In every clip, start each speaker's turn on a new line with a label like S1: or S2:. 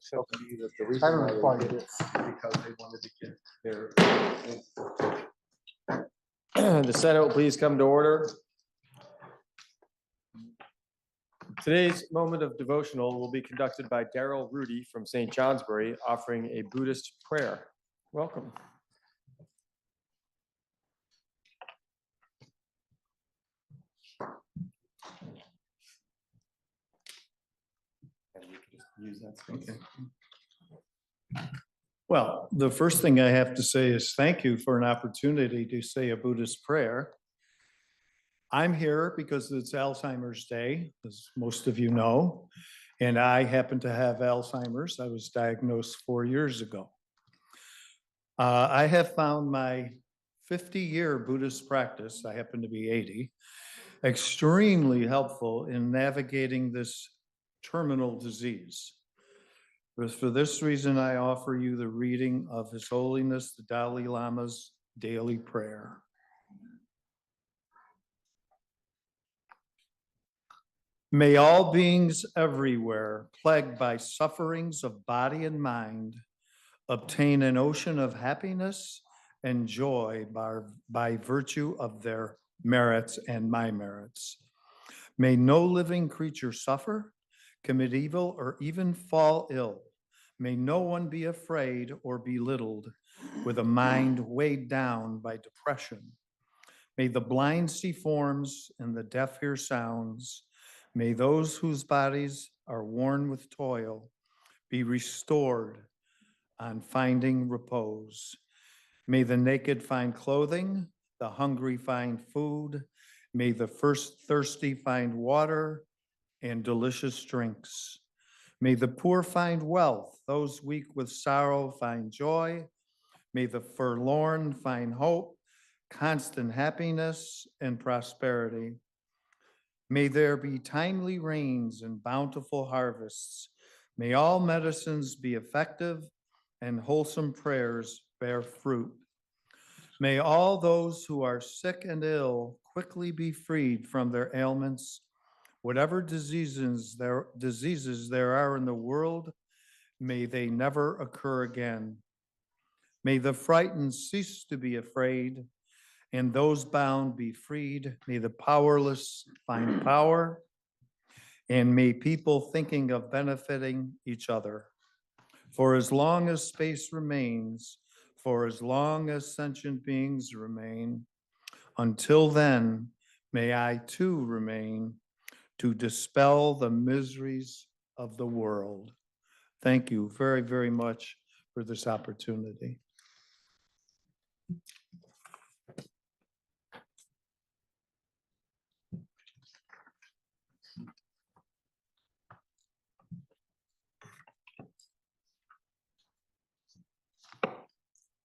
S1: said to me that the reason
S2: I don't
S1: why
S2: require
S1: they did it is because they wanted to get their.
S3: The Senate will please come to order. Today's moment of devotional will be conducted by Daryl Rudy from St. Johnsbury, offering a Buddhist prayer. Welcome. And you can just use that space.
S2: Okay. Well, the first thing I have to say is thank you for an opportunity to say a Buddhist prayer. I'm here because it's Alzheimer's Day, as most of you know, and I happen to have Alzheimer's. I was diagnosed 4 years ago. I have found my 50-year Buddhist practice, I happen to be 80, extremely helpful in navigating this terminal disease. For this reason, I offer you the reading of His Holiness the Dalai Lama's daily prayer. May all beings everywhere, plagued by sufferings of body and mind, obtain an ocean of happiness and joy by virtue of their merits and my merits. May no living creature suffer, commit evil, or even fall ill. May no one be afraid or belittled with a mind weighed down by depression. May the blind see forms and the deaf hear sounds. May those whose bodies are worn with toil be restored on finding repose. May the naked find clothing, the hungry find food. May the first thirsty find water and delicious drinks. May the poor find wealth, those weak with sorrow find joy. May the forlorn find hope, constant happiness and prosperity. May there be timely rains and bountiful harvests. May all medicines be effective and wholesome prayers bear fruit. May all those who are sick and ill quickly be freed from their ailments. Whatever diseases there are in the world, may they never occur again. May the frightened cease to be afraid, and those bound be freed. May the powerless find power, and may people thinking of benefiting each other. For as long as space remains, for as long as sentient beings remain, until then, may I too remain to dispel the miseries of the world. Thank you very, very much for this opportunity.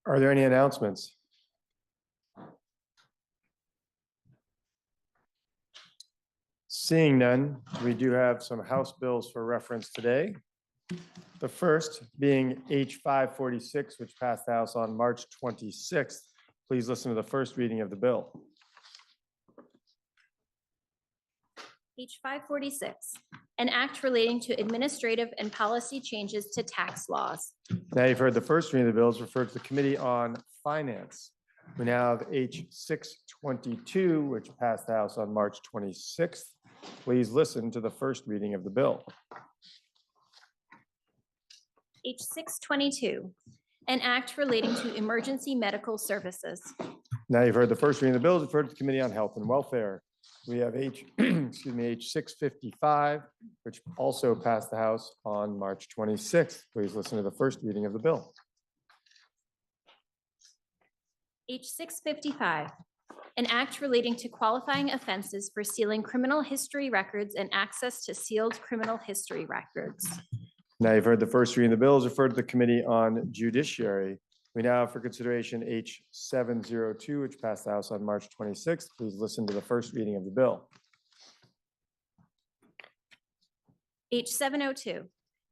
S3: Are there any announcements? Seeing none, we do have some House bills for reference today. The first being H 546, which passed the House on March 26th. Please listen to the first reading of the bill.
S4: H 546, an act relating to administrative and policy changes to tax laws.
S3: Now you've heard the first reading of the bills referred to the Committee on Finance. We now have H 622, which passed the House on March 26th. Please listen to the first reading of the bill.
S4: H 622, an act relating to emergency medical services.
S3: Now you've heard the first reading of the bills referred to the Committee on Health and Welfare. We have H 655, which also passed the House on March 26th. Please listen to the first reading of the bill.
S4: H 655, an act relating to qualifying offenses for sealing criminal history records and access to sealed criminal history records.
S3: Now you've heard the first reading of the bills referred to the Committee on Judiciary. We now have for consideration H 702, which passed the House on March 26th. Please listen to the first reading of the bill.
S4: H 702,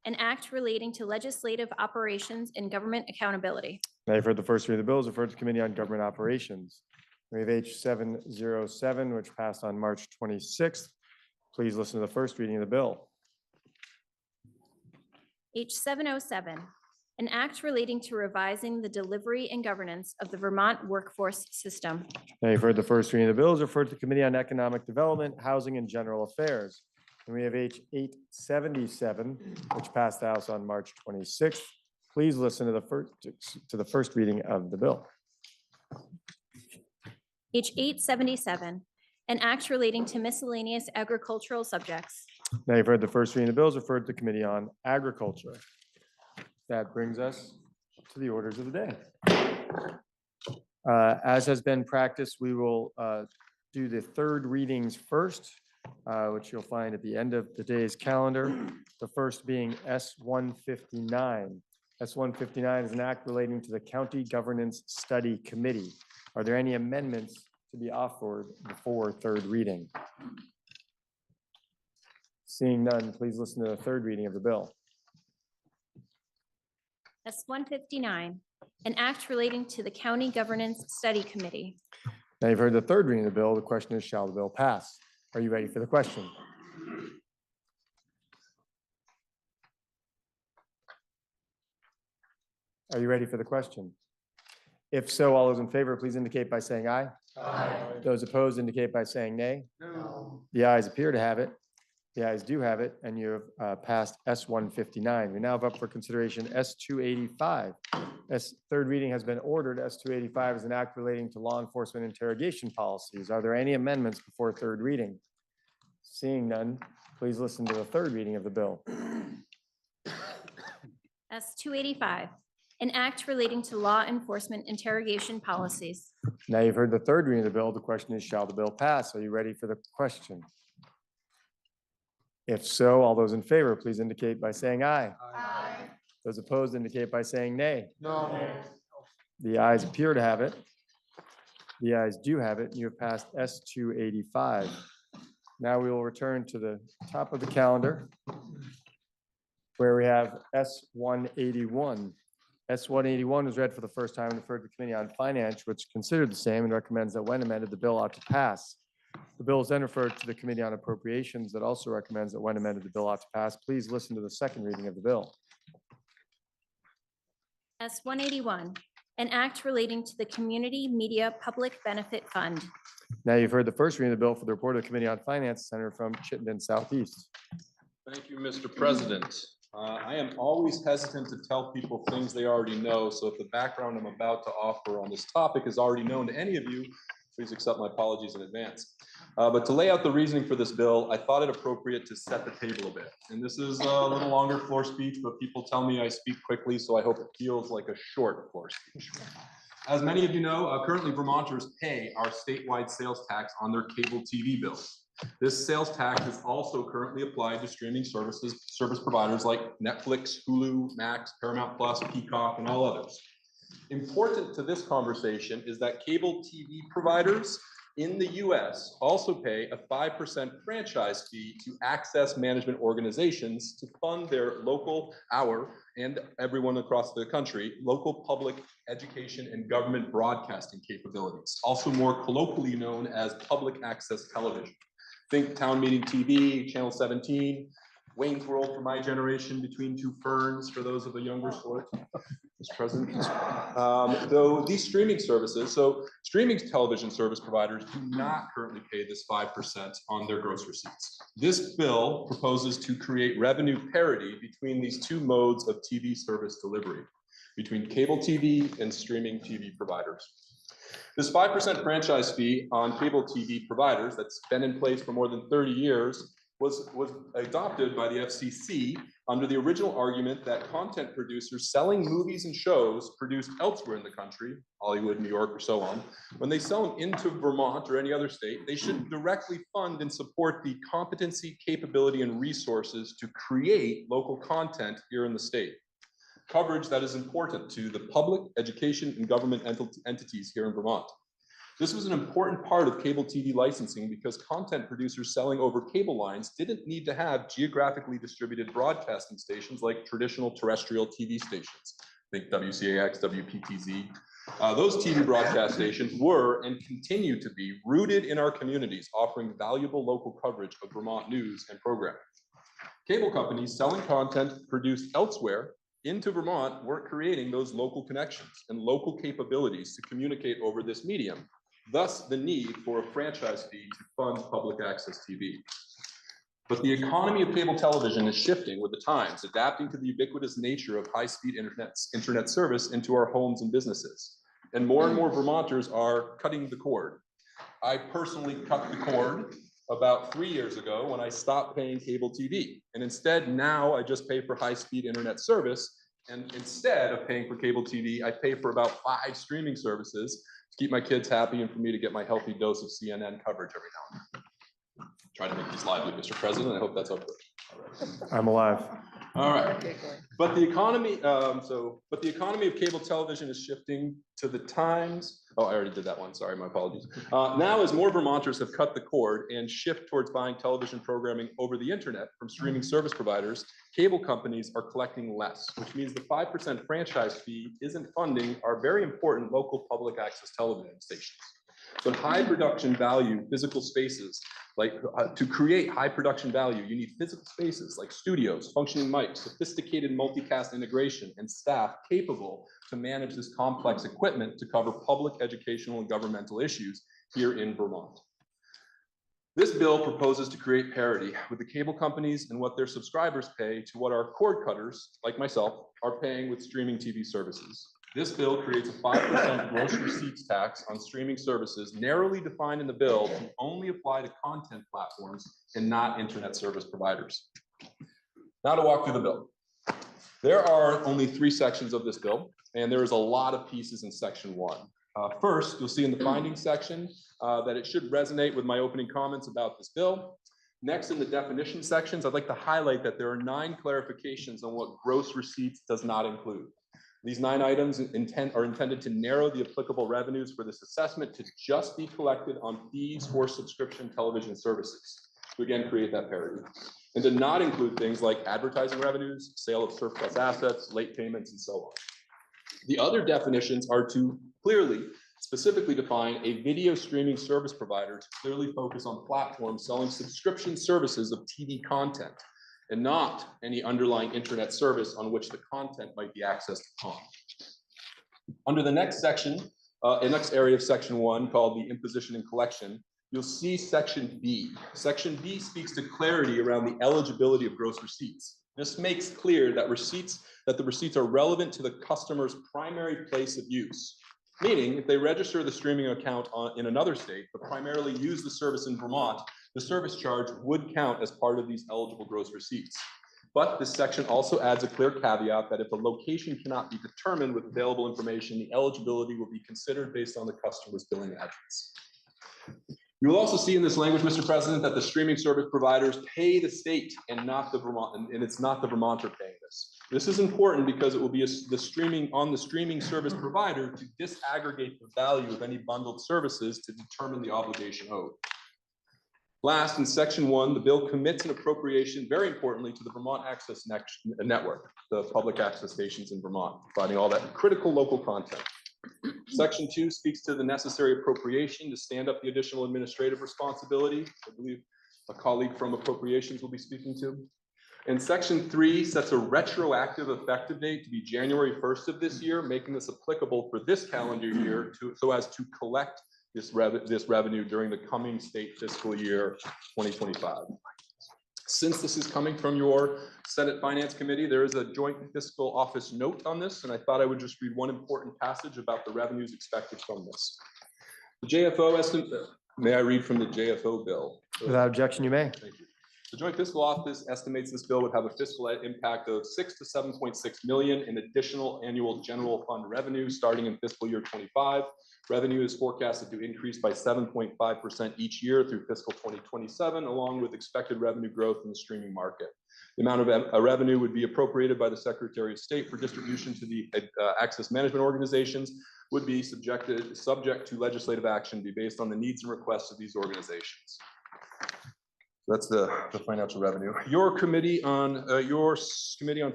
S4: an act relating to legislative operations and government accountability.
S3: Now you've heard the first reading of the bills referred to the Committee on Government Operations. We have H 707, which passed on March 26th. Please listen to the first reading of the bill.
S4: H707, an act relating to revising the delivery and governance of the Vermont workforce system.
S3: Now you've heard the first reading of the bills, referred to the Committee on Economic Development, Housing and General Affairs. And we have H 877, which passed the House on March 26th. Please listen to the first reading of the bill.
S4: H 877, an act relating to miscellaneous agricultural subjects.
S3: Now you've heard the first reading of the bills, referred to the Committee on Agriculture. That brings us to the orders of the day. As has been practiced, we will do the third readings first, which you'll find at the end of the day's calendar. The first being S-159. S-159 is an act relating to the County Governance Study Committee. Are there any amendments to be offered before third reading? Seeing none, please listen to the third reading of the bill.
S4: S-159, an act relating to the County Governance Study Committee.
S3: Now you've heard the third reading of the bill. The question is, shall the bill pass? Are you ready for the question? Are you ready for the question? If so, all those in favor, please indicate by saying aye.
S1: Aye.
S3: Those opposed indicate by saying nay.
S1: No.
S3: The ayes appear to have it. The ayes do have it, and you have passed S-159. We now have up for consideration S-285. Third reading has been ordered. S-285 is an act relating to law enforcement interrogation policies. Are there any amendments before third reading? Seeing none, please listen to the third reading of the bill.
S4: S-285, an act relating to law enforcement interrogation policies.
S3: Now you've heard the third reading of the bill. The question is, shall the bill pass? Are you ready for the question? If so, all those in favor, please indicate by saying aye.
S1: Aye.
S3: Those opposed indicate by saying nay.
S1: No.
S3: The ayes appear to have it. The ayes do have it. You have passed S-285. Now we will return to the top of the calendar where we have S-181. S-181 was read for the first time and referred to the Committee on Finance, which considered the same and recommends that when amended, the bill ought to pass. The bill is then referred to the Committee on Appropriations that also recommends that when amended, the bill ought to pass. Please listen to the second reading of the bill.
S4: S-181, an act relating to the Community Media Public Benefit Fund.
S3: Now you've heard the first reading of the bill for the report of the Committee on Finance, Senator from Chittenden Southeast.
S5: Thank you, Mr. President. I am always hesitant to tell people things they already know, so if the background I'm about to offer on this topic is already known to any of you, please accept my apologies in advance. But to lay out the reasoning for this bill, I thought it appropriate to set the table a bit. And this is a little longer floor speech, but people tell me I speak quickly, so I hope it feels like a short floor speech. As many of you know, currently Vermonters pay our statewide sales tax on their cable TV bills. This sales tax is also currently applied to streaming service providers like Netflix, Hulu, Max, Paramount Plus, Peacock, and all others. Important to this conversation is that cable TV providers in the US also pay a 5% franchise fee to access management organizations to fund their local, and everyone across the country, local public education and government broadcasting capabilities, also more colloquially known as public access television. Think Town Meeting TV, Channel 17, Wayne's World for my generation, Between Two Ferns for those of the younger sort, Mr. President. Though these streaming services, so streaming television service providers do not currently pay this 5% on their gross receipts. This bill proposes to create revenue parity between these two modes of TV service delivery, between cable TV and streaming TV providers. This 5% franchise fee on cable TV providers that's been in place for more than 30 years was adopted by the FCC under the original argument that content producers selling movies and shows produced elsewhere in the country, Hollywood, New York, or so on, when they sell them into Vermont or any other state, they should directly fund and support the competency, capability, and resources to create local content here in the state. Coverage that is important to the public, education, and government entities here in Vermont. This was an important part of cable TV licensing because content producers selling over cable lines didn't need to have geographically distributed broadcasting stations like traditional terrestrial TV stations. Think WCAX, WPTZ. Those TV broadcast stations were and continue to be rooted in our communities, offering valuable local coverage of Vermont news and programming. Cable companies selling content produced elsewhere into Vermont weren't creating those local connections and local capabilities to communicate over this medium, thus the need for a franchise fee to fund public access TV. But the economy of cable television is shifting with the times, adapting to the ubiquitous nature of high-speed internet service into our homes and businesses. And more Vermonters are cutting the cord. I personally cut the cord about 3 years ago when I stopped paying cable TV. And instead, now I just pay for high-speed internet service. And instead of paying for cable TV, I pay for about 5 streaming services to keep my kids happy and for me to get my healthy dose of CNN coverage every now and then. Try to make these lively, Mr. President. I hope that's okay.
S3: I'm alive.
S5: All right. But the economy, but the economy of cable television is shifting to the times. Oh, I already did that one. Sorry, my apologies. Now, as more Vermonters have cut the cord and shift towards buying television programming over the internet from streaming service providers, cable companies are collecting less, which means the 5% franchise fee isn't funding our very important local public access television stations. But high production value physical spaces, like to create high production value, you need physical spaces like studios, functioning mics, sophisticated multicast integration, and staff capable to manage this complex equipment to cover public, educational, and governmental issues here in Vermont. This bill proposes to create parity with the cable companies and what their subscribers pay to what our cord cutters, like myself, are paying with streaming TV services. This bill creates a 5% gross receipts tax on streaming services, narrowly defined in the bill to only apply to content platforms and not internet service providers. Now to walk through the bill. There are only 3 sections of this bill, and there is a lot of pieces in section 1. First, you'll see in the findings section that it should resonate with my opening comments about this bill. Next, in the definition sections, I'd like to highlight that there are 9 clarifications on what gross receipts does not include. These 9 items are intended to narrow the applicable revenues for this assessment to just be collected on fees for subscription television services, to again create that parity, and to not include things like advertising revenues, sale of surplus assets, late payments, and so on. The other definitions are to clearly, specifically define a video streaming service provider to clearly focus on platforms selling subscription services of TV content, and not any underlying internet service on which the content might be accessed upon. Under the next section, next area of section 1 called the imposition and collection, you'll see section B. Section B speaks to clarity around the eligibility of gross receipts. This makes clear that the receipts are relevant to the customer's primary place of use. Meaning, if they register the streaming account in another state, but primarily use the service in Vermont, the service charge would count as part of these eligible gross receipts. But this section also adds a clear caveat that if a location cannot be determined with available information, the eligibility will be considered based on the customer's billing address. You will also see in this language, Mr. President, that the streaming service providers pay the state and not the Vermont, and it's not the Vermonter paying this. This is important because it will be the streaming service provider to disaggregate the value of any bundled services to determine the obligation owed. Last, in section 1, the bill commits an appropriation, very importantly, to the Vermont Access Network, the public access stations in Vermont, providing all that critical local content. Section 2 speaks to the necessary appropriation to stand up the additional administrative responsibility. I believe a colleague from appropriations will be speaking to. And section 3 sets a retroactive effective date to be January 1st of this year, making this applicable for this calendar year so as to collect this revenue during the coming state fiscal year 2025. Since this is coming from your Senate Finance Committee, there is a joint fiscal office note on this, and I thought I would just read one important passage about the revenues expected from this. The JFO estimate, may I read from the JFO bill?
S3: Without objection, you may.
S5: Thank you. The Joint Fiscal Office estimates this bill would have a fiscal impact of 6 to 7.6 million in additional annual general fund revenue starting in fiscal year 25. Revenue is forecasted to increase by 7.5% each year through fiscal 2027, along with expected revenue growth in the streaming market. The amount of revenue would be appropriated by the Secretary of State for distribution to the access management organizations, would be subject to legislative action, be based on the needs and requests of these organizations. That's the financial revenue. Your committee on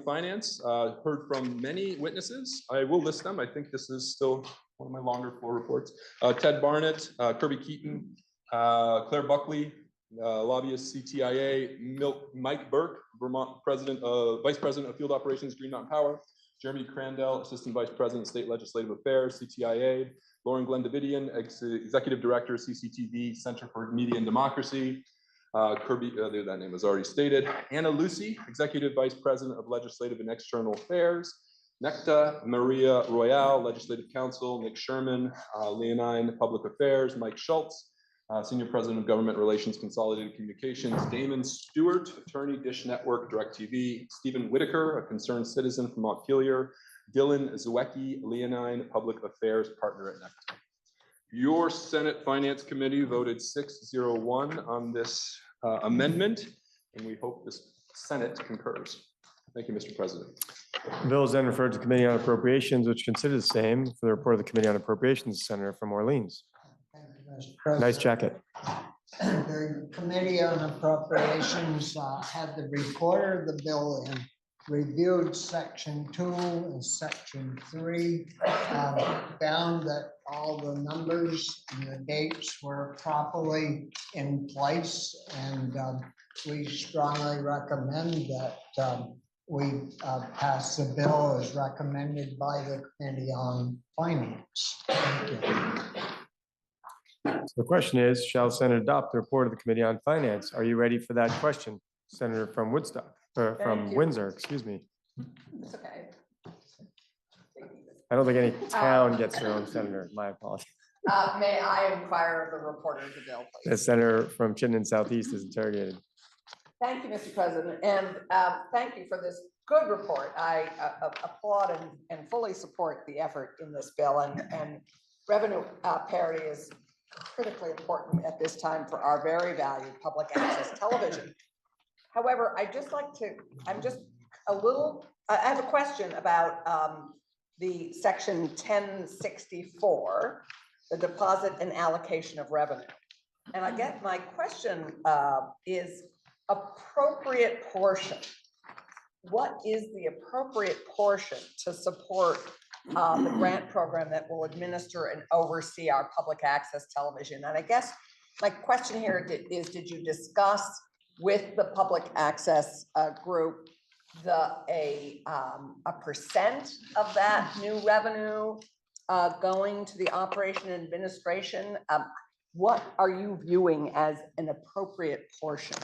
S5: finance heard from many witnesses. I will list them. I think this is still one of my longer floor reports. Ted Barnett, Kirby Keaton, Claire Buckley, lobbyist CTIA, Mike Burke, Vermont Vice President of Field Operations, Green Mountain Power. Jeremy Crandell, Assistant Vice President, State Legislative Affairs, CTIA. Lauren Glendavidian, Executive Director, CCTV, Center for Media and Democracy. Kirby, that name was already stated. Anna Lucy, Executive Vice President of Legislative and External Affairs. Necta Maria Royale, Legislative Counsel. Nick Sherman, Leonine, Public Affairs. Mike Schultz, Senior President of Government Relations, Consolidated Communications. Damon Stewart, Attorney, Dish Network, DirecTV. Stephen Whitaker, a concerned citizen from Montpelier. Dylan Zwecki, Leonine, Public Affairs Partner at Necta. Your Senate Finance Committee voted 6-0-1 on this amendment, and we hope this Senate concurs. Thank you, Mr. President.
S3: The bill is then referred to Committee on Appropriations, which considers the same for the report of the Committee on Appropriations, Senator from Orleans.
S6: Thank you, Mr. President.
S3: Nice jacket.
S6: The Committee on Appropriations had the reporter of the bill and reviewed section 2 and section 3, found that all the numbers and the dates were properly in place, and we strongly recommend that we pass the bill as recommended by the Committee on Finance. Thank you.
S3: So the question is, shall the Senate adopt the report of the Committee on Finance? Are you ready for that question? Senator from Woodstock, or from Windsor, excuse me.
S7: It's okay.
S3: I don't think any town gets their own senator. My apologies.
S7: May I inquire of the reporter of the bill,
S3: The
S7: please?
S3: senator from Chittenden Southeast is interrogated.
S7: Thank you, Mr. President, and thank you for this good report. I applaud and fully support the effort in this bill, and revenue parity is critically important at this time for our very valued public access television. However, I have a question about the section 1064, the deposit and allocation of revenue. And I get my question is appropriate portion. What is the appropriate portion to support the grant program that will administer and oversee our public access television? And I guess my question here is, did you discuss with the public access group a percent of that new revenue going to the operation and administration? What are you viewing as an appropriate portion?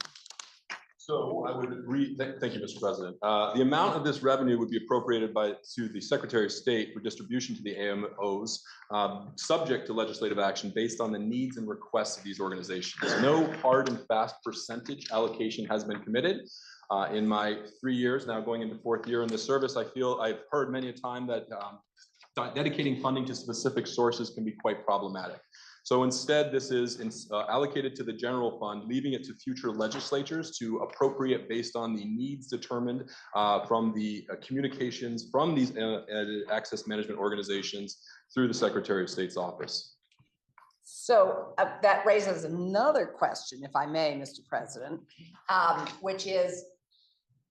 S5: So I would agree, thank you, Mr. President. The amount of this revenue would be appropriated to the Secretary of State for distribution to the AMOs, subject to legislative action based on the needs and requests of these organizations. No hard and fast percentage allocation has been committed. In my 3 years, now going into 4th year in this service, I feel I've heard many a time that dedicating funding to specific sources can be quite problematic. So instead, this is allocated to the general fund, leaving it to future legislatures to appropriate based on the needs determined from the communications from these access management organizations through the Secretary of State's office.
S7: So that raises another question, if I may, Mr. President, which is,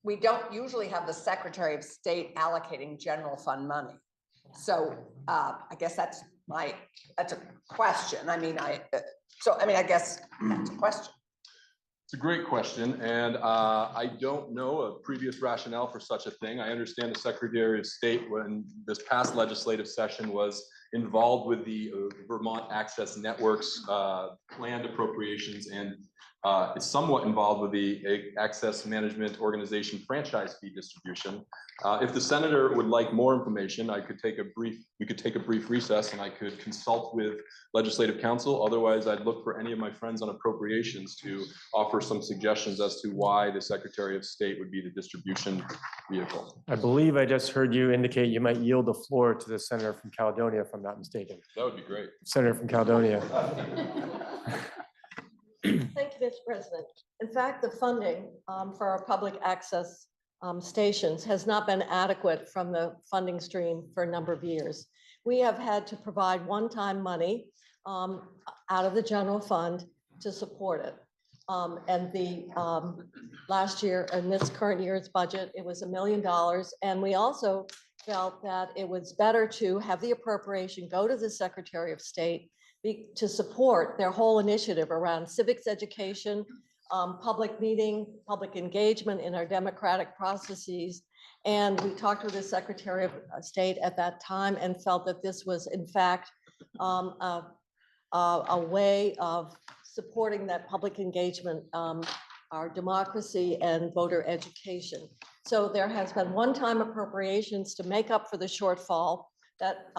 S7: we don't usually have the Secretary of State allocating general fund money. So I guess that's a question. I guess that's a question.
S5: It's a great question, and I don't know a previous rationale for such a thing. I understand the Secretary of State, when this past legislative session, was involved with the Vermont Access Network's planned appropriations, and is somewhat involved with the Access Management Organization franchise fee distribution. If the senator would like more information, we could take a brief recess and I could consult with legislative counsel. Otherwise, I'd look for any of my friends on appropriations to offer some suggestions as to why the Secretary of State would be the distribution vehicle.
S3: I believe I just heard you indicate you might yield the floor to the senator from Caledonia, if I'm not mistaken.
S5: That would be great.
S3: Senator from Caledonia.
S8: Thank you, Mr. President. In fact, the funding for our public access stations has not been adequate from the funding stream for a number of years. We have had to provide one-time money out of the general fund to support it. And the last year, in this current year's budget, it was $1 million. And we also felt that it was better to have the appropriation go to the Secretary of State to support their whole initiative around civics education, public meeting, public engagement in our democratic processes. And we talked with the Secretary of State at that time and felt that this was in fact a way of supporting that public engagement, our democracy and voter education. So there has been one-time appropriations to make up for the shortfall that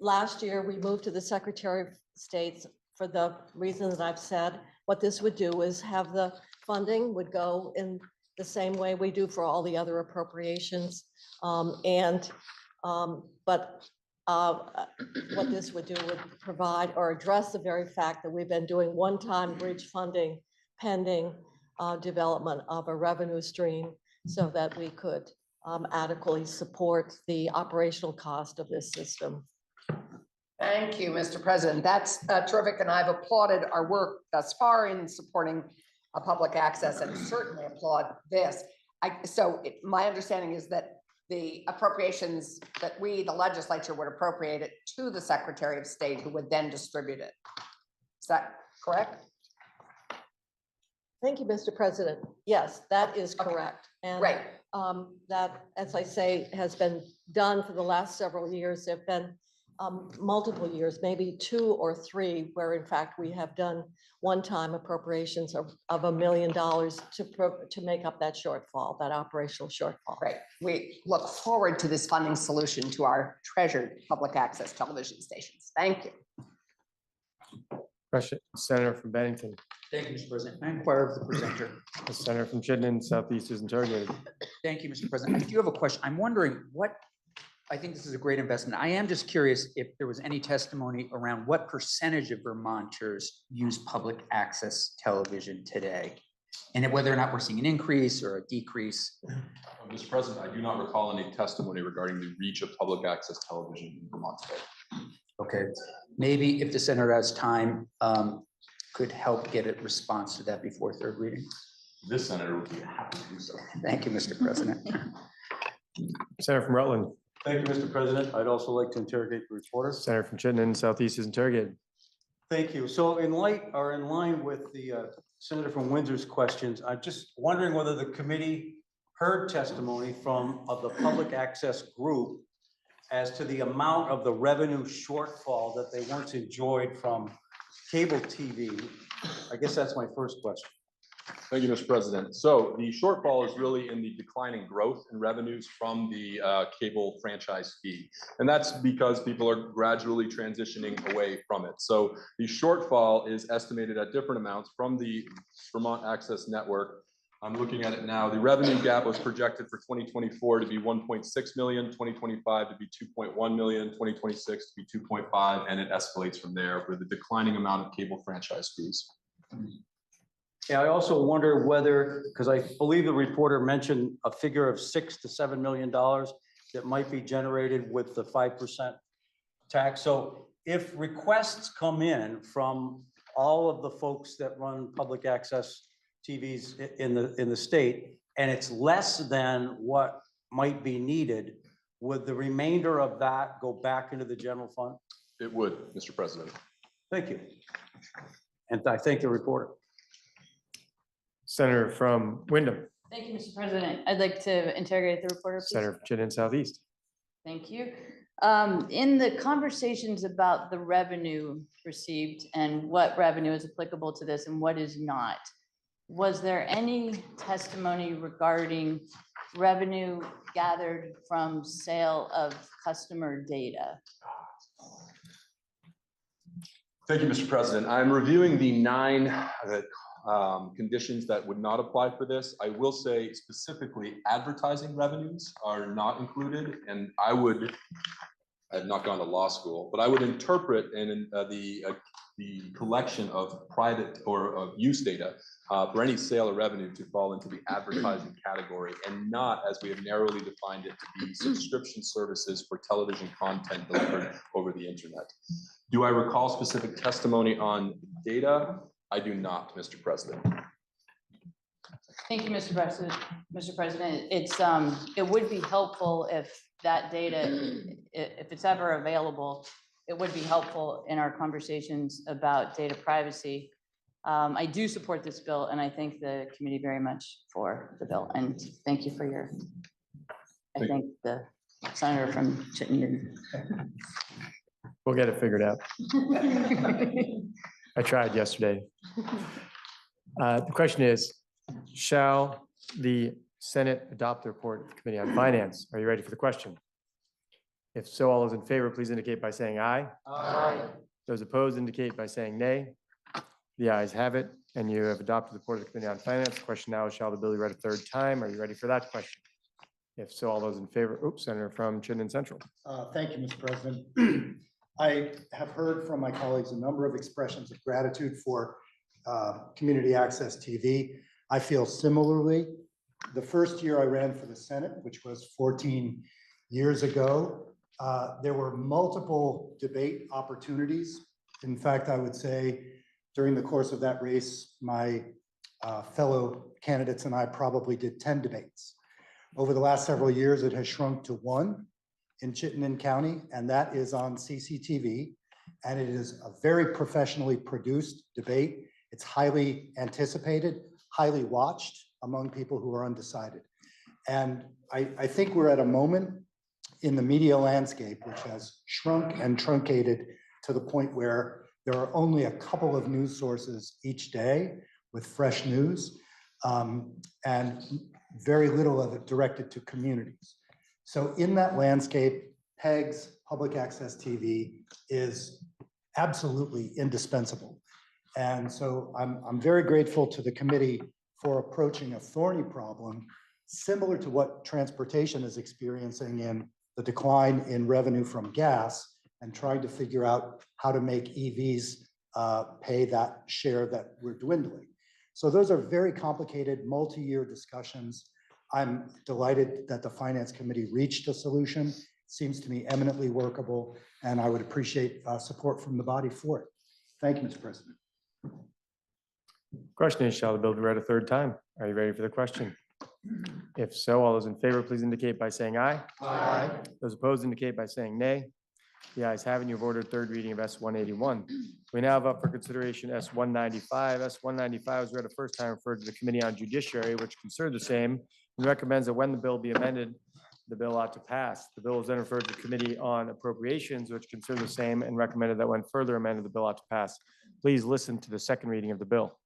S8: last year we moved to the Secretary of State for the reasons I've said. What this would do is have the funding would go in the same way we do for all the other appropriations. What this would do would provide or address the very fact that we've been doing one-time bridge funding pending development of a revenue stream so that we could adequately support the operational cost of this system.
S7: Thank you, Mr. President. That's terrific, and I've applauded our work thus far in supporting public access and certainly applaud this. My understanding is that the appropriations that we, the legislature, would appropriate it to the Secretary of State, who would then distribute it. Is that correct?
S8: Thank you, Mr. President. Yes, that is correct. And
S7: Right.
S8: that, as I say, has been done for the last several years. There've been multiple years, maybe 2 or 3, where in fact we have done one-time appropriations of $1 million to make up that shortfall, that operational shortfall.
S7: Great. We look forward to this funding solution to our treasured public access television stations. Thank you.
S3: Question, Senator from Bennington.
S9: Thank you, Mr. President. I inquire of the presenter.
S3: The Senator from Chittenden Southeast is interrogated.
S9: Thank you, Mr. President. I do have a question. I'm wondering I think this is a great investment. I am just curious if there was any testimony around what percentage of Vermonters use public access television today, and whether or not we're seeing an increase or a decrease.
S5: Mr. President, I do not recall any testimony regarding the reach of public access television in Vermont today.
S9: Okay, maybe if the senator has time, could help get a response to that before third reading.
S5: This senator would be happy to do so.
S9: Thank you, Mr. President.
S3: Senator from Rutland.
S1: Thank you, Mr. President. I'd also like to interrogate the reporter.
S3: Senator from Chittenden Southeast is interrogated.
S1: Thank you. So in line with the Senator from Windsor's questions, I'm just wondering whether the committee heard testimony from the public access group as to the amount of the revenue shortfall that they once enjoyed from cable TV. I guess that's my first question.
S5: Thank you, Mr. President. So the shortfall is really in the declining growth in revenues from the cable franchise fee. And that's because people are gradually transitioning away from it. So the shortfall is estimated at different amounts from the Vermont Access Network. I'm looking at it now. The revenue gap was projected for 2024 to be 1.6 million, 2025 to be 2.1 million, 2026 to be 2.5, and it escalates from there with the declining amount of cable franchise fees.
S1: Yeah, I also wonder whether, because I believe the reporter mentioned a figure of $6 to $7 million that might be generated with the 5% tax. So if requests come in from all of the folks that run public access TVs in the state, and it's less than what might be needed, would the remainder of that go back into the general fund?
S5: It would, Mr. President.
S1: Thank you. And I thank the reporter.
S3: Senator from Wyndham.
S10: Thank you, Mr. President. I'd like to interrogate the reporter, please.
S3: Senator from Chittenden Southeast.
S10: Thank you. In the conversations about the revenue received and what revenue is applicable to this and what is not, was there any testimony regarding revenue gathered from sale of customer data?
S5: Thank you, Mr. President. I'm reviewing the 9 conditions that would not apply for this. I will say specifically advertising revenues are not included, and I've not gone to law school, but I would interpret in the collection of private or of use data for any sale or revenue to fall into the advertising category and not, as we have narrowly defined it, to be subscription services for television content delivered over the internet. Do I recall specific testimony on data? I do not, Mr. President.
S10: Thank you, Mr. President. Mr. President, it would be helpful if that data, if it's ever available, it would be helpful in our conversations about data privacy I do support this bill and I thank the committee very much for the bill and thank you for your, I think the senator from Chittenden.
S3: We'll get it figured out. I tried yesterday. The question is, shall the Senate adopt the report of the Committee on Finance? Are you ready for the question? If so, all those in favor, please indicate by saying aye.
S1: Aye.
S3: Those opposed indicate by saying nay. The ayes have it, and you have adopted the report of the Committee on Finance. The question now is, shall the bill be read a third time? Are you ready for that question? If so, all those in favor, oops, Senator from Chittenden Central.
S11: Thank you, Mr. President. I have heard from my colleagues a number of expressions of gratitude for community access TV. I feel similarly. The first year I ran for the Senate, which was 14 years ago, there were multiple debate opportunities. In fact, I would say during the course of that race, my fellow candidates and I probably did 10 debates. Over the last several years, it has shrunk to one in Chittenden County, and that is on CCTV. And it is a very professionally produced debate. It's highly anticipated, highly watched among people who are undecided. And I think we're at a moment in the media landscape which has shrunk and truncated to the point where there are only a couple of news sources each day with fresh news, and very little of it directed to communities. So in that landscape, PEGS, public access TV, is absolutely indispensable. And so I'm very grateful to the committee for approaching a thorny problem similar to what transportation is experiencing in the decline in revenue from gas, and trying to figure out how to make EVs pay that share that we're dwindling. So those are very complicated multi-year discussions. I'm delighted that the Finance Committee reached a solution. Seems to me eminently workable, and I would appreciate support from the body for it. Thank you, Mr. President.
S3: Question is, shall the bill be read a third time? Are you ready for the question? If so, all those in favor, please indicate by saying aye.
S11: Aye.
S3: Those opposed indicate by saying nay. The ayes have it, and you've ordered third reading of S-181. We now have up for consideration S-195. S-195 was read a first time, referred to the Committee on Judiciary, which considered the same and recommends that when the bill be amended, the bill ought to pass. The bill is then referred to the Committee on Appropriations, which considered the same and recommended that when further amended, the bill ought to pass. Please listen to the second reading of the bill.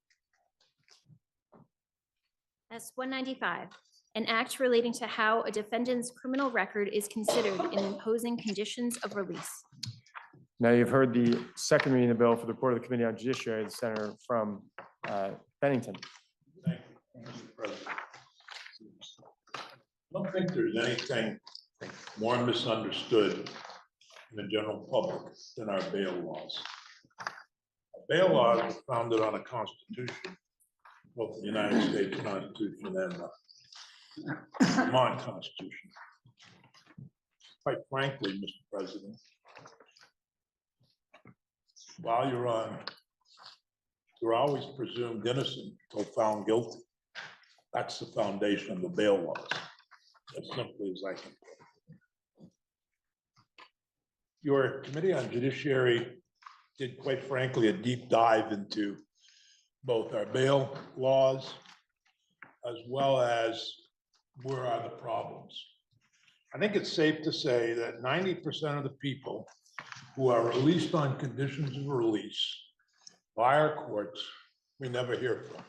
S4: S-195, an act relating to how a defendant's criminal record is considered in imposing conditions of release.
S3: Now you've heard the second reading of the bill for the report of the Committee on Judiciary, the senator from Bennington.
S12: Thank you, Mr. President. I don't think there's anything more misunderstood in the general public than our bail laws. Bail laws were founded on a constitution, both the United States Constitution and the Vermont Constitution. Quite frankly, Mr. President, while you're on, you're always presumed innocent until found guilty. That's the foundation of the bail laws, as simply as I can put it. Your Committee on Judiciary did, quite frankly, a deep dive into both our bail laws as well as where are the problems. I think it's safe to say that 90% of the people who are released on conditions of release by our courts, we never hear from.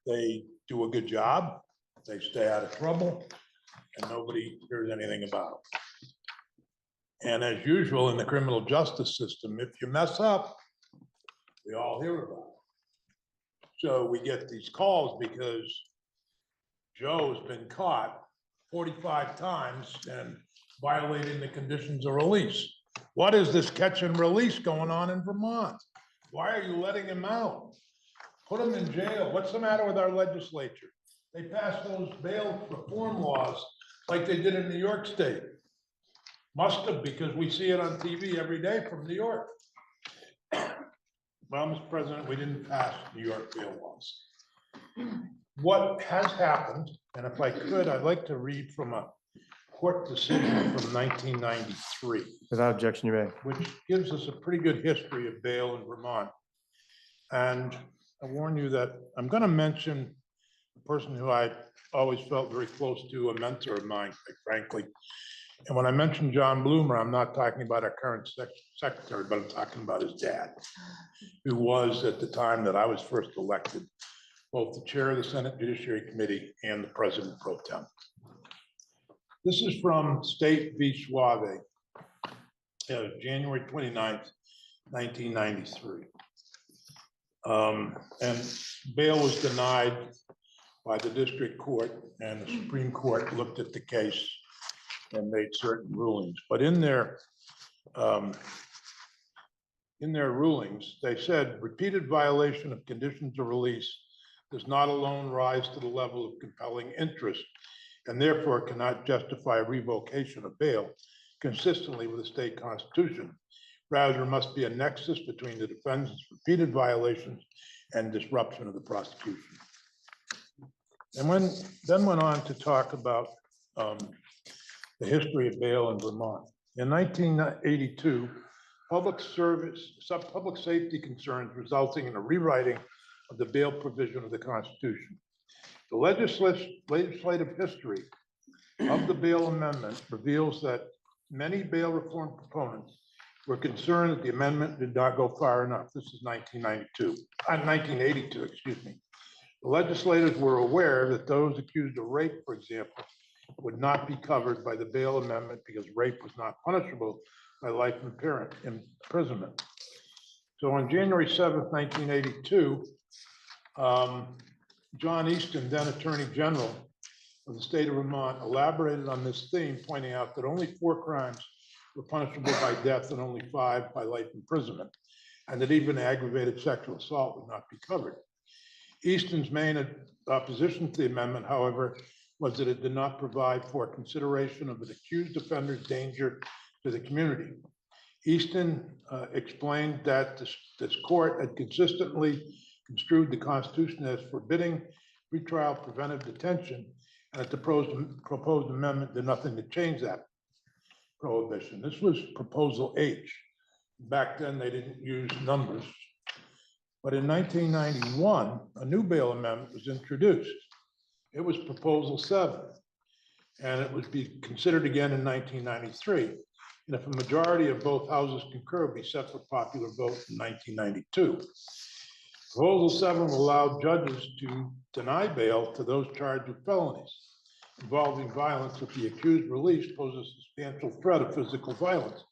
S12: They do a good job, they stay out of trouble, and nobody hears anything about them. And as usual in the criminal justice system, if you mess up, we all hear about it. So we get these calls because Joe's been caught 45 times and violating the conditions of release. What is this catch and release going on in Vermont? Why are you letting him out? Put him in jail. What's the matter with our legislature? They passed those bail reform laws like they did in New York State. Must have, because we see it on TV every day from New York. Well, Mr. President, we didn't pass New York bail laws. What has happened, and if I could, I'd like to read from a court decision from 1993.
S3: Without objection, you may.
S12: Which gives us a pretty good history of bail in Vermont. And I warn you that I'm going to mention a person who I always felt very close to, a mentor of mine, quite frankly. And when I mention John Bloomer, I'm not talking about our current secretary, but I'm talking about his dad, who was at the time that I was first elected, both the chair of the Senate Judiciary Committee and the president pro tem. This is from State v. Suave, January 29th, 1993. And bail was denied by the district court, and the Supreme Court looked at the case and made certain rulings. But in their rulings, they said repeated violation of conditions of release does not alone rise to the level of compelling interest, and therefore cannot justify revocation of bail consistently with the state constitution. Rather, there must be a nexus between the defendant's repeated violations and disruption of the prosecution. And then went on to talk about the history of bail in Vermont. In 1982, public safety concerns resulting in a rewriting of the bail provision of the Constitution. The legislative history of the bail amendment reveals that many bail reform proponents were concerned that the amendment did not go far enough. This is 1982, excuse me. The legislators were aware that those accused of rape, for example, would not be covered by the bail amendment because rape was not punishable by life imprisonment. So on January 7th, 1982, John Easton, then Attorney General of the state of Vermont, elaborated on this theme, pointing out that only 4 crimes were punishable by death and only 5 by life imprisonment, and that even aggravated sexual assault would not be covered. Easton's main opposition to the amendment, however, was that it did not provide for consideration of an accused offender's danger to the community. Easton explained that this court had consistently construed the Constitution as forbidding pretrial preventive detention, and that the proposed amendment did nothing to change that prohibition. This was Proposal H. Back then, they didn't use numbers. But in 1991, a new bail amendment was introduced. It was Proposal 7, and it would be considered again in 1993. And if a majority of both houses concur, it would be set for popular vote in 1992. Proposal 7 will allow judges to deny bail to those charged with felonies involving violence if the accused release poses a substantial threat of physical violence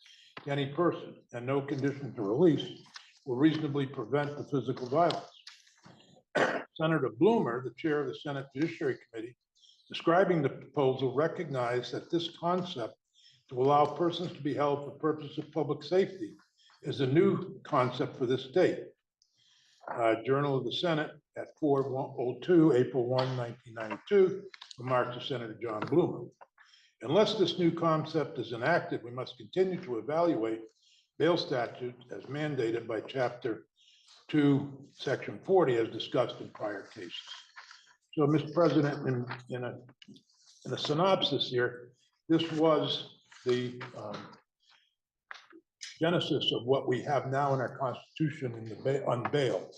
S12: to any person, and no condition to release will reasonably prevent the physical violence. Senator Bloomer, the chair of the Senate Judiciary Committee, describing the proposal, recognized that this concept to allow persons to be held for purposes of public safety is a new concept for this state. Journal of the Senate at 402, April 1, 1992, remarks of Senator John Bloomer. Unless this new concept is enacted, we must continue to evaluate bail statutes as mandated by Chapter 2, Section 40, as discussed in prior cases. So, Mr. President, in a synopsis here, this was the genesis of what we have now in our Constitution on bail.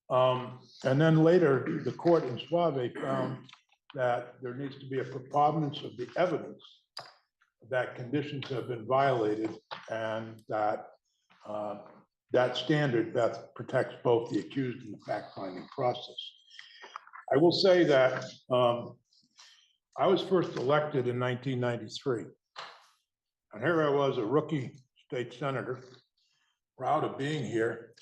S12: And then later, the court in Suave found that there needs to be a preponderance of the evidence that conditions have been violated, and that that standard that protects both the accused and the fact-finding process. I will say that I was first elected in 1993. And here I was, a rookie state senator, proud of being here.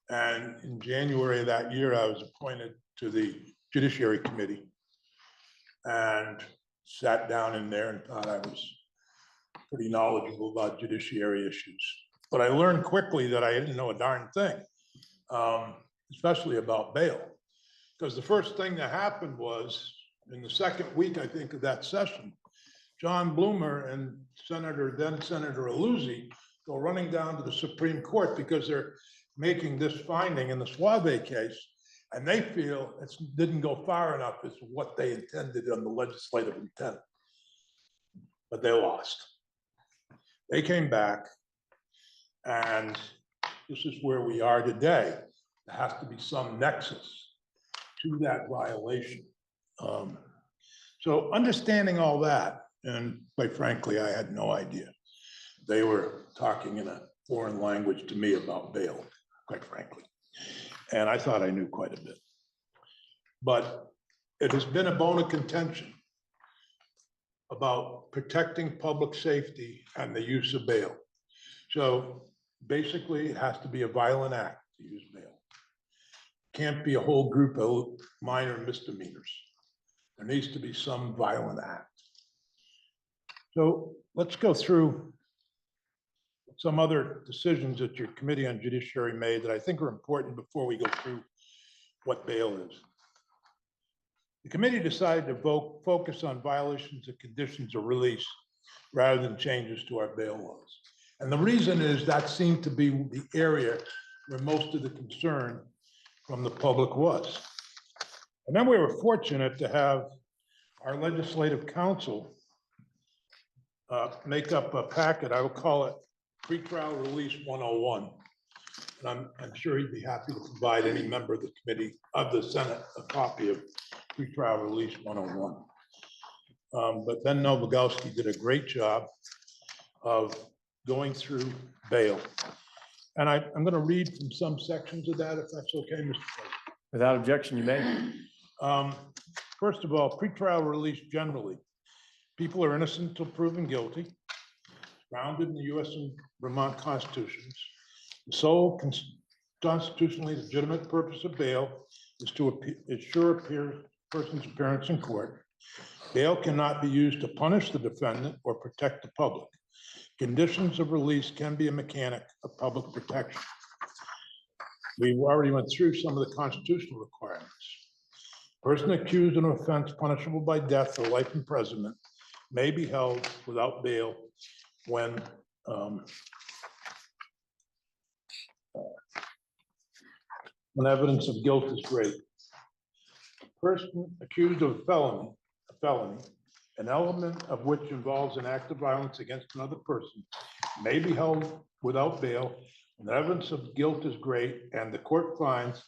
S12: And in January of that year, I was appointed to the Judiciary Committee and sat down in there and thought I was pretty knowledgeable about judiciary issues. But I learned quickly that I didn't know a darn thing, especially about bail. Because the first thing that happened was, in the second week, I think, of that session, John Bloomer and then Senator Aluzzi go running down to the Supreme Court because they're making this finding in the Suave case, and they feel it didn't go far enough as to what they intended on the legislative intent. But they lost. They came back, and this is where we are today. there has to be some nexus to that violation. So understanding all that, and quite frankly, I had no idea. They were talking in a foreign language to me about bail, quite frankly. And I thought I knew quite a bit. But it has been a bone of contention about protecting public safety and the use of bail. So basically, it has to be a violent act to use bail. Can't be a whole group of minor misdemeanors. There needs to be some violent act. So let's go through some other decisions that your Committee on Judiciary made that I think are important before we go through what bail is. The committee decided to focus on violations of conditions of release rather than changes to our bail laws. And the reason is that seemed to be the area where most of the concern from the public was. And then we were fortunate to have our legislative counsel make up a packet, I will call it Pretrial Release 101. And I'm sure he'd be happy to provide any member of the committee of the Senate a copy of Pretrial Release 101. But Ben Novogowski did a great job of going through bail. And I'm going to read from some sections of that, if that's okay, Mr. President.
S3: Without objection, you may.
S12: First of all, pretrial release generally. People are innocent until proven guilty, grounded in the US and Vermont constitutions. The sole constitutionally legitimate purpose of bail is to ensure a person's appearance in court. Bail cannot be used to punish the defendant or protect the public. Conditions of release can be a mechanic of public protection. We already went through some of the constitutional requirements. Person accused of an offense punishable by death or life imprisonment may be held without bail when evidence of guilt is great. A person accused of a felony, an element of which involves an act of violence against another person, may be held without bail when the evidence of guilt is great and the court finds,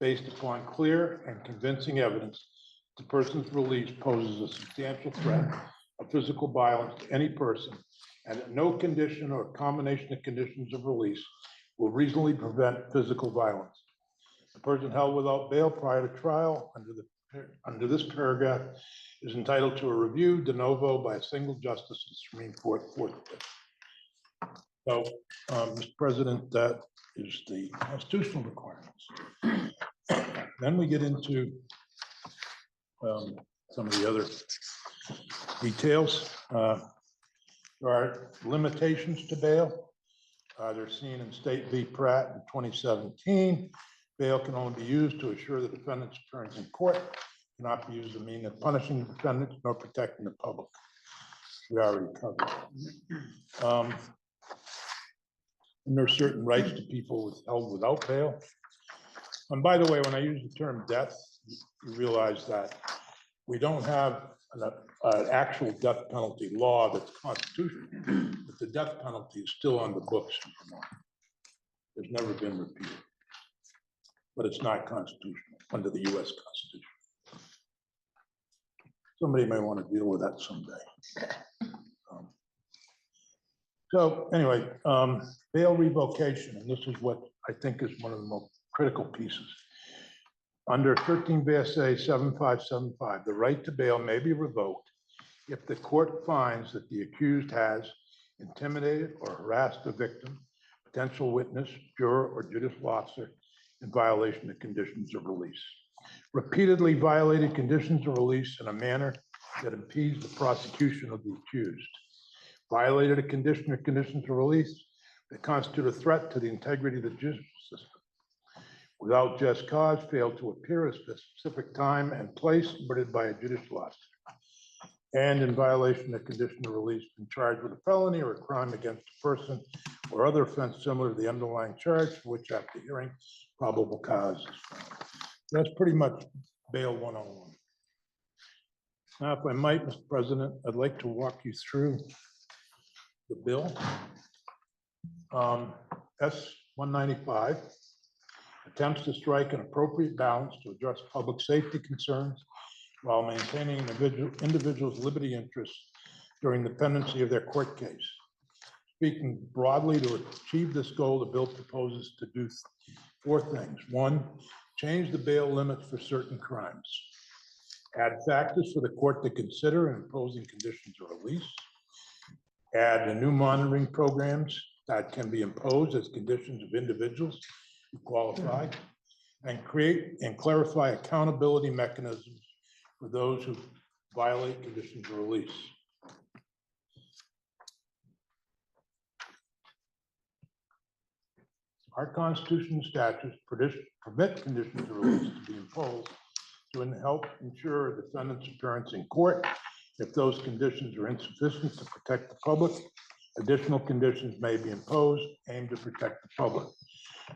S12: based upon clear and convincing evidence, the person's release poses a substantial threat of physical violence to any person, and that no condition or combination of conditions of release will reasonably prevent physical violence. The person held without bail prior to trial under this paragraph is entitled to a review de novo by a single justice of the Supreme Court forthwith. So, Mr. President, that is the constitutional requirements. Then we get into some of the other details. There are limitations to bail. They're seen in State v. Pratt in 2017. Bail can only be used to assure the defendant's appearance in court, cannot be used to mean of punishing the defendant nor protecting the public. We already covered. And there are certain rights to people held without bail. And by the way, when I use the term death, you realize that we don't have an actual death penalty law that's constitutional, but the death penalty is still on the books in Vermont. It's never been repealed, but it's not constitutional under the US Constitution. Somebody may want to deal with that someday. So anyway, bail revocation, and this is what I think is one of the most critical pieces. Under 13 VSA 7575, the right to bail may be revoked if the court finds that the accused has intimidated or harassed the victim, potential witness, juror, or judicial officer in violation of conditions of release. Repeatedly violated conditions of release in a manner that impedes the prosecution of the accused. Violated a condition or conditions of release that constitute a threat to the integrity of the judicial system. Without just cause, failed to appear at a specific time and place permitted by a judicial officer. And in violation of condition of release, been charged with a felony or a crime against a person or other offense similar to the underlying charge, for which after hearing probable cause is found. That's pretty much bail 101. Now, if I might, Mr. President, I'd like to walk you through the bill. S-195, attempts to strike an appropriate balance to address public safety concerns while maintaining individuals' liberty interests during the pendency of their court case. Speaking broadly, to achieve this goal, the bill proposes to do four things. One, change the bail limits for certain crimes. Add factors for the court to consider in imposing conditions of release. Add new monitoring programs that can be imposed as conditions of individuals who qualify, and create and clarify accountability mechanisms for those who violate conditions of release. Our Constitution and statutes permit conditions of release to be imposed to help ensure a defendant's appearance in court. If those conditions are insufficient to protect the public, additional conditions may be imposed aimed to protect the public.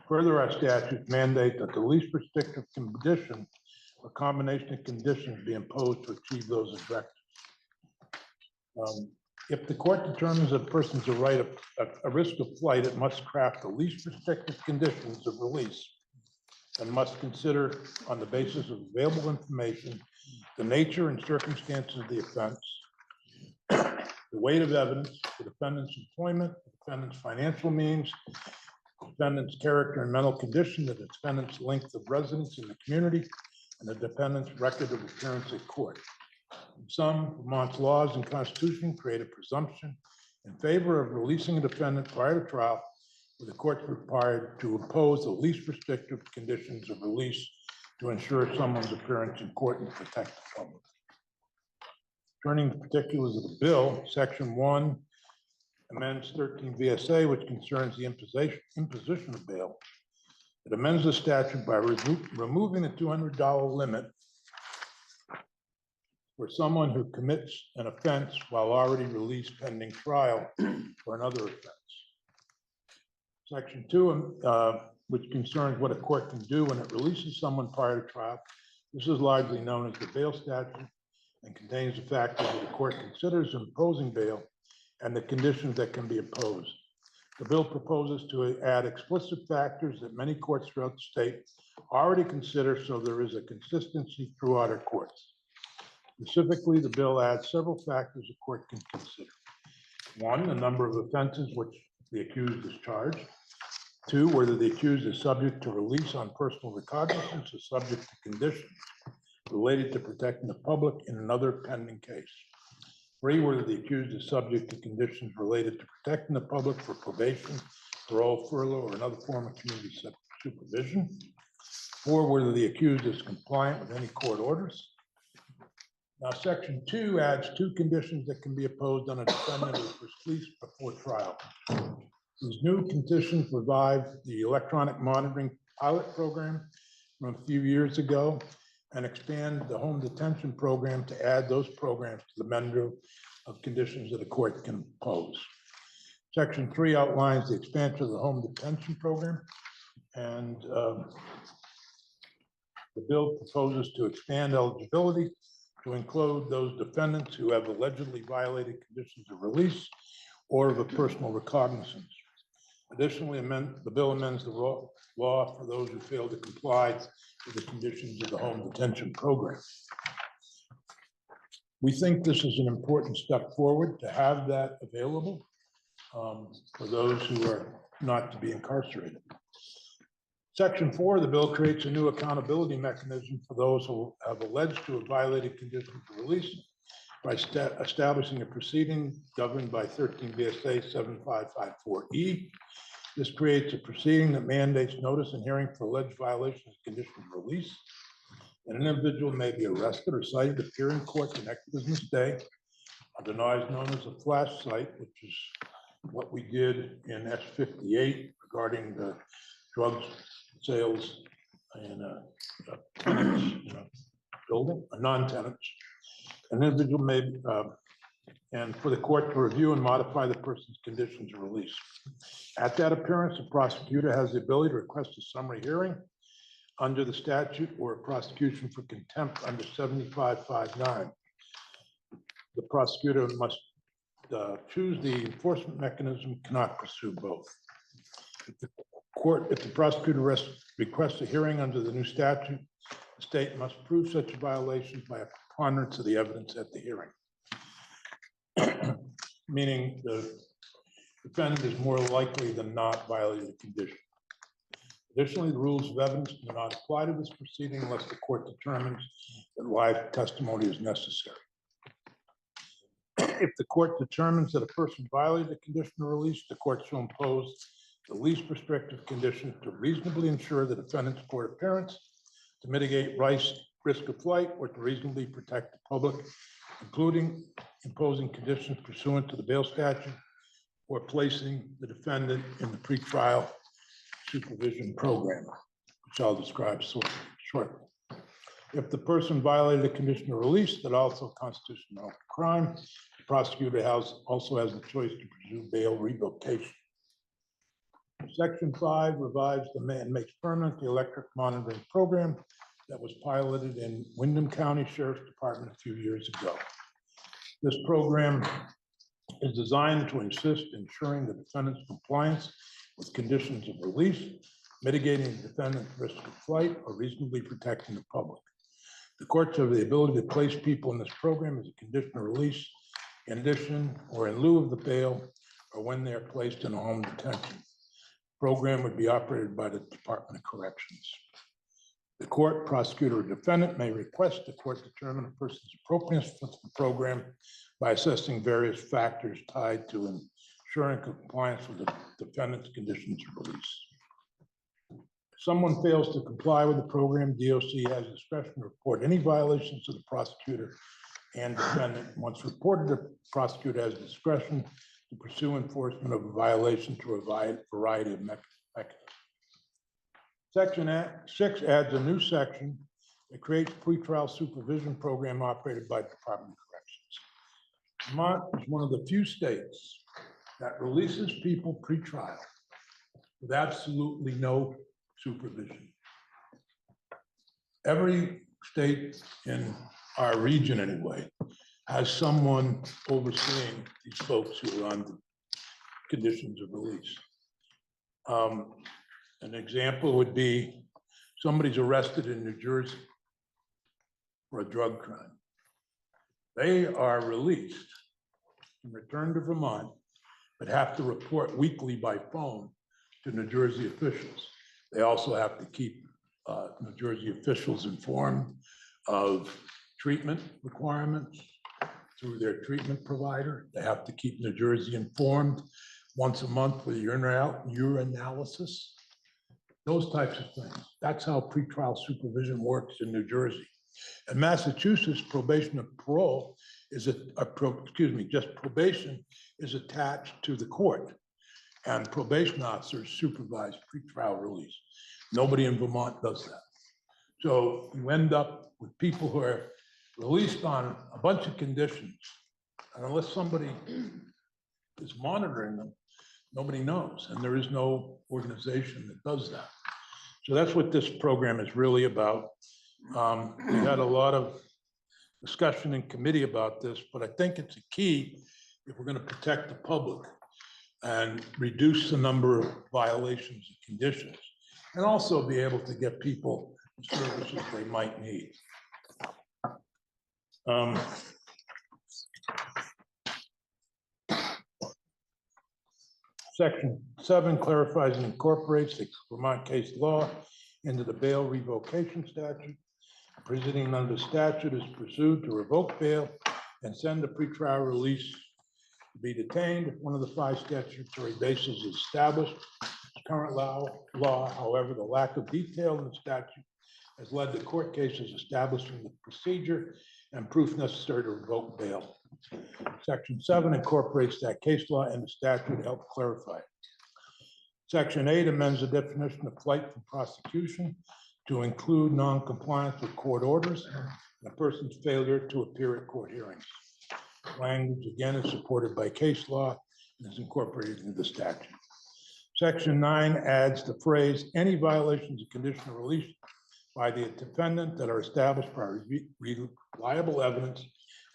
S12: Further, our statutes mandate that the least restrictive condition or combination of conditions be imposed to achieve those objectives. If the court determines that a person's a risk of flight, it must craft the least restrictive conditions of release and must consider, on the basis of available information, the nature and circumstances of the offense, the weight of evidence, the defendant's employment, the defendant's financial means, the defendant's character and mental condition, the defendant's length of residence in the community, and the defendant's record of appearance at court. Some Vermont's laws and constitution create a presumption in favor of releasing a defendant prior to trial, with the court required to impose the least restrictive conditions of release to ensure someone's appearance in court and protect the public. Turning to particulars of the bill, Section 1 amends 13 VSA, which concerns the imposition of bail. It amends the statute by removing the $200 limit for someone who commits an offense while already released pending trial for another offense. Section 2, which concerns what a court can do when it releases someone prior to trial. This is largely known as the bail statute and contains the factors that the court considers imposing bail and the conditions that can be imposed. The bill proposes to add explicit factors that many courts throughout the state already consider, so there is a consistency throughout our courts. Specifically, the bill adds several factors the court can consider. One, the number of offenses which the accused is charged. Two, whether the accused is subject to release on personal recognizance or subject to conditions related to protecting the public in another pending case. Three, whether the accused is subject to conditions related to protecting the public for probation, parole, furlough, or another form of community supervision. Four, whether the accused is compliant with any court orders. Now, Section 2 adds two conditions that can be imposed on a defendant who is released before trial. These new conditions revive the electronic monitoring pilot program from a few years ago and expand the home detention program to add those programs to the menu of conditions that a court can impose. Section 3 outlines the expansion of the home detention program, and the bill proposes to expand eligibility to include those defendants who have allegedly violated conditions of release or of a personal recognizance. Additionally, the bill amends the law for those who fail to comply with the conditions of the home detention program. We think this is an important step forward to have that available for those who are not to be incarcerated. Section 4 of the bill creates a new accountability mechanism for those who have alleged to have violated conditions of release by establishing a proceeding governed by 13 VSA 7554E. This creates a proceeding that mandates notice and hearing for alleged violations of conditions of release. An individual may be arrested or cited to appear in court the next business day on the noise known as a flash site, which is what we did in S58 regarding the drugs sales in a building, a non-tenants. An individual may, and for the court to review and modify the person's conditions of release. At that appearance, the prosecutor has the ability to request a summary hearing under the statute or a prosecution for contempt under 7559. The prosecutor must choose the enforcement mechanism, cannot pursue both. If the prosecutor requests a hearing under the new statute, the state must prove such violations by a preponderance of the evidence at the hearing. Meaning the defendant is more likely than not violating the condition. Additionally, the rules of evidence do not apply to this proceeding unless the court determines that live testimony is necessary. If the court determines that a person violated the condition of release, the court shall impose the least restrictive condition to reasonably ensure the defendant's court appearance, to mitigate risk of flight, or to reasonably protect the public, including imposing conditions pursuant to the bail statute or placing the defendant in the pretrial supervision program, which I'll describe shortly. If the person violated a condition of release that also constitutes an open crime, the prosecutor also has the choice to pursue bail revocation. Section 5 revives and makes permanent the electric monitoring program that was piloted in Windham County Sheriff's Department a few years ago. This program is designed to assist in ensuring the defendant's compliance with conditions of release, mitigating the defendant's risk of flight, or reasonably protecting the public. The courts have the ability to place people in this program as a condition of release in addition or in lieu of the bail, or when they are placed in a home detention. The program would be operated by the Department of Corrections. The court, prosecutor, or defendant may request the court determine a person's appropriateness for the program by assessing various factors tied to ensuring compliance with the defendant's conditions of release. If someone fails to comply with the program, DOC has discretion to report any violations to the prosecutor and defendant. Once reported, the prosecutor has discretion to pursue enforcement of a violation through a variety of mechanisms. Section 6 adds a new section that creates pretrial supervision program operated by the Department of Corrections. Vermont is one of the few states that releases people pretrial with absolutely no supervision. Every state in our region anyway has someone overseeing these folks who are on the conditions of release. An example would be somebody's arrested in New Jersey for a drug crime. They are released and returned to Vermont, but have to report weekly by phone to New Jersey officials. They also have to keep New Jersey officials informed of treatment requirements through their treatment provider. They have to keep New Jersey informed once a month with urinalysis, those types of things. That's how pretrial supervision works in New Jersey. In Massachusetts, probation and parole is just probation is attached to the court, and probation officers supervise pretrial release. Nobody in Vermont does that. So you end up with people who are released on a bunch of conditions, and unless somebody is monitoring them, nobody knows, and there is no organization that does that. So that's what this program is really about. We had a lot of discussion in committee about this, but I think it's a key if we're going to protect the public and reduce the number of violations of conditions, and also be able to get people the services they might need. Section 7 clarifies and incorporates the Vermont case law into the bail revocation statute. Proceeding under statute is pursued to revoke bail and send a pretrial release to be detained if one of the 5 statutory bases is established. Current law, however, the lack of detail in the statute has led to court cases establishing the procedure and proof necessary to revoke bail. Section 7 incorporates that case law in the statute to help clarify it. Section 8 amends the definition of flight from prosecution to include non-compliance with court orders and a person's failure to appear at court hearings. Language, again, is supported by case law and is incorporated into the statute. Section 9 adds the phrase, any violations of conditional release by the defendant that are established by reliable evidence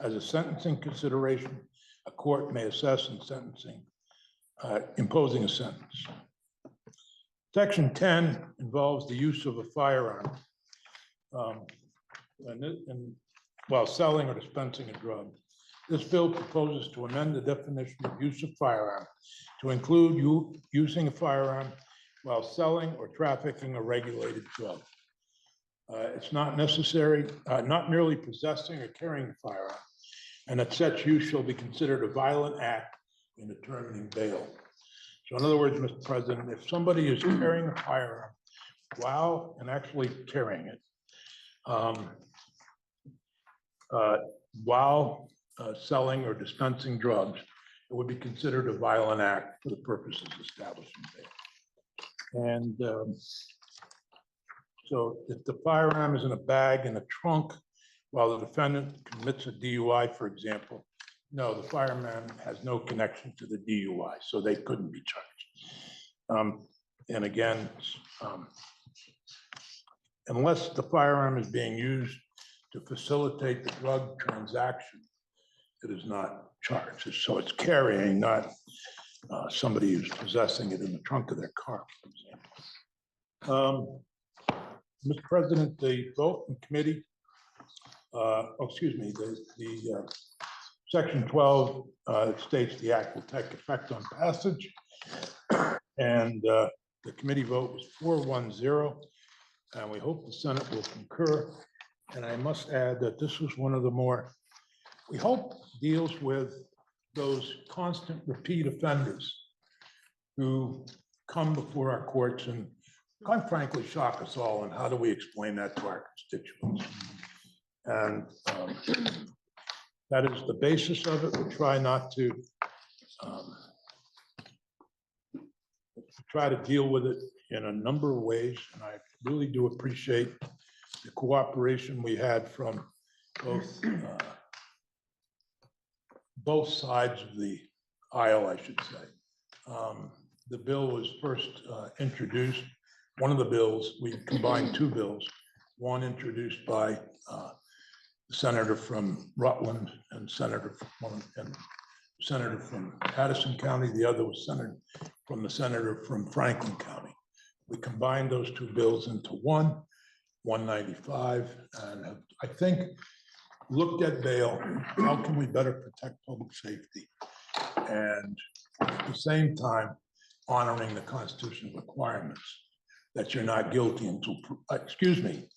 S12: as a sentencing consideration, a court may assess in sentencing, imposing a sentence. Section 10 involves the use of a firearm while selling or dispensing a drug. This bill proposes to amend the definition of use of firearm to include using a firearm while selling or trafficking a regulated drug. It's not necessary, not merely possessing or carrying a firearm, and that such use shall be considered a violent act in determining bail. So in other words, Mr. President, if somebody is carrying a firearm while and actually carrying it, while selling or dispensing drugs, it would be considered a violent act for the purposes established in bail. And so if the firearm is in a bag in a trunk while the defendant commits a DUI, for example, no, the fireman has no connection to the DUI, so they couldn't be charged. And again, unless the firearm is being used to facilitate the drug transaction, it is not charged. So it's carrying, not somebody who's possessing it in the trunk of their car, for example. Mr. President, the vote in committee, the section 12 states the act will take effect on passage. And the committee vote was 4-1-0. And we hope the Senate will concur. And I must add that this was one of the more, we hope deals with those constant repeat offenders who come before our courts and quite frankly shock us all. And how do we explain that to our constituents? And that is the basis of it. We try not to try to deal with it in a number of ways. And I really do appreciate the cooperation we had from both sides of the aisle, I should say. The bill was first introduced. One of the bills, we combined two bills, one introduced by Senator from Rutland and Senator from Addison County. The other was from the Senator from Franklin County. We combined those two bills into one, 195, and have, I think, looked at bail. How can we better protect public safety? And at the same time, honoring the constitutional requirements that you're not guilty until, excuse me,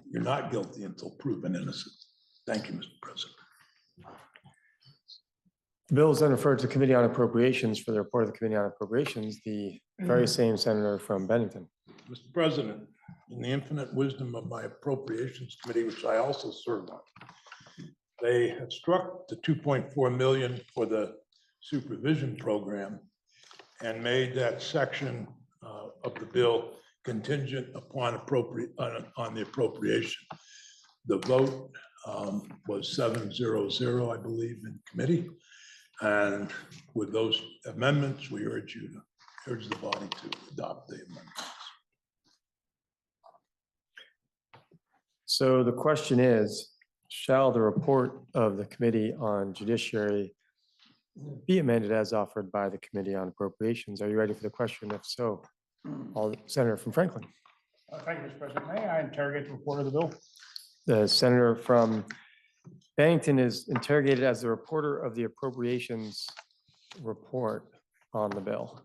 S12: you're not guilty until proven innocent. Thank you, Mr. President.
S3: The bill is then referred to Committee on Appropriations for the report of the Committee on Appropriations, the very same senator from Bennington.
S12: Mr. President, in the infinite wisdom of my Appropriations Committee, which I also serve on, they have struck the 2.4 million for the supervision program and made that section of the bill contingent upon on the appropriation. The vote was 7-0-0, I believe, in committee. And with those amendments, we urge the body to adopt the amendments.
S3: So the question is, shall the report of the Committee on Judiciary be amended as offered by the Committee on Appropriations? Are you ready for the question? If so, Senator from Franklin.
S13: Thank you, Mr. President. May I interrogate the report of the bill?
S3: The senator from Bennington is interrogated as the reporter of the Appropriations report on the bill.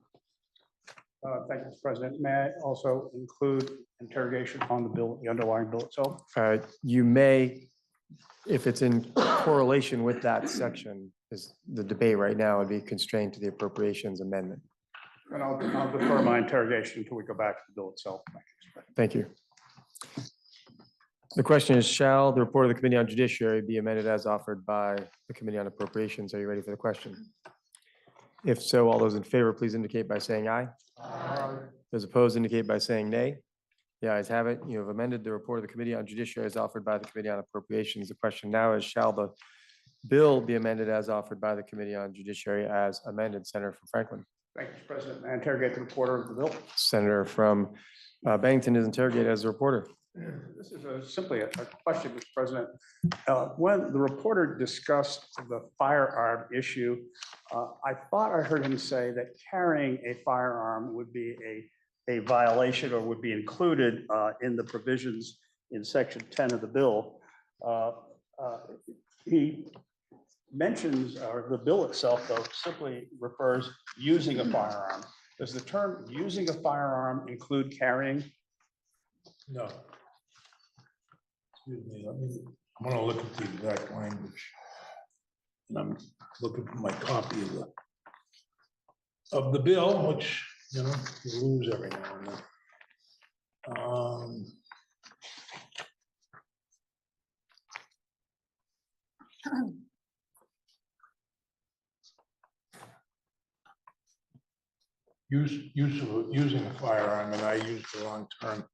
S13: Thank you, Mr. President. May I also include interrogation on the bill, the underlying bill itself?
S3: You may, if it's in correlation with that section, is the debate right now would be constrained to the Appropriations amendment.
S13: And I'll defer my interrogation until we go back to the bill itself.
S3: Thank you. The question is, shall the report of the Committee on Judiciary be amended as offered by the Committee on Appropriations? Are you ready for the question? If so, all those in favor, please indicate by saying aye. Aye. Those opposed indicate by saying nay. The ayes have it. You have amended the report of the Committee on Judiciary as offered by the Committee on Appropriations. The question now is, shall the bill be amended as offered by the Committee on Judiciary as amended? Senator from Franklin.
S13: Thank you, Mr. President. May I interrogate the reporter of the bill?
S3: Senator from Bennington is interrogated as a reporter.
S13: This is simply a question, Mr. President. When the reporter discussed the firearm issue, I thought I heard him say that carrying a firearm would be a violation or would be included in the provisions in section 10 of the bill. He mentions, or the bill itself though, simply refers using a firearm. Does the term using a firearm include carrying?
S12: No. Excuse me, I want to look at the exact language. And I'm looking for my copy of the bill, which, you know, you lose every now and then. Using a firearm, and I used the wrong term.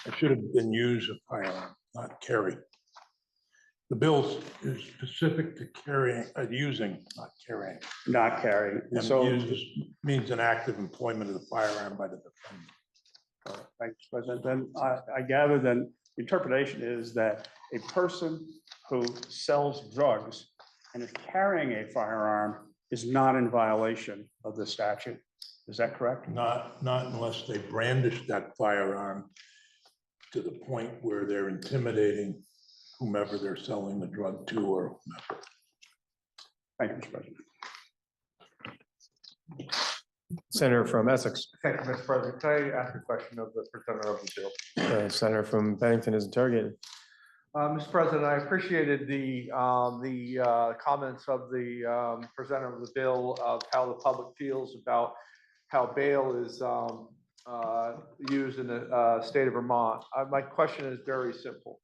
S12: I should have been use a firearm, not carry. The bill is specific to carrying, using, not carrying.
S13: Not carrying. And
S12: And
S13: so,
S12: uses means an active employment of the firearm by the defendant.
S13: thanks, President. Then I gather then the interpretation is that a person who sells drugs and is carrying a firearm is not in violation of the statute. Is that correct?
S12: Not unless they brandish that firearm to the point where they're intimidating whomever they're selling the drug to or whomever.
S13: Thank you, Mr. President.
S3: Senator from Essex,
S14: Thank you, Mr. President. Can I ask a question of the presenter of the bill?
S3: Senator from Bennington is interrogated.
S14: Mr. President, I appreciated the comments of the presenter of the bill of how the public feels about how bail is used in the state of Vermont. My question is very simple.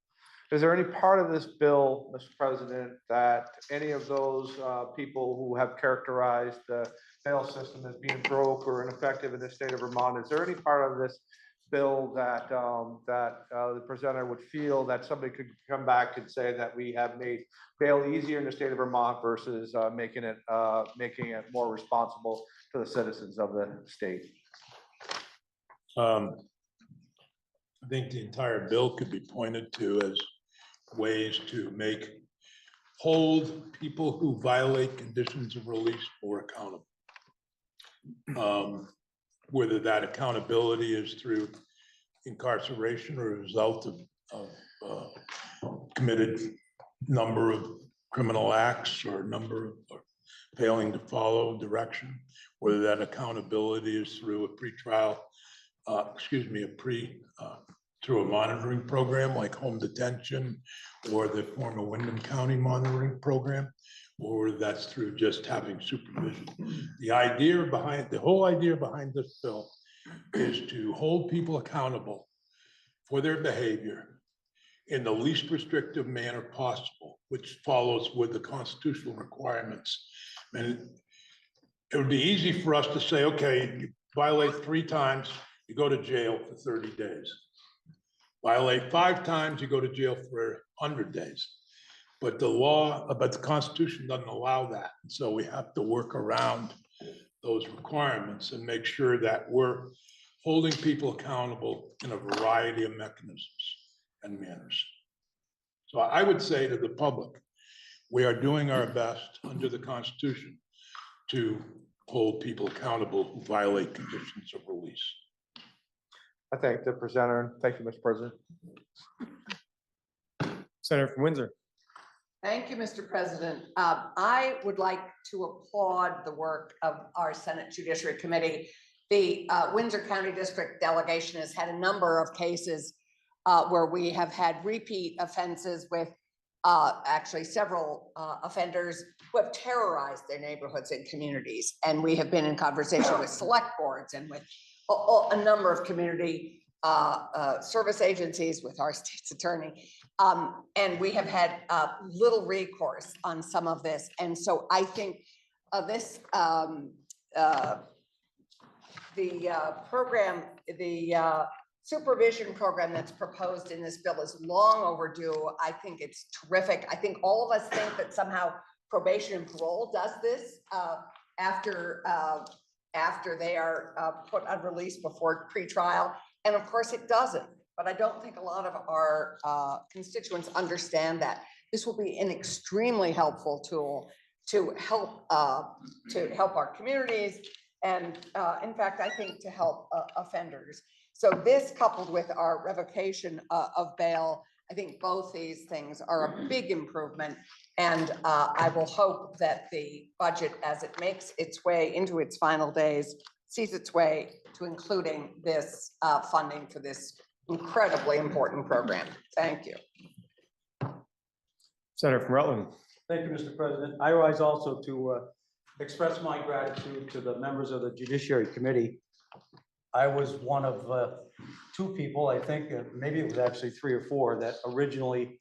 S14: Is there any part of this bill, Mr. President, that any of those people who have characterized the bail system as being broke or ineffective in the state of Vermont, is there any part of this bill that the presenter would feel that somebody could come back and say that we have made bail easier in the state of Vermont versus making it more responsible to the citizens of the state?
S12: I think the entire bill could be pointed to as ways to hold people who violate conditions of release more accountable. Whether that accountability is through incarceration or a result of committed number of criminal acts or number of failing to follow direction, whether that accountability is through a pretrial, through a monitoring program like home detention or the former Wyndham County monitoring program, or that's through just having supervision. The whole idea behind this bill is to hold people accountable for their behavior in the least restrictive manner possible, which follows with the constitutional requirements. And it would be easy for us to say, okay, you violate 3 times, you go to jail for 30 days. Violate 5 times, you go to jail for 100 days. But the Constitution doesn't allow that. And so we have to work around those requirements and make sure that we're holding people accountable in a variety of mechanisms and manners. So I would say to the public, we are doing our best under the Constitution to hold people accountable who violate conditions of release.
S14: I thank the presenter. Thank you, Mr. President.
S3: Senator from Windsor.
S7: Thank you, Mr. President. I would like to applaud the work of our Senate Judiciary Committee. The Windsor County District delegation has had a number of cases where we have had repeat offenses with actually several offenders who have terrorized their neighborhoods and communities. And we have been in conversation with select boards and with a number of community service agencies, with our state's attorney. And we have had little recourse on some of this. And so I think this, program, the supervision program that's proposed in this bill is long overdue. I think it's terrific. I think all of us think that somehow probation and parole does this after they are put on release before pretrial. And of course it doesn't, but I don't think a lot of our constituents understand that. This will be an extremely helpful tool to help our communities and in fact, I think to help offenders. So this coupled with our revocation of bail, I think both these things are a big improvement. And I will hope that the budget, as it makes its way into its final days, sees its way to including this funding for this incredibly important program. Thank you.
S3: Senator from Rutland.
S1: Thank you, Mr. President. I rise also to express my gratitude to the members of the Judiciary Committee. I was one of two people, I think, maybe it was actually 3 or 4, that originally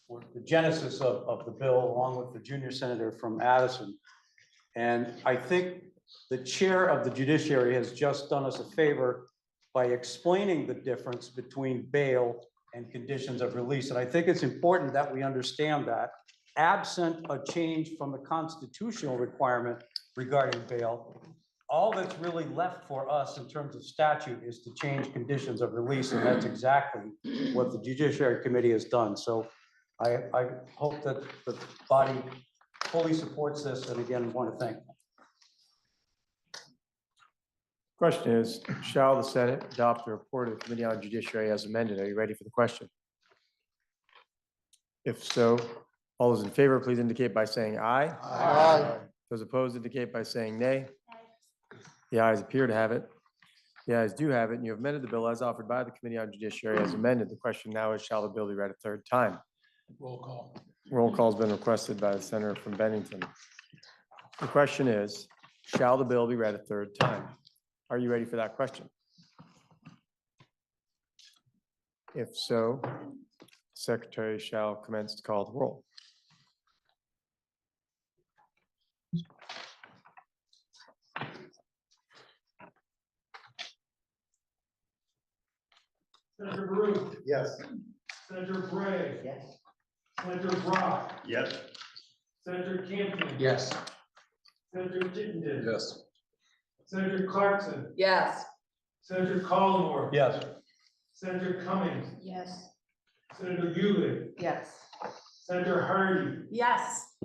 S1: were the genesis of the bill, along with the junior senator from Addison. And I think the chair of the Judiciary has just done us a favor by explaining the difference between bail and conditions of release. And I think it's important that we understand that, absent a change from the constitutional requirement regarding bail, all that's really left for us in terms of statute is to change conditions of release, and that's exactly what the Judiciary Committee has done. So I hope that the body fully supports this, and again, want to thank them.
S3: Question is, shall the Senate adopt the report of the Committee on Judiciary as amended? Are you ready for the question? If so, all those in favor, please indicate by saying aye.
S6: Aye.
S3: Those opposed indicate by saying nay. The ayes appear to have it. The ayes do have it, and you have amended the bill as offered by the Committee on Judiciary as amended. The question now is, shall the bill be read a third time?
S12: Roll call.
S3: Roll call has been requested by the senator from Bennington. The question is, shall the bill be read a third time? Are you ready for that question? If so, Secretary shall commence to call the roll.
S15: Senator Baruch.
S11: Yes.
S15: Senator Bray.
S9: Yes.
S15: Senator Brock.
S13: Yes.
S15: Senator Campion.
S9: Yes.
S15: Senator Chittenden.
S5: Yes.
S15: Senator Clarkson.
S7: Yes.
S15: Senator Collmore.
S1: Yes.
S15: Senator Cummings.
S10: Yes.
S15: Senator Yulee.
S7: Yes.
S15: Senator Hardy.
S7: Yes.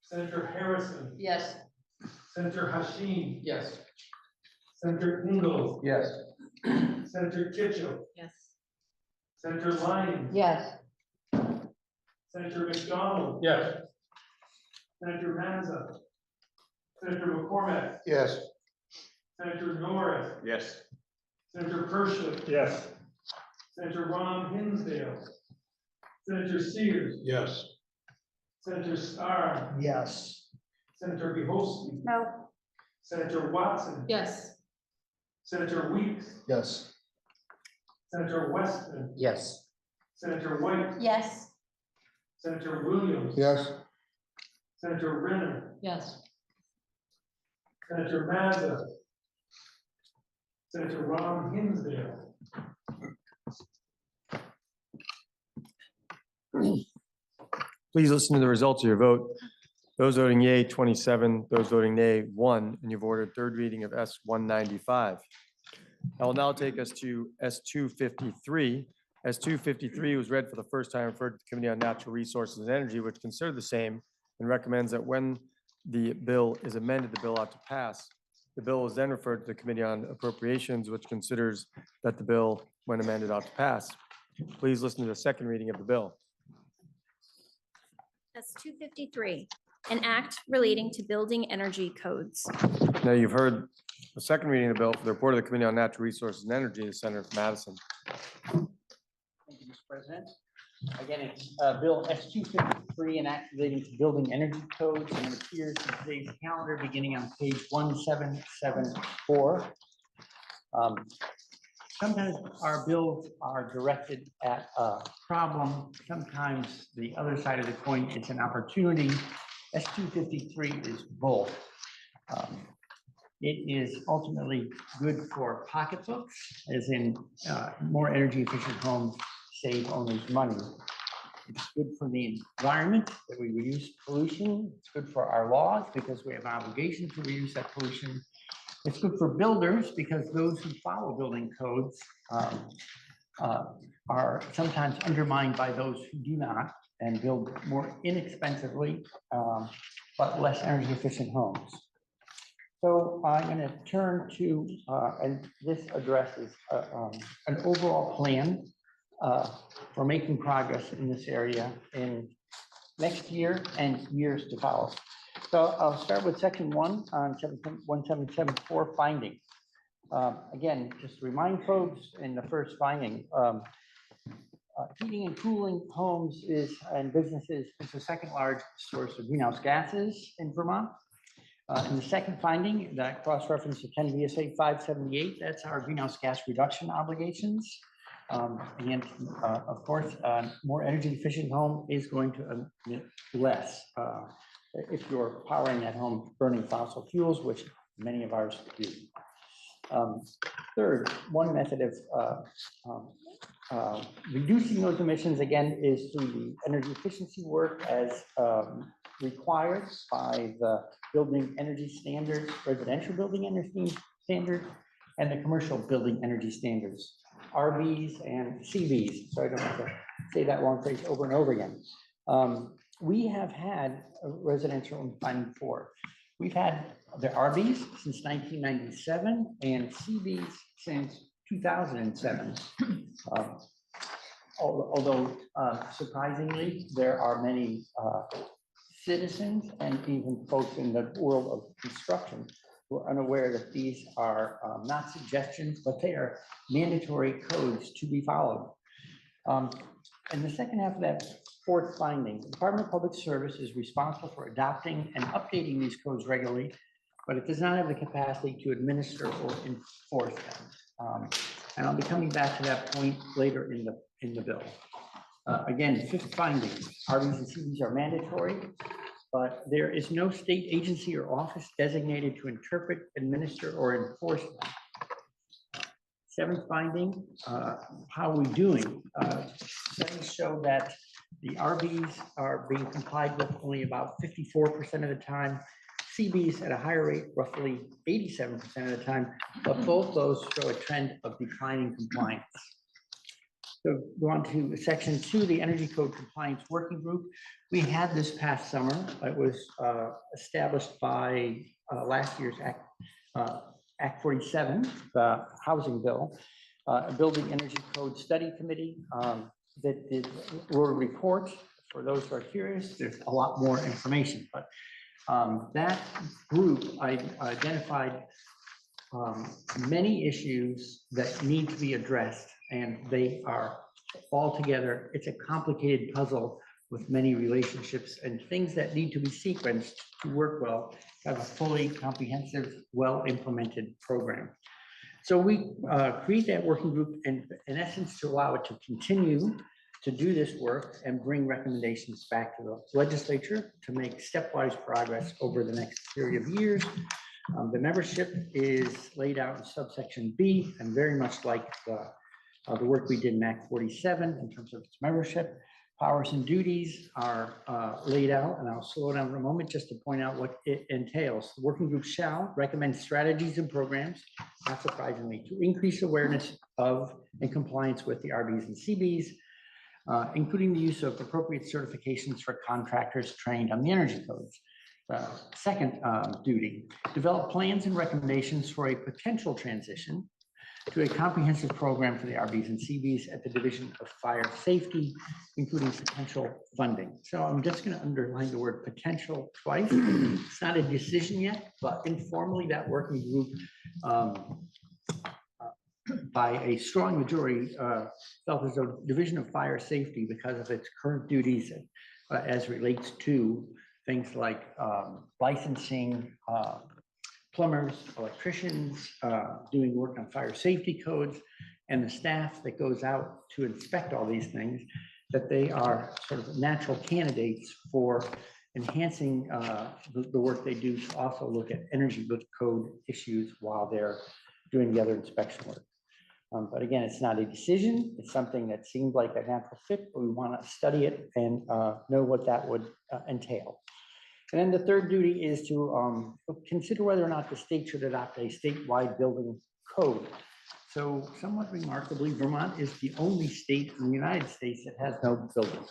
S15: Senator Harrison.
S10: Yes.
S15: Senator Hashim.
S9: Yes.
S15: Senator Ingalls.
S1: Yes.
S15: Senator Kitchell.
S10: Yes.
S15: Senator Lyons.
S10: Yes.
S15: Senator McDonald.
S1: Yes.
S15: Senator Manza. Senator McCormack.
S11: Yes.
S15: Senator Norris.
S13: Yes.
S15: Senator Pershing.
S13: Yes.
S15: Senator Ron Hinsdale. Senator Sears.
S12: Yes.
S15: Senator Starr.
S6: Yes.
S15: Senator Bihowski.
S10: No.
S15: Senator Watson.
S10: Yes.
S15: Senator Weeks.
S11: Yes.
S15: Senator Weston.
S9: Yes.
S15: Senator White.
S10: Yes.
S15: Senator Williams.
S11: Yes.
S15: Senator Renner.
S10: Yes.
S15: Senator Mazza. Senator Ron Hinsdale.
S3: Please listen to the results of your vote. Those voting yea, 27, those voting nay, 1, and you've ordered third reading of S 195. I will now take us to S 253. S 253 was read for the first time, referred to the Committee on Natural Resources and Energy, which considered the same and recommends that when the bill is amended, the bill ought to pass. The bill is then referred to the Committee on Appropriations, which considers that the bill, when amended, ought to pass. Please listen to the second reading of the bill.
S4: That's 253, an act relating to building energy codes.
S3: Now you've heard the second reading of the bill for the report of the Committee on Natural Resources and Energy, the Senator from Madison.
S9: Thank you, Mr. President. Again, it's Bill S 253, an act relating to building energy codes, and it appears in today's calendar beginning on page 1774. Sometimes our bills are directed at a problem. Sometimes the other side of the coin, it's an opportunity. S 253 is both. It is ultimately good for pocketbooks, as in more energy efficient homes save owners money. It's good for the environment that we reduce pollution. It's good for our laws because we have an obligation to reduce that pollution. It's good for builders because those who follow building codes are sometimes undermined by those who do not and build more inexpensively but less energy efficient homes.
S16: So I'm going to turn to, and this addresses an overall plan for making progress in this area in next year and years to follow. So I'll start with section 1 on 1774 finding. Again, just to remind folks in the first finding, heating and cooling homes and businesses is the second largest source of greenhouse gases in Vermont. In the second finding, that cross-reference to 10 VSA 578, that's our greenhouse gas reduction obligations. And of course, more energy efficient home is going to emit less if you're powering that home burning fossil fuels, which many of ours do. Third, one method of reducing those emissions, again, is through the energy efficiency work as required by the building energy standards, residential building energy standards, and the commercial building energy standards, RBs and CBs. So I don't have to say that long phrase over and over again. We have had a residential in finding 4. We've had the RBs since 1997 and CBs since 2007. Although surprisingly, there are many citizens and even folks in the world of construction who are unaware that these are not suggestions, but they are mandatory codes to be followed. In the second half of that fourth finding, the Department of Public Service is responsible for adopting and updating these codes regularly, but it does not have the capacity to administer or enforce them. And I'll be coming back to that point later in the bill. Again, fifth finding, RVs and CVs are mandatory, but there is no state agency or office designated to interpret, administer, or enforce them. Seventh finding, how are we doing? Studies show that the RVs are being complied with only about 54% of the time, CBs at a higher rate, roughly 87% of the time, but both those show a trend of declining compliance. So go on to section 2, the Energy Code Compliance Working Group. We had this past summer. It was established by last year's Act 47, the housing bill, a Building Energy Code Study Committee that did wrote a report. For those who are curious, there's a lot more information, but that group identified many issues that need to be addressed, and they are all together. It's a complicated puzzle with many relationships and things that need to be sequenced to work well, have a fully comprehensive, well-implemented program. So we create that working group in essence to allow it to continue to do this work and bring recommendations back to the legislature to make stepwise progress over the next period of years. The membership is laid out in subsection B, and very much like the work we did in Act 47 in terms of its membership. Powers and duties are laid out, and I'll slow down for a moment just to point out what it entails. The working group shall recommend strategies and programs, not surprisingly, to increase awareness of and compliance with the RBs and CBs, including the use of appropriate certifications for contractors trained on the energy codes. Second duty, develop plans and recommendations for a potential transition to a comprehensive program for the RBs and CBs at the Division of Fire Safety, including potential funding. So I'm just going to underline the word potential twice. It's not a decision yet, but informally that working group by a strong majority felt as though Division of Fire Safety, because of its current duties as relates to things like licensing, plumbers, electricians, doing work on fire safety codes, and the staff that goes out to inspect all these things, that they are sort of natural candidates for enhancing the work they do to also look at energy code issues while they're doing the other inspection work. But again, it's not a decision. It's something that seemed like a natural fit, but we want to study it and know what that would entail. And then the third duty is to consider whether or not the state should adopt a statewide building code. So somewhat remarkably, Vermont is the only state in the United States that has no building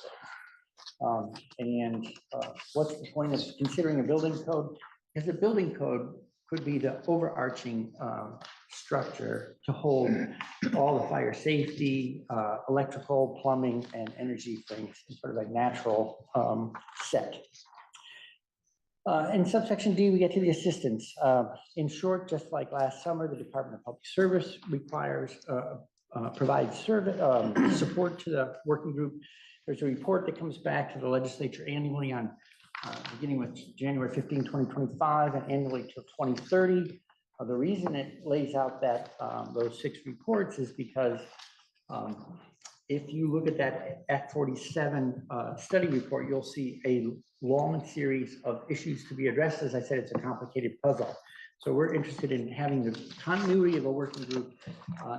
S16: code. What's the point of considering a building code? Because the building code could be the overarching structure to hold all the fire safety, electrical, plumbing, and energy things in sort of a natural set. In subsection D, we get to the assistance. In short, just like last summer, the Department of Public Service provides support to the working group. There's a report that comes back to the legislature annually on beginning with January 15, 2025, and annually till 2030. The reason it lays out that those 6 reports is because if you look at that Act 47 study report, you'll see a long series of issues to be addressed. As I said, it's a complicated puzzle. So we're interested in having the continuity of a working group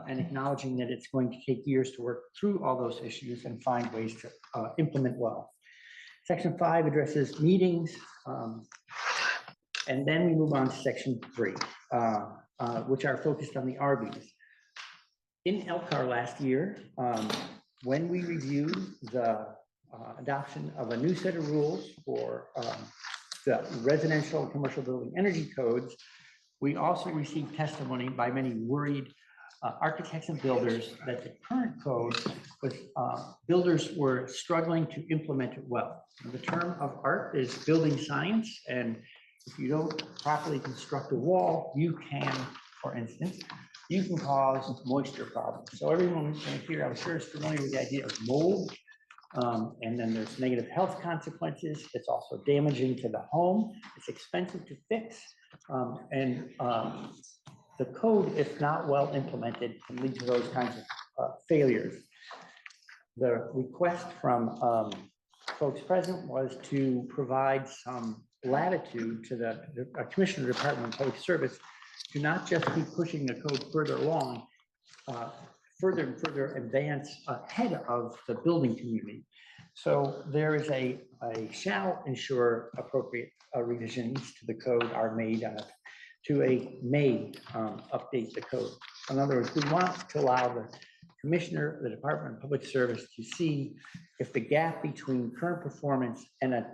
S16: and acknowledging that it's going to take years to work through all those issues and find ways to implement well. Section 5 addresses meetings. And then we move on to section 3, which are focused on the RVs. In LCAR last year, when we reviewed the adoption of a new set of rules for the residential and commercial building energy codes, we also received testimony by many worried architects and builders that the current code was, builders were struggling to implement it well. The term of art is building science, and if you don't properly construct a wall, you can, for instance, you can cause moisture problems. So everyone here, I'm sure, is familiar with the idea of mold. And then there's negative health consequences. It's also damaging to the home. It's expensive to fix. The code, if not well implemented, can lead to those kinds of failures. The request from folks present was to provide some latitude to the Commissioner of the Department of Public Service to not just keep pushing the code further along, further and further advance ahead of the building community. So there is a shall ensure appropriate revisions to the code are made to a may update the code. In other words, we want to allow the Commissioner of the Department of Public Service to see if the gap between current performance and a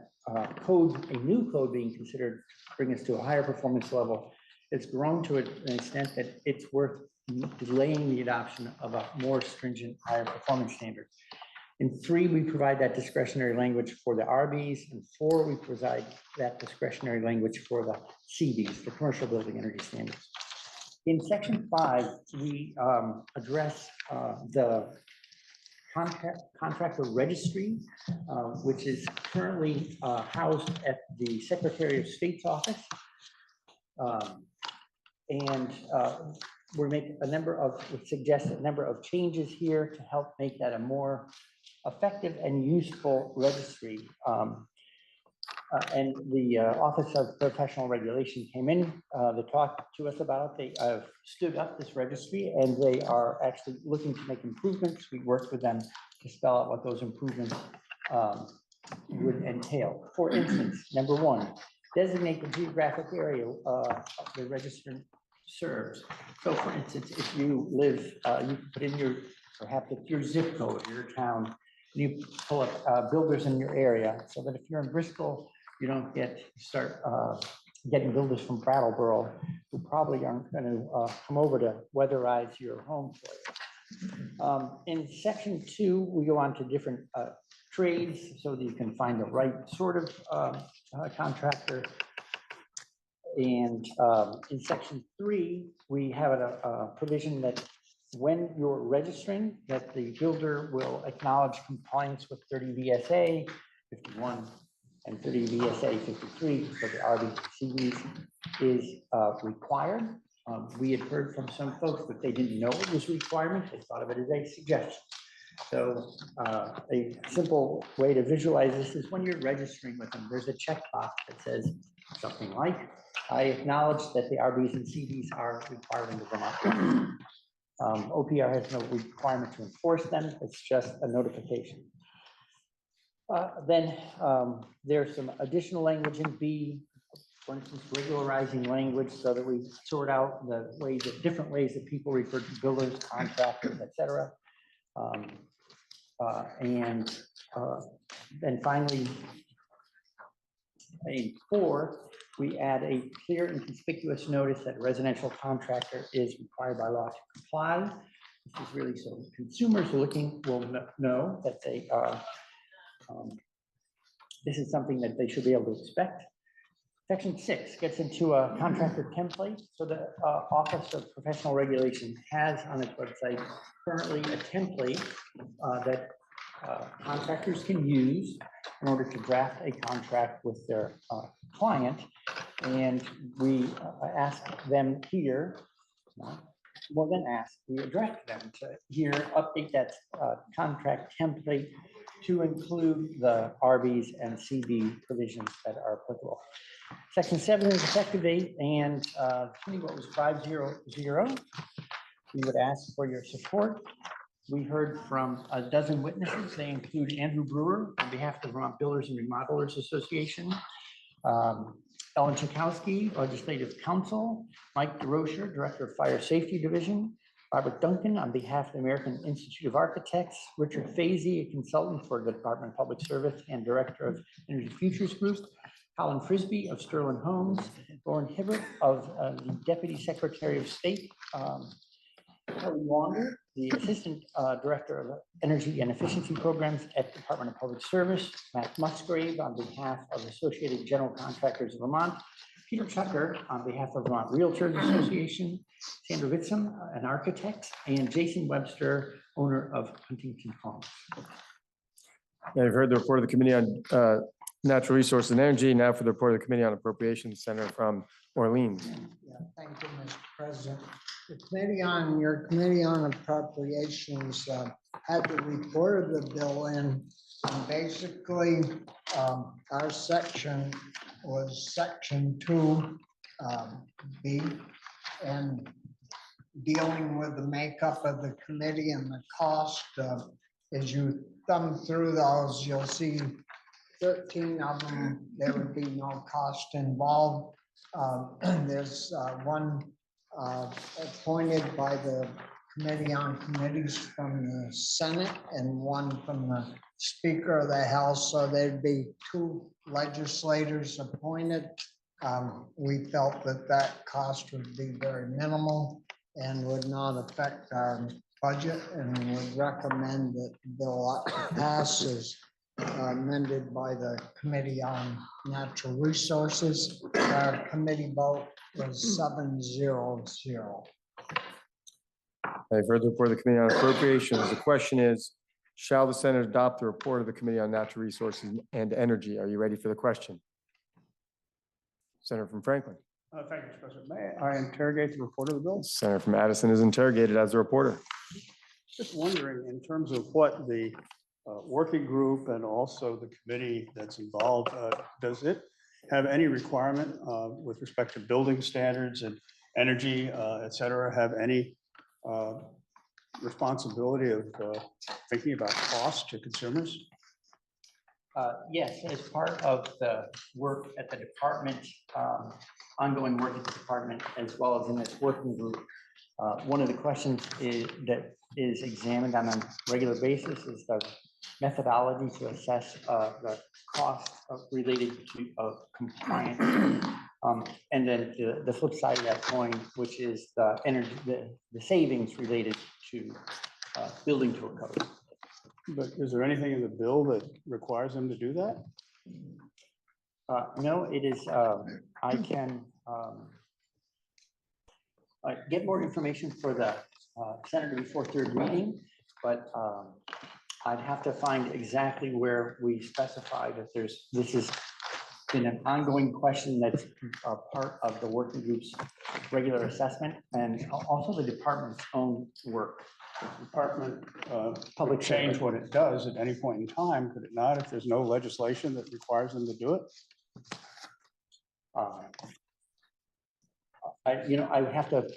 S16: new code being considered to bring us to a higher performance level, it's grown to an extent that it's worth delaying the adoption of a more stringent, higher performance standard. In 3, we provide that discretionary language for the RBs, and 4, we provide that discretionary language for the CBs, the commercial building energy standards. In section 5, we address the contractor registry, which is currently housed at the Secretary of State's office. We suggest a number of changes here to help make that a more effective and useful registry. And the Office of Professional Regulation came in to talk to us about it. They stood up this registry, and they are actually looking to make improvements. We worked with them to spell out what those improvements would entail. For instance, number 1, designate the geographic area the registrant serves. So for instance, if you live, you put in perhaps your zip code, your town, and you pull up builders in your area, so that if you're in Bristol, you don't start getting builders from Brattleboro who probably aren't going to come over to weatherize your home for you. In section 2, we go on to different trades so that you can find the right sort of contractor. And in section 3, we have a provision that when you're registering, that the builder will acknowledge compliance with 30 VSA 51 and 30 VSA 53 for the RV CVs is required. We had heard from some folks that they didn't know it was a requirement. They thought of it as a suggestion. So a simple way to visualize this is when you're registering with them, there's a checkbox that says something like, I acknowledge that the RVs and CVs are required in the Vermont law. OPR has no requirement to enforce them. It's just a notification. Then there's some additional language in B, for instance, regularizing language so that we sort out the different ways that people refer to builders, contractors, et cetera. And then finally, in 4, we add a clear and conspicuous notice that a residential contractor is required by law to comply. This is really so consumers looking will know that they are, this is something that they should be able to expect. Section 6 gets into a contractor template. So the Office of Professional Regulation has on its website currently a template that contractors can use in order to draft a contract with their client. And we ask them here, more than ask, we direct them to here update that contract template to include the RBs and CB provisions that are applicable. Section 7 is effective date, and what was 500. We would ask for your support. We heard from a dozen witnesses. They include Andrew Brewer on behalf of the Vermont Builders and Remodelers Association, Ellen Chakowski, Legislative Counsel, Mike DeRocher, Director of Fire Safety Division, Robert Duncan on behalf of the American Institute of Architects, Richard Fazy, a consultant for the Department of Public Service and Director of Energy Futures Group, Colin Frisbee of Sterling Homes, Lauren Hibbert of the Deputy Secretary of State, Kelly Wander, the Assistant Director of Energy and Efficiency Programs at Department of Public Service, Matt Musgrave on behalf of Associated General Contractors of Vermont, Peter Tucker on behalf of Vermont Realtors Association, Sandra Whitsom, an architect, and Jason Webster, owner of Huntington Homes.
S3: I've heard the report of the Committee on Natural Resources and Energy. Now for the report of the Committee on Appropriations, Senator from Orleans.
S6: Yeah, thank you, Mr. President. Your Committee on Appropriations had the report of the bill in. And basically, our section was section 2B, and dealing with the makeup of the committee and the cost. As you thumb through those, you'll see 13 of them, there would be no cost involved. There's one appointed by the Committee on Committees from the Senate and one from the Speaker of the House. So there'd be 2 legislators appointed. We felt that that cost would be very minimal and would not affect our budget, and would recommend that the bill passes amended by the Committee on Natural Resources. Our committee vote was 7-0-0.
S3: I've heard the report of the Committee on Appropriations. The question is, shall the Senate adopt the report of the Committee on Natural Resources and Energy? Are you ready for the question? Senator from Franklin.
S13: Thank you, Mr. President. May I interrogate the report of the bill?
S3: Senator from Madison is interrogated as a reporter.
S13: Just wondering, in terms of what the working group and also the committee that's involved, does it have any requirement with respect to building standards and energy, et cetera, have any responsibility of thinking about cost to consumers?
S16: Yes, as part of the work at the department, ongoing work at the department, as well as in this working group, one of the questions that is examined on a regular basis is the methodology to assess the cost related to compliance. And then the flip side of that coin, which is the energy, the savings related to building to a code.
S13: But is there anything in the bill that requires them to do that?
S16: No, it is, I can get more information for the Senator before 3rd reading, but I'd have to find exactly where we specify that this has been an ongoing question that's part of the working group's regular assessment and also the department's own work.
S13: The department
S16: Public
S13: change
S16: service.
S13: what it does at any point in time, could it not, if there's no legislation that requires them to do it?
S16: I would have to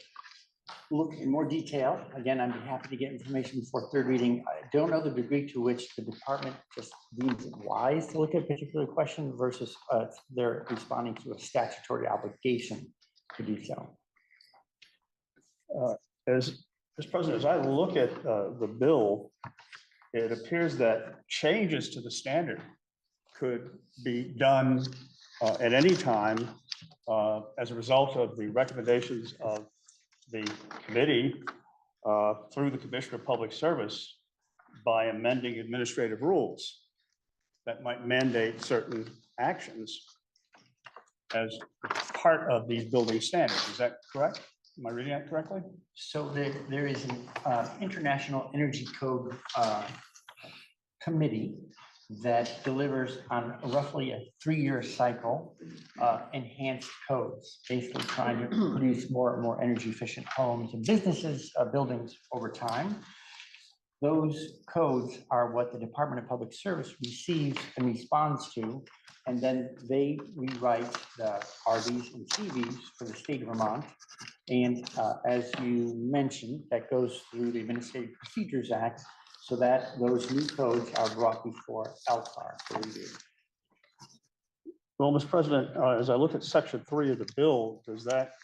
S16: look in more detail. Again, I'd be happy to get information before 3rd reading. I don't know the degree to which the department just deems it wise to look at a particular question versus they're responding to a statutory obligation to do so.
S13: Mr. President, as I look at the bill, it appears that changes to the standard could be done at any time as a result of the recommendations of the committee through the Commissioner of Public Service by amending administrative rules that might mandate certain actions as part of these building standards. Is that correct? Am I reading that correctly?
S16: So there is an International Energy Code committee that delivers on roughly a 3-year cycle, enhanced codes, basically trying to produce more and more energy efficient homes and businesses, buildings over time. Those codes are what the Department of Public Service receives and responds to, and then they rewrite the RVs and CVs for the state of Vermont. And as you mentioned, that goes through the Administrative Procedures Act, so that those new codes are brought before LCAR for review.
S13: Well, Mr. President, as I look at section 3 of the bill, does that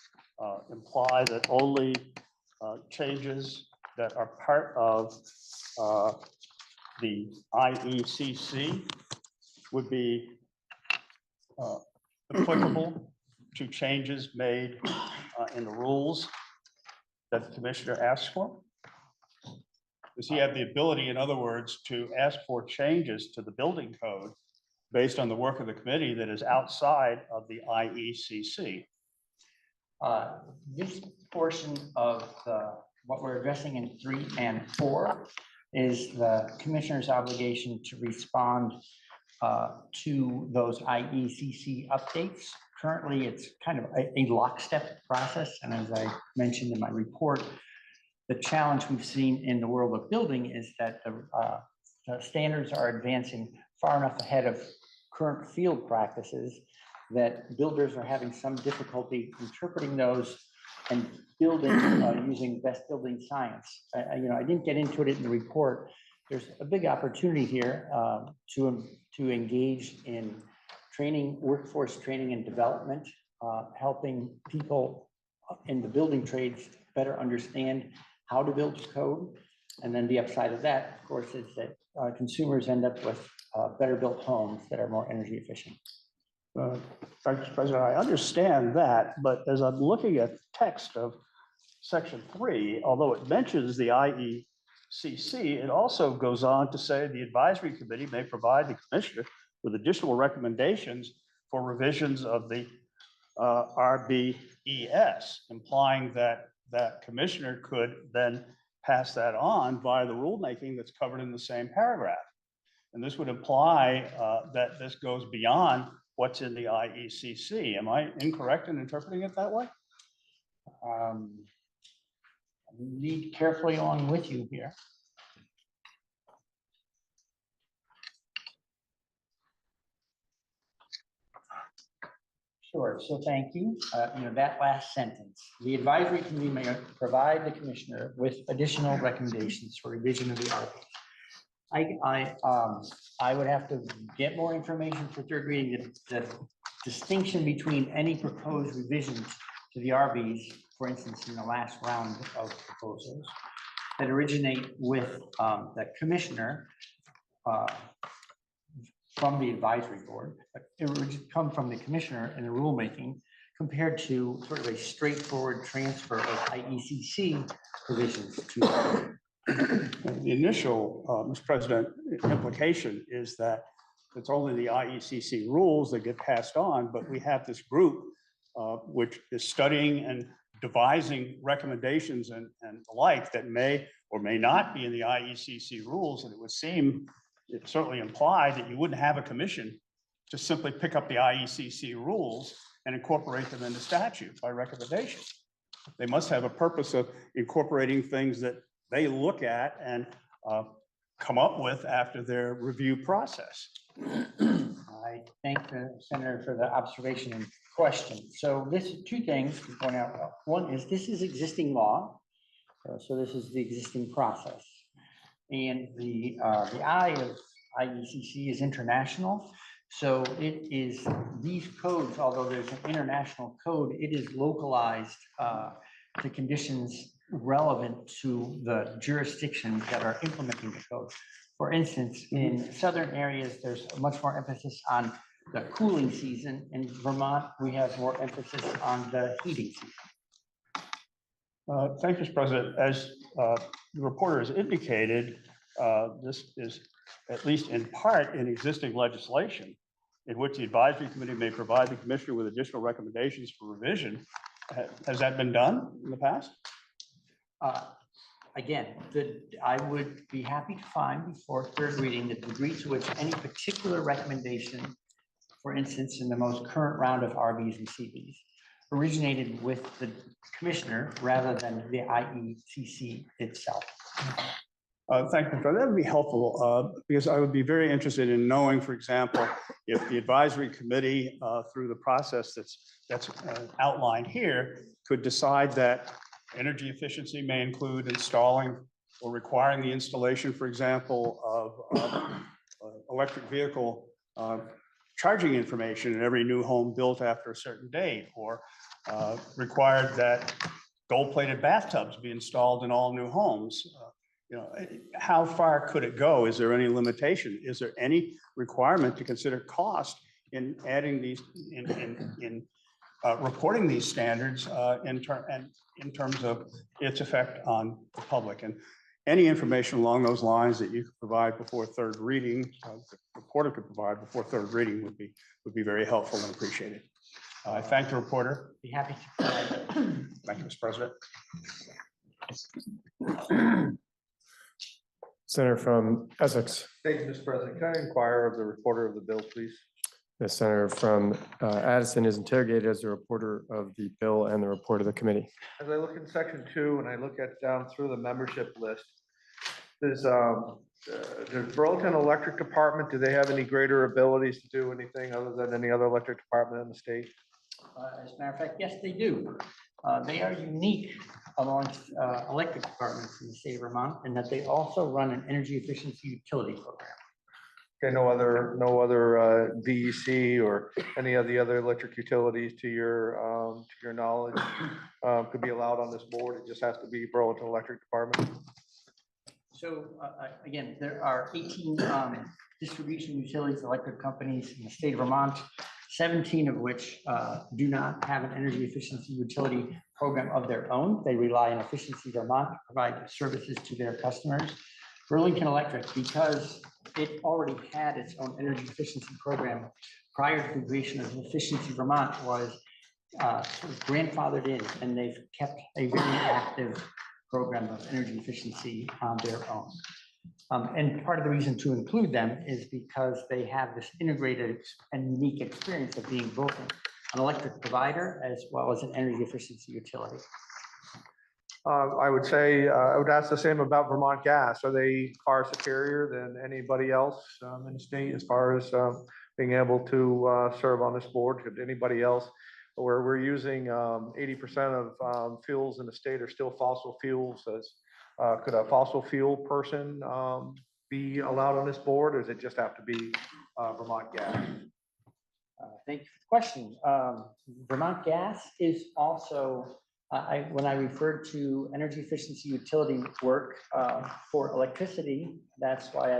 S13: imply that only changes that are part of the IECC would be applicable to changes made in the rules that the commissioner asks for? Does he have the ability, in other words, to ask for changes to the building code based on the work of the committee that is outside of the IECC?
S16: This portion of what we're addressing in 3 and 4 is the commissioner's obligation to respond to those IECC updates. Currently, it's kind of a lockstep process. And as I mentioned in my report, the challenge we've seen in the world of building is that the standards are advancing far enough ahead of current field practices that builders are having some difficulty interpreting those and building using best building science. I didn't get into it in the report. There's a big opportunity here to engage in training, workforce training and development, helping people in the building trades better understand how to build code. And then the upside of that, of course, is that consumers end up with better built homes that are more energy efficient.
S13: Mr. President, I understand that, but as I'm looking at the text of section 3, although it mentions the IECC, it also goes on to say the advisory committee may provide the commissioner with additional recommendations for revisions of the RBES, implying that that commissioner could then pass that on via the rulemaking that's covered in the same paragraph. And this would imply that this goes beyond what's in the IECC. Am I incorrect in interpreting it that way?
S16: Read carefully along with you here. Sure, so thank you. That last sentence, the advisory committee may provide the commissioner with additional recommendations for revision of the RBs. I would have to get more information for third reading. The distinction between any proposed revisions to the RBs, for instance, in the last round of proposals that originate with the commissioner from the advisory board, it would come from the commissioner in the rulemaking compared to sort of a straightforward transfer of IECC provisions to.
S13: The initial, Mr. President, implication is that it's only the IECC rules that get passed on, but we have this group which is studying and devising recommendations and the like that may or may not be in the IECC rules. And it would seem, it certainly implied that you wouldn't have a commission to simply pick up the IECC rules and incorporate them into statute by recommendation. They must have a purpose of incorporating things that they look at and come up with after their review process.
S16: I thank the senator for the observation and question. So this is 2 things to point out. One is this is existing law. So this is the existing process. And the I of IECC is international. So it is these codes, although there's an international code, it is localized to conditions relevant to the jurisdictions that are implementing the code. For instance, in southern areas, there's much more emphasis on the cooling season. In Vermont, we have more emphasis on the heating season.
S13: Thank you, Mr. President. As the reporter has indicated, this is at least in part in existing legislation in which the advisory committee may provide the commissioner with additional recommendations for revision. Has that been done in the past?
S16: Again, I would be happy to find before third reading the degree to which any particular recommendation, for instance, in the most current round of RVs and CVs, originated with the commissioner rather than the IECC itself.
S13: Thank you, that would be helpful because I would be very interested in knowing, for example, if the advisory committee through the process that's outlined here could decide that energy efficiency may include installing or requiring the installation, for example, of electric vehicle charging information in every new home built after a certain date, or required that gold-plated bathtubs be installed in all new homes. You know, how far could it go? Is there any limitation? Is there any requirement to consider cost in adding these, in reporting these standards in terms of its effect on the public? And any information along those lines that you could provide before third reading, the reporter could provide before third reading would be very helpful and appreciated. I thank the reporter.
S16: Be happy to provide that.
S13: Thank you, Mr. President.
S3: Senator from Essex.
S14: Thank you, Mr. President. Can I inquire of the reporter of the bill, please?
S3: The senator from Addison is interrogated as a reporter of the bill and the report of the committee.
S14: As I look in section 2 and I look at down through the membership list, there's Burlington Electric Department. Do they have any greater abilities to do anything other than any other electric department in the state?
S16: As a matter of fact, yes, they do. They are unique amongst electric departments in the state of Vermont in that they also run an energy efficiency utility program.
S14: Okay, no other DEC or any of the other electric utilities to your knowledge could be allowed on this board. It just has to be Burlington Electric Department.
S16: So again, there are 18 distribution utilities, electric companies in the state of Vermont, 17 of which do not have an energy efficiency utility program of their own. They rely on Efficiency Vermont to provide services to their customers. Burlington Electric, because it already had its own energy efficiency program prior to the creation of Efficiency Vermont, was sort of grandfathered in, and they've kept a very active program of energy efficiency on their own. And part of the reason to include them is because they have this integrated and unique experience of being both an electric provider as well as an energy efficiency utility.
S14: I would say, I would ask the same about Vermont Gas. Are they far superior than anybody else in the state as far as being able to serve on this board? Could anybody else, where we're using 80% of fuels in the state are still fossil fuels? Could a fossil fuel person be allowed on this board, or does it just have to be Vermont Gas?
S16: Thank you for the question. Vermont Gas is also, when I referred to energy efficiency utility work for electricity, that's why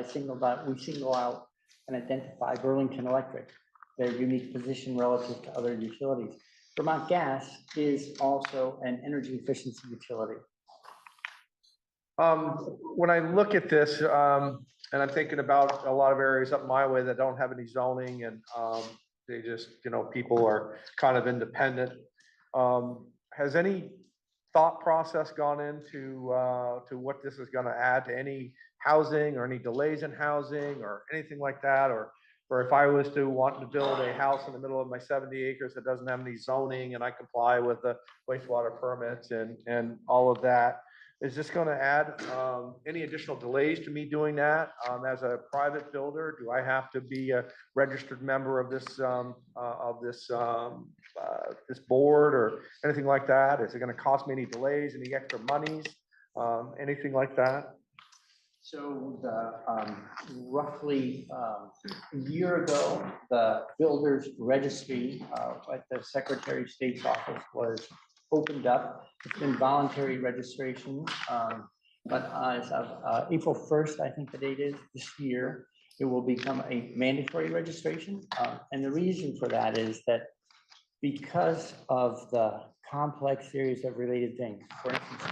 S16: we single out and identify Burlington Electric, their unique position relative to other utilities. Vermont Gas is also an energy efficiency utility.
S14: When I look at this, and I'm thinking about a lot of areas up my way that don't have any zoning, and they just, people are kind of independent. Has any thought process gone into to what this is going to add to any housing or any delays in housing or anything like that? Or if I was to want to build a house in the middle of my 70 acres that doesn't have any zoning and I comply with the wastewater permits and all of that, is this going to add any additional delays to me doing that? As a private builder, do I have to be a registered member of this this board or anything like that? Is it going to cost me any delays, any extra monies, anything like that?
S16: So roughly a year ago, the builders registry at the Secretary of State's office was opened up. It's been voluntary registration, but as of April 1st, I think the date is this year, it will become a mandatory registration. And the reason for that is that because of the complex series of related things, for instance,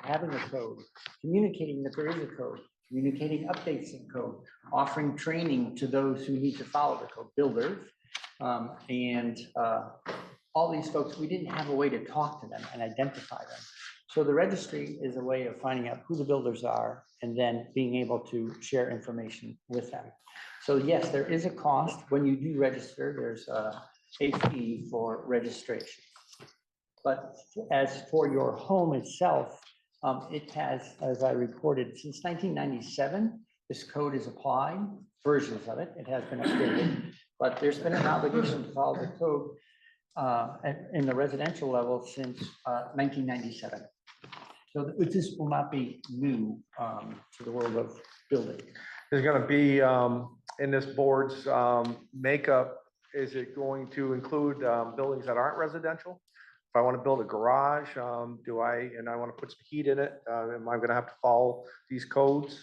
S16: having a code, communicating that there is a code, communicating updates of code, offering training to those who need to follow the code, builders, and all these folks, we didn't have a way to talk to them and identify them. So the registry is a way of finding out who the builders are and then being able to share information with them. So yes, there is a cost. When you do register, there's a fee for registration. But as for your home itself, it has, as I reported, since 1997, this code is applied, versions of it. It has been updated, but there's been an obligation to follow the code in the residential level since 1997. So this will not be new to the world of building.
S14: There's going to be in this board's makeup, is it going to include buildings that aren't residential? If I want to build a garage, I want to put some heat in it, am I going to have to follow these codes?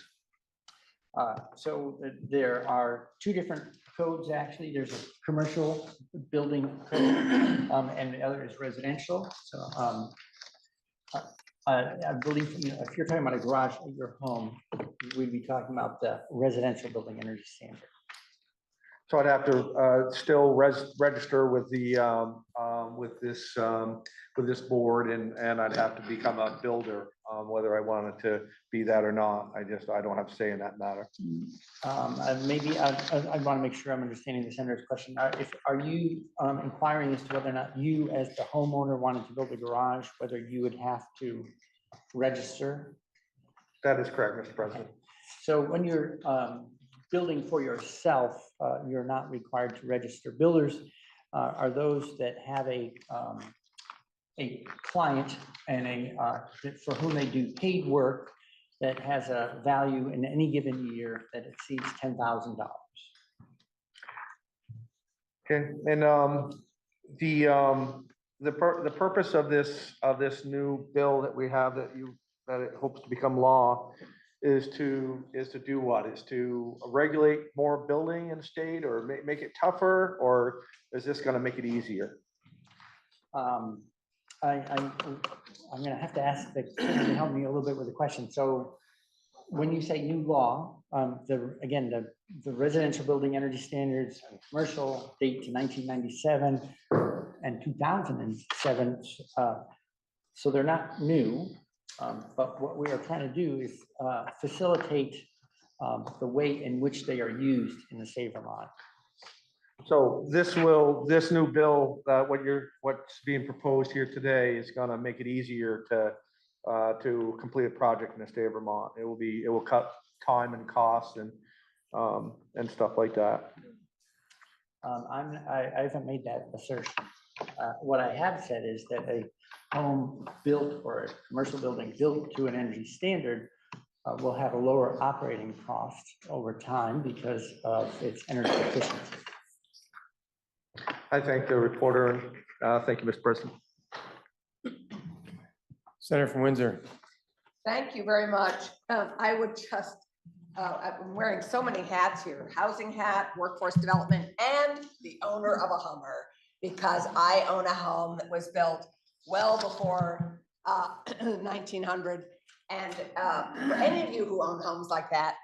S16: So there are two different codes, actually. There's a commercial building code, and the other is residential. So I believe, if you're talking about a garage at your home, we'd be talking about the residential building energy standard.
S14: So I'd have to still register with the with this board, and I'd have to become a builder, whether I wanted to be that or not. I don't have to say in that matter.
S16: Maybe I want to make sure I'm understanding the senator's question. Are you inquiring as to whether or not you, as the homeowner, wanted to build a garage, whether you would have to register?
S14: That is correct, Mr. President.
S16: So when you're building for yourself, you're not required to register. Builders are those that have a client and for whom they do paid work that has a value in any given year that exceeds $10,000.
S14: Okay, and the purpose of this new bill that we have that it hopes to become law is to do what? Is to regulate more building in the state, or make it tougher, or is this going to make it easier?
S16: I'm going to have to ask the senator to help me a little bit with the question. So when you say new law, the residential building energy standards and commercial date to 1997 and 2007. So they're not new. But what we are trying to do is facilitate the way in which they are used in the state of Vermont.
S14: So this new bill, what's being proposed here today is going to make it easier to complete a project in the state of Vermont. It will cut time and costs and stuff like that.
S16: I haven't made that assertion. What I have said is that a home built or a commercial building built to an energy standard will have a lower operating cost over time because of its energy efficiency.
S14: I thank the reporter. Thank you, Mr. President.
S3: Senator from Windsor.
S7: Thank you very much. I would just, I'm wearing so many hats here, housing hat, workforce development, and the owner of a Hummer, because I own a home that was built well before 1900. And for any of you who own homes like that,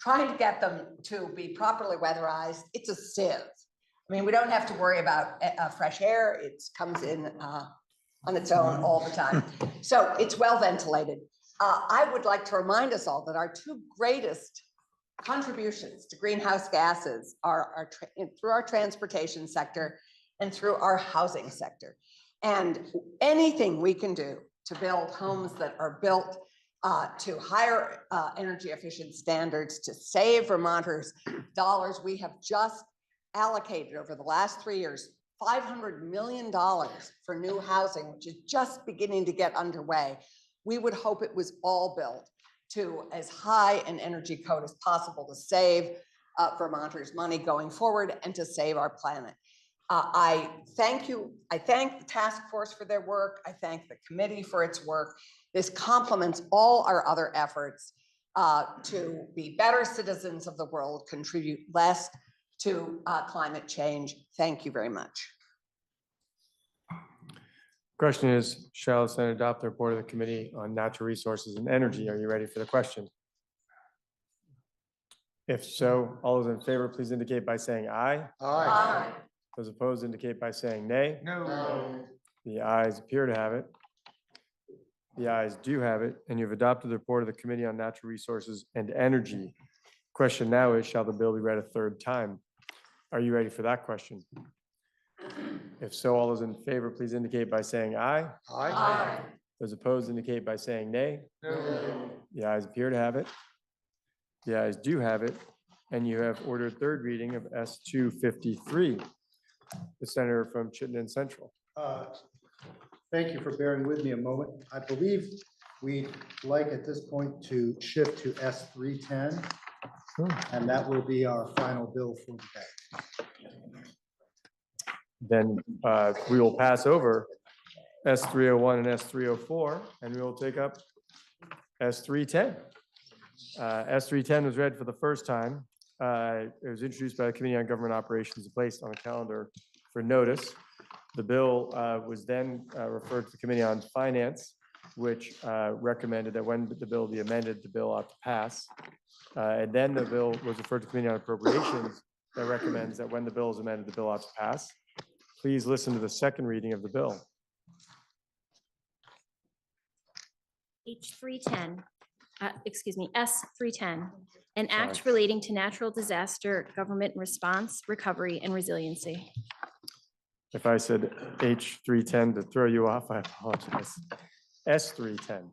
S7: trying to get them to be properly weatherized, it's a sieve. I mean, we don't have to worry about fresh air. It comes in on its own all the time. So it's well ventilated. I would like to remind us all that our two greatest contributions to greenhouse gases are through our transportation sector and through our housing sector. And anything we can do to build homes that are built to higher energy efficient standards, to save Vermonters dollars, we have just allocated over the last 3 years $500 million for new housing, which is just beginning to get underway. We would hope it was all built to as high an energy code as possible to save Vermonters money going forward and to save our planet. I thank you. I thank the task force for their work. I thank the committee for its work. This complements all our other efforts. to be better citizens of the world, contribute less to climate change. Thank you very much.
S3: Question is, shall the Senate adopt the report of the Committee on Natural Resources and Energy? Are you ready for the question? If so, all those in favor, please indicate by saying aye.
S7: Aye.
S3: Those opposed indicate by saying nay.
S14: No.
S3: The ayes appear to have it. The ayes do have it, and you've adopted the report of the Committee on Natural Resources and Energy. Question now is, shall the bill be read a third time? Are you ready for that question? If so, all those in favor, please indicate by saying aye.
S7: Aye.
S3: Those opposed indicate by saying nay. The ayes appear to have it. The ayes do have it, and you have ordered third reading of S 253. The senator from Chittenden Central.
S11: Thank you for bearing with me a moment. I believe we'd like at this point to shift to S 310, and that will be our final bill for the day.
S3: Then we will pass over S 301 and S 304, and we will take up S 310. S 310 was read for the first time. It was introduced by the Committee on Government Operations and placed on the calendar for notice. The bill was then referred to the Committee on Finance, which recommended that when the bill be amended, the bill ought to pass. And then the bill was referred to Committee on Appropriations that recommends that when the bill is amended, the bill ought to pass. Please listen to the second reading of the bill.
S4: H 310, S 310, an act
S3: Sorry.
S4: relating to natural disaster, government response, recovery, and resiliency.
S3: If I said H 310 to throw you off, I apologize. S 310.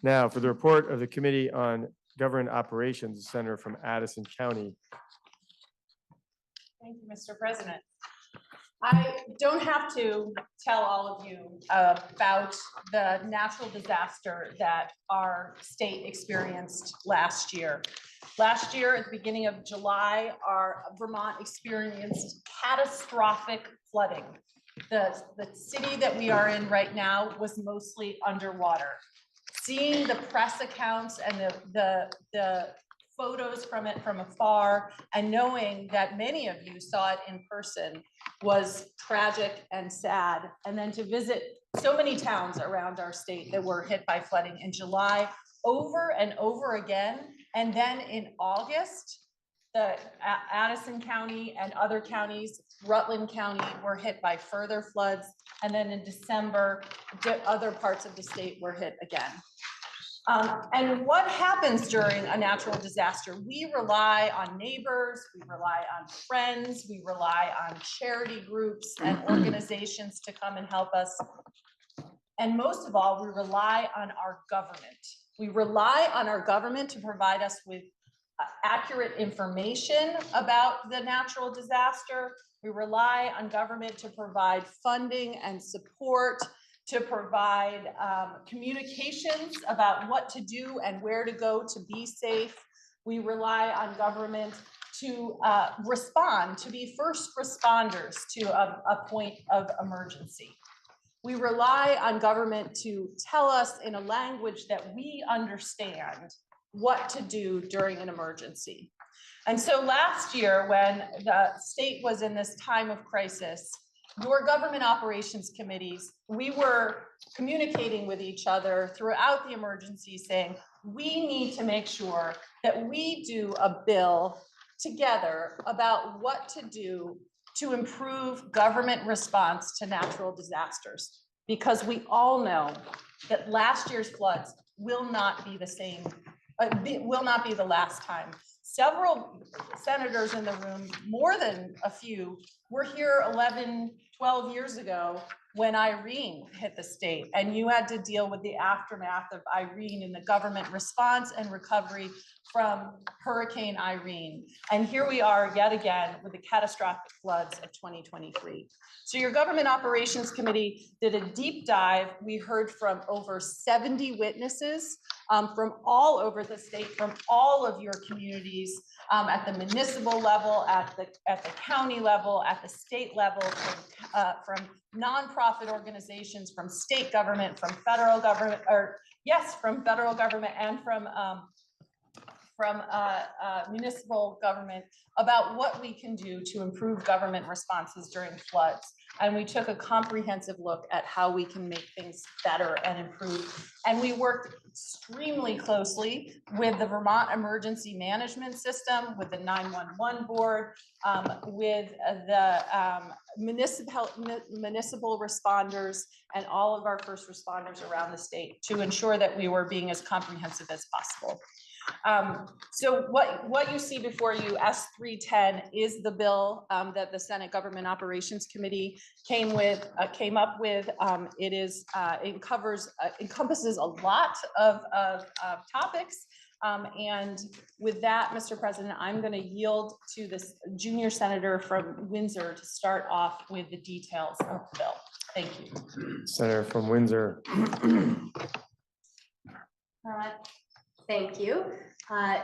S3: Now, for the report of the Committee on Government Operations, the senator from Addison County.
S17: Thank you, Mr. President. I don't have to tell all of you about the natural disaster that our state experienced last year. Last year, at the beginning of July, our Vermont experienced catastrophic flooding. The city that we are in right now was mostly underwater. Seeing the press accounts and the photos from it from afar, and knowing that many of you saw it in person was tragic and sad. And then to visit so many towns around our state that were hit by flooding in July over and over again. And then in August, the Addison County and other counties, Rutland County were hit by further floods. And then in December, other parts of the state were hit again. And what happens during a natural disaster? We rely on neighbors, we rely on friends, we rely on charity groups and organizations to come and help us. And most of all, we rely on our government. We rely on our government to provide us with accurate information about the natural disaster. We rely on government to provide funding and support, to provide communications about what to do and where to go to be safe. We rely on government to respond, to be first responders to a point of emergency. We rely on government to tell us in a language that we understand what to do during an emergency. And so last year, when the state was in this time of crisis, your government operations committees, we were communicating with each other throughout the emergency saying, we need to make sure that we do a bill together about what to do to improve government response to natural disasters. Because we all know that last year's floods will not be the same, will not be the last time. Several senators in the room, more than a few, were here 11, 12 years ago when Irene hit the state, and you had to deal with the aftermath of Irene and the government response and recovery from Hurricane Irene. And here we are yet again with the catastrophic floods of 2023. So your Government Operations Committee did a deep dive. We heard from over 70 witnesses from all over the state, from all of your communities, at the municipal level, at the county level, at the state level, from nonprofit organizations, from state government, from federal government, or yes, from federal government and from from municipal government about what we can do to improve government responses during floods. And we took a comprehensive look at how we can make things better and improve. And we worked extremely closely with the Vermont Emergency Management System, with the 911 board, with the municipal responders, and all of our first responders around the state to ensure that we were being as comprehensive as possible. So what you see before you, S310, is the bill that the Senate Government Operations Committee came up with. It encompasses a lot of topics. And with that, Mr. President, I'm going to yield to this junior senator from Windsor to start off with the details of the bill. Thank you.
S3: Senator from Windsor.
S18: Thank you.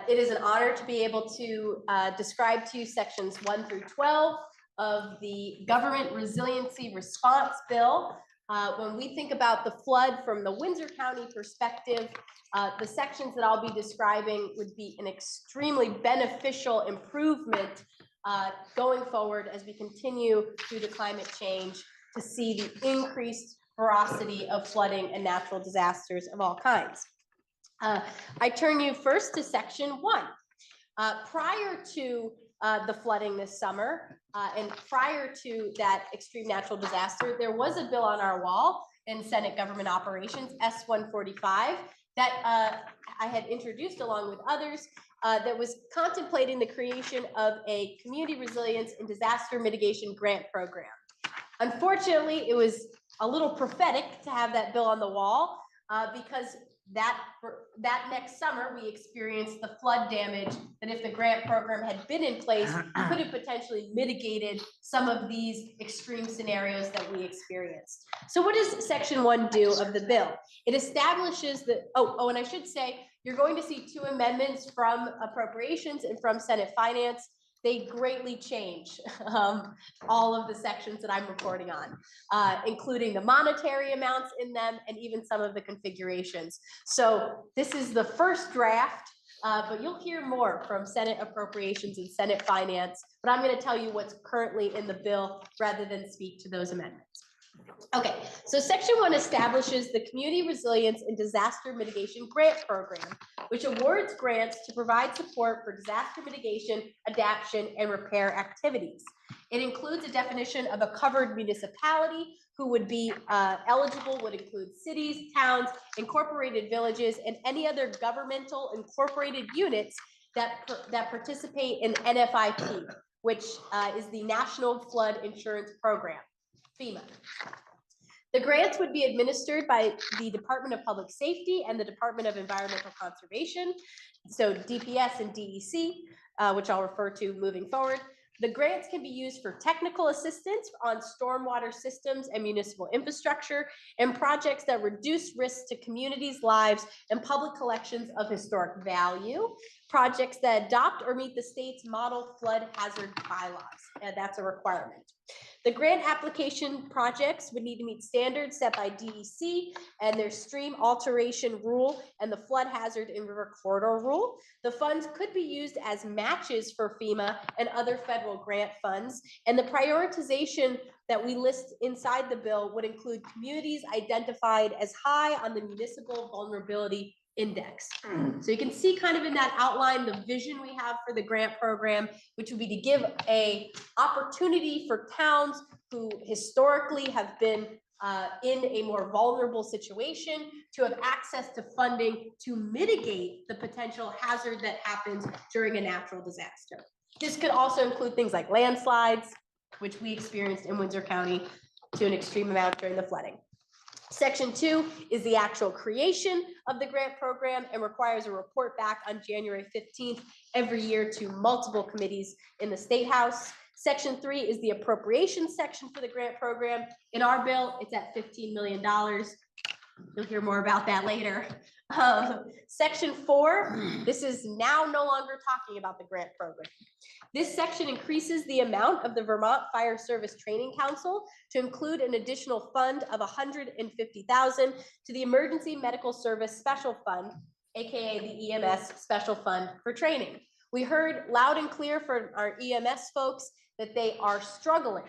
S18: It is an honor to be able to describe to you sections 1 through 12 of the Government Resiliency Response Bill. When we think about the flood from the Windsor County perspective, the sections that I'll be describing would be an extremely beneficial improvement going forward as we continue through the climate change to see the increased ferocity of flooding and natural disasters of all kinds. I turn you first to section 1. Prior to the flooding this summer and prior to that extreme natural disaster, there was a bill on our wall in Senate Government Operations, S145, that I had introduced along with others that was contemplating the creation of a community resilience and disaster mitigation grant program. Unfortunately, it was a little prophetic to have that bill on the wall because that next summer we experienced the flood damage that, if the grant program had been in place, could have potentially mitigated some of these extreme scenarios that we experienced. So what does section 1 do of the bill? It establishes that, and I should say, you're going to see 2 amendments from Appropriations and from Senate Finance. They greatly change all of the sections that I'm reporting on, including the monetary amounts in them and even some of the configurations. So this is the first draft, but you'll hear more from Senate Appropriations and Senate Finance, but I'm going to tell you what's currently in the bill rather than speak to those amendments. Okay, so section 1 establishes the Community Resilience and Disaster Mitigation Grant Program, which awards grants to provide support for disaster mitigation, adaptation, and repair activities. It includes a definition of a covered municipality who would be eligible, would include cities, towns, incorporated villages, and any other governmental incorporated units that participate in NFIP, which is the National Flood Insurance Program, FEMA. The grants would be administered by the Department of Public Safety and the Department of Environmental Conservation, so DPS and DEC, which I'll refer to moving forward. The grants can be used for technical assistance on stormwater systems and municipal infrastructure and projects that reduce risks to communities' lives and public collections of historic value, projects that adopt or meet the state's model flood hazard bylaws, and that's a requirement. The grant application projects would need to meet standards set by DEC and their stream alteration rule and the flood hazard and river corridor rule. The funds could be used as matches for FEMA and other federal grant funds. And the prioritization that we list inside the bill would include communities identified as high on the Municipal Vulnerability Index. So you can see kind of in that outline the vision we have for the grant program, which would be to give an opportunity for towns who historically have been in a more vulnerable situation to have access to funding to mitigate the potential hazard that happens during a natural disaster. This could also include things like landslides, which we experienced in Windsor County to an extreme amount during the flooding. Section 2 is the actual creation of the grant program and requires a report back on January 15th every year to multiple committees in the State House. Section 3 is the appropriations section for the grant program. In our bill, it's at $15 million. You'll hear more about that later. Section 4, this is now no longer talking about the grant program. This section increases the amount of the Vermont Fire Service Training Council to include an additional fund of $150,000 to the Emergency Medical Service Special Fund AKA the EMS Special Fund for Training. We heard loud and clear from our EMS folks that they are struggling.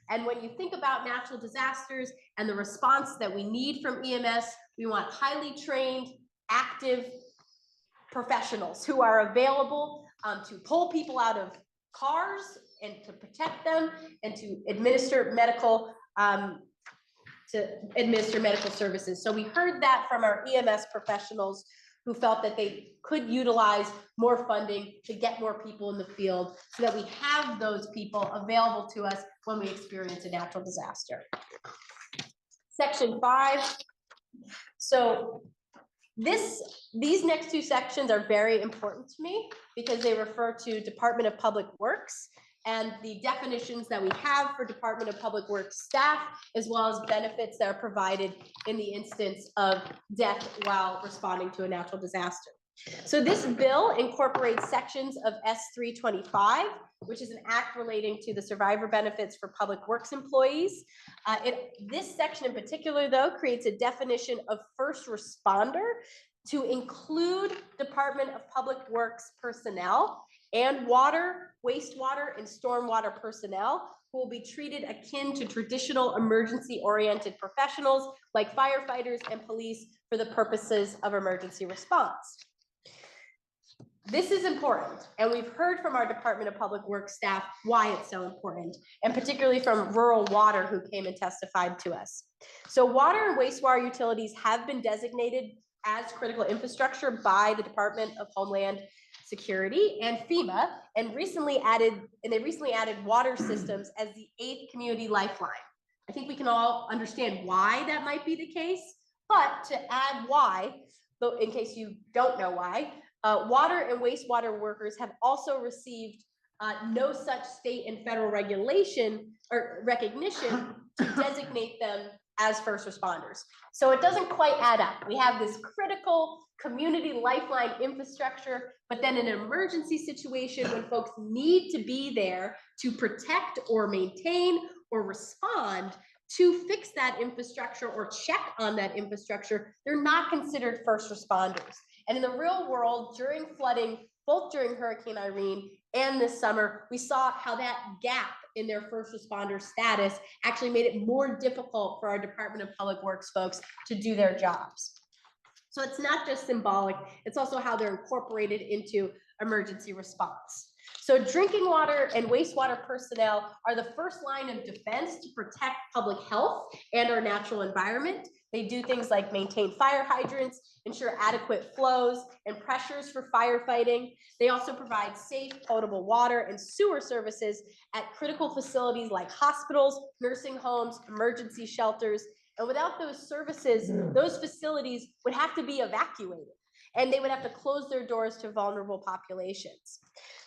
S18: And when you think about natural disasters and the response that we need from EMS, we want highly trained, active professionals who are available to pull people out of cars and to protect them and to administer medical services. So we heard that from our EMS professionals who felt that they could utilize more funding to get more people in the field so that we have those people available to us when we experience a natural disaster. Section 5. So these next two sections are very important to me because they refer to Department of Public Works and the definitions that we have for Department of Public Works staff, as well as benefits that are provided in the instance of death while responding to a natural disaster. So this bill incorporates sections of S325, which is an act relating to the survivor benefits for public works employees. This section in particular, though, creates a definition of first responder to include Department of Public Works personnel and water, wastewater, and stormwater personnel who will be treated akin to traditional emergency-oriented professionals like firefighters and police for the purposes of emergency response. This is important, and we've heard from our Department of Public Works staff why it's so important, and particularly from Rural Water, who came and testified to us. So water and wastewater utilities have been designated as critical infrastructure by the Department of Homeland Security and FEMA, and they recently added water systems as the 8th community lifeline. I think we can all understand why that might be the case, but to add why, though, in case you don't know why, water and wastewater workers have also received no such state and federal regulation or recognition to designate them as first responders. So it doesn't quite add up. We have this critical community lifeline infrastructure, but then in an emergency situation when folks need to be there to protect or maintain or respond to fix that infrastructure or check on that infrastructure, they're not considered first responders. And in the real world, during flooding, both during Hurricane Irene and this summer, we saw how that gap in their first responder status actually made it more difficult for our Department of Public Works folks to do their jobs. So it's not just symbolic, it's also how they're incorporated into emergency response. So drinking water and wastewater personnel are the first line of defense to protect public health and our natural environment. They do things like maintain fire hydrants, ensure adequate flows and pressures for firefighting. They also provide safe, potable water and sewer services at critical facilities like hospitals, nursing homes, emergency shelters. And without those services, those facilities would have to be evacuated and they would have to close their doors to vulnerable populations.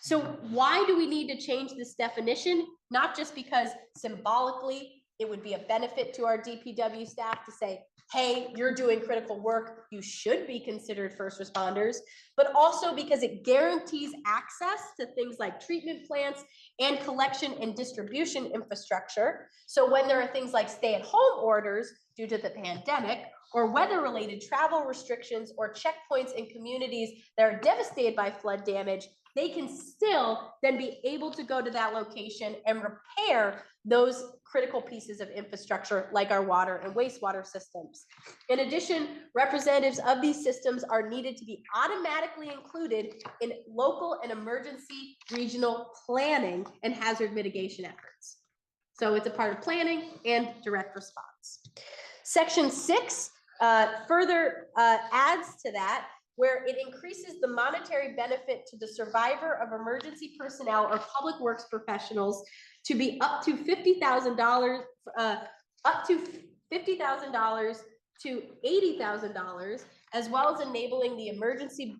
S18: So why do we need to change this definition? Not just because symbolically it would be a benefit to our DPW staff to say, hey, you're doing critical work, you should be considered first responders, but also because it guarantees access to things like treatment plants and collection and distribution infrastructure. So when there are things like stay-at-home orders due to the pandemic, or weather-related travel restrictions or checkpoints in communities that are devastated by flood damage, they can still then be able to go to that location and repair those critical pieces of infrastructure like our water and wastewater systems. In addition, representatives of these systems are needed to be automatically included in local and emergency regional planning and hazard mitigation efforts. So it's a part of planning and direct response. Section 6 further adds to that, where it increases the monetary benefit to the survivor of emergency personnel or public works professionals to be up to $50,000 to $80,000, as well as enabling the emergency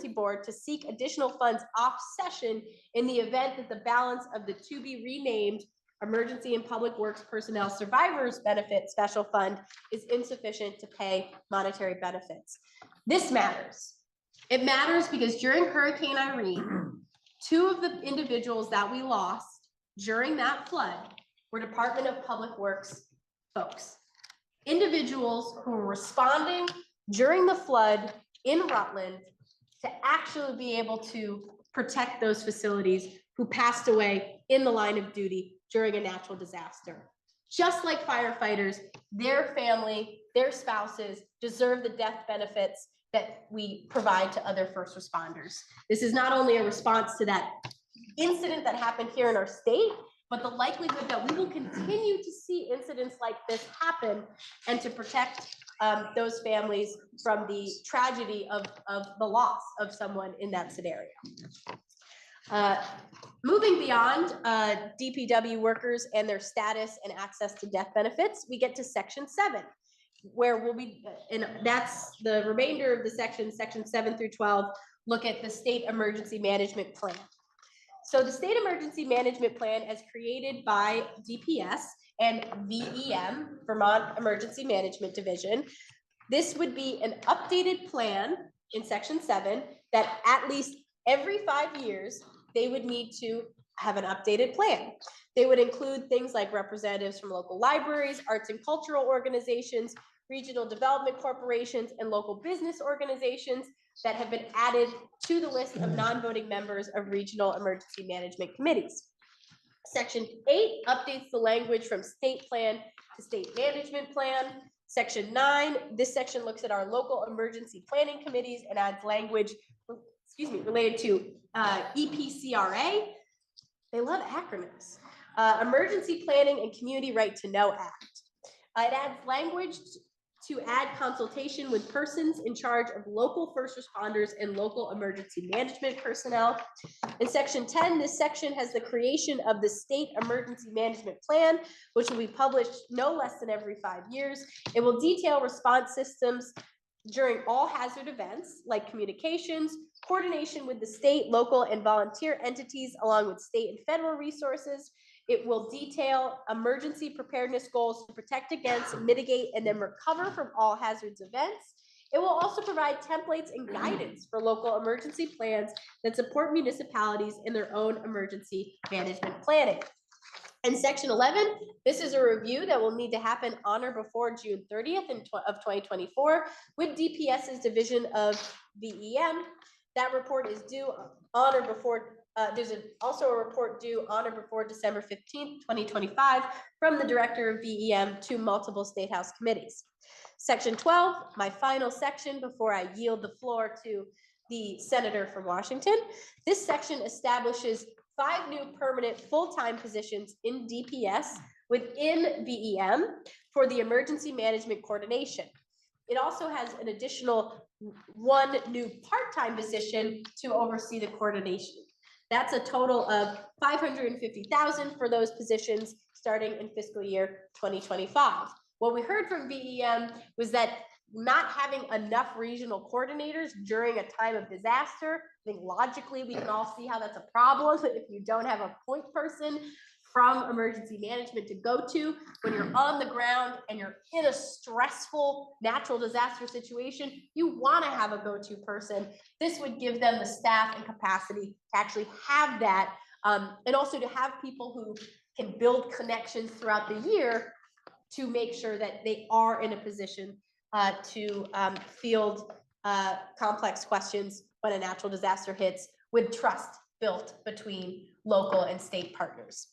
S18: board to seek additional funds off session in the event that the balance of the to be renamed Emergency and Public Works Personnel Survivors Benefit Special Fund is insufficient to pay monetary benefits. This matters. It matters because during Hurricane Irene, 2 of the individuals that we lost during that flood were Department of Public Works folks. Individuals who were responding during the flood in Rutland to actually be able to protect those facilities who passed away in the line of duty during a natural disaster. Just like firefighters, their family, their spouses deserve the death benefits that we provide to other first responders. This is not only a response to that incident that happened here in our state, but the likelihood that we will continue to see incidents like this happen and to protect those families from the tragedy of the loss of someone in that scenario. Moving beyond DPW workers and their status and access to death benefits, we get to section 7, where we'll be, and that's the remainder of the section 7 through 12, look at the state emergency management plan. So the state emergency management plan, as created by DPS and VEM, Vermont Emergency Management Division, this would be an updated plan in section 7 that at least every 5 years, they would need to have an updated plan. They would include things like representatives from local libraries, arts and cultural organizations, regional development corporations, and local business organizations that have been added to the list of non-voting members of regional emergency management committees. Section 8 updates the language from state plan to state management plan. Section 9, this section looks at our local emergency planning committees and adds language, related to EPCRA. They love acronyms. Emergency Planning and Community Right to Know Act. It adds language to add consultation with persons in charge of local first responders and local emergency management personnel. In section 10, this section has the creation of the state emergency management plan, which will be published no less than every 5 years. It will detail response systems during all hazard events like communications, coordination with the state, local, and volunteer entities, along with state and federal resources. It will detail emergency preparedness goals to protect against, mitigate, and then recover from all hazards events. It will also provide templates and guidance for local emergency plans that support municipalities in their own emergency management planning. In section 11, this is a review that will need to happen on or before June 30th of 2024 with DPS's division of VEM. That report is due on or before, there's also a report due on or before December 15th, 2025 from the director of VEM to multiple State House committees. Section 12, my final section before I yield the floor to the senator from Washington. This section establishes 5 new permanent full-time positions in DPS within VEM for the emergency management coordination. It also has an additional 1 new part-time position to oversee the coordination. That's a total of $550,000 for those positions starting in fiscal year 2025. What we heard from VEM was that not having enough regional coordinators during a time of disaster, I think logically we can all see how that's a problem if you don't have a point person from emergency management to go to when you're on the ground and you're in a stressful natural disaster situation. You want to have a go-to person. This would give them the staff and capacity to actually have that, and also to have people who can build connections throughout the year to make sure that they are in a position to field complex questions when a natural disaster hits, with trust built between local and state partners.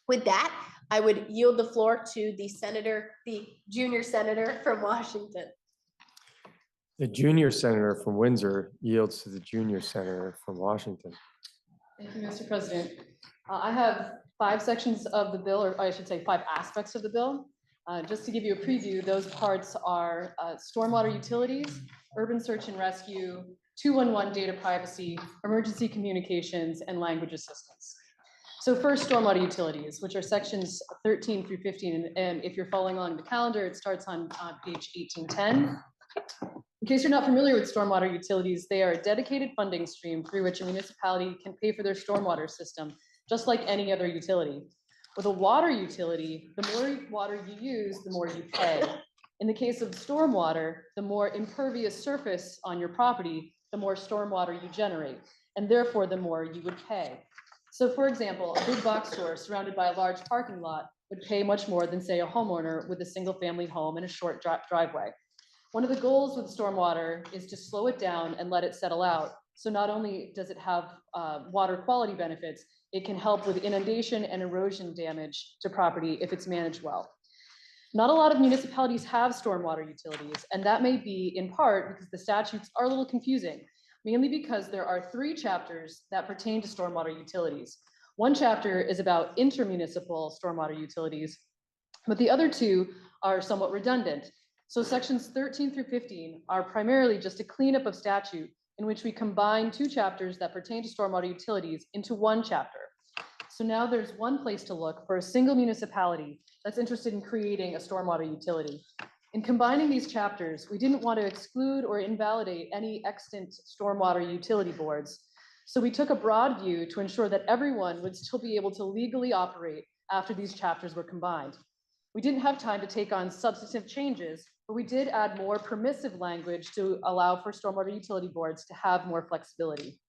S18: With that, I would yield the floor to the senator, the junior senator from Washington.
S3: The junior senator from Windsor yields to the junior senator from Washington.
S19: Thank you, Mr. President. I have 5 sections of the bill, or I should say 5 aspects of the bill. Just to give you a preview, those parts are stormwater utilities, urban search and rescue, 211 data privacy, emergency communications, and language assistance. So first, stormwater utilities, which are sections 13 through 15. And if you're following along the calendar, it starts on page 1810. In case you're not familiar with stormwater utilities, they are a dedicated funding stream through which a municipality can pay for their stormwater system, just like any other utility. With a water utility, the more water you use, the more you pay. In the case of stormwater, the more impervious surface on your property, the more stormwater you generate, and therefore the more you would pay. So for example, a big box store surrounded by a large parking lot would pay much more than, say, a homeowner with a single family home and a short driveway. One of the goals with stormwater is to slow it down and let it settle out. So not only does it have water quality benefits, it can help with inundation and erosion damage to property if it's managed well. Not a lot of municipalities have stormwater utilities, and that may be in part because the statutes are a little confusing, mainly because there are 3 chapters that pertain to stormwater utilities. One chapter is about intermunicipal stormwater utilities, but the other 2 are somewhat redundant. So sections 13 through 15 are primarily just a cleanup of statute in which we combine 2 chapters that pertain to stormwater utilities into 1 chapter. So now there's one place to look for a single municipality that's interested in creating a stormwater utility. In combining these chapters, we didn't want to exclude or invalidate any extant stormwater utility boards. So we took a broad view to ensure that everyone would still be able to legally operate after these chapters were combined. We didn't have time to take on substantive changes, but we did add more permissive language to allow for stormwater utility boards to have more flexibility.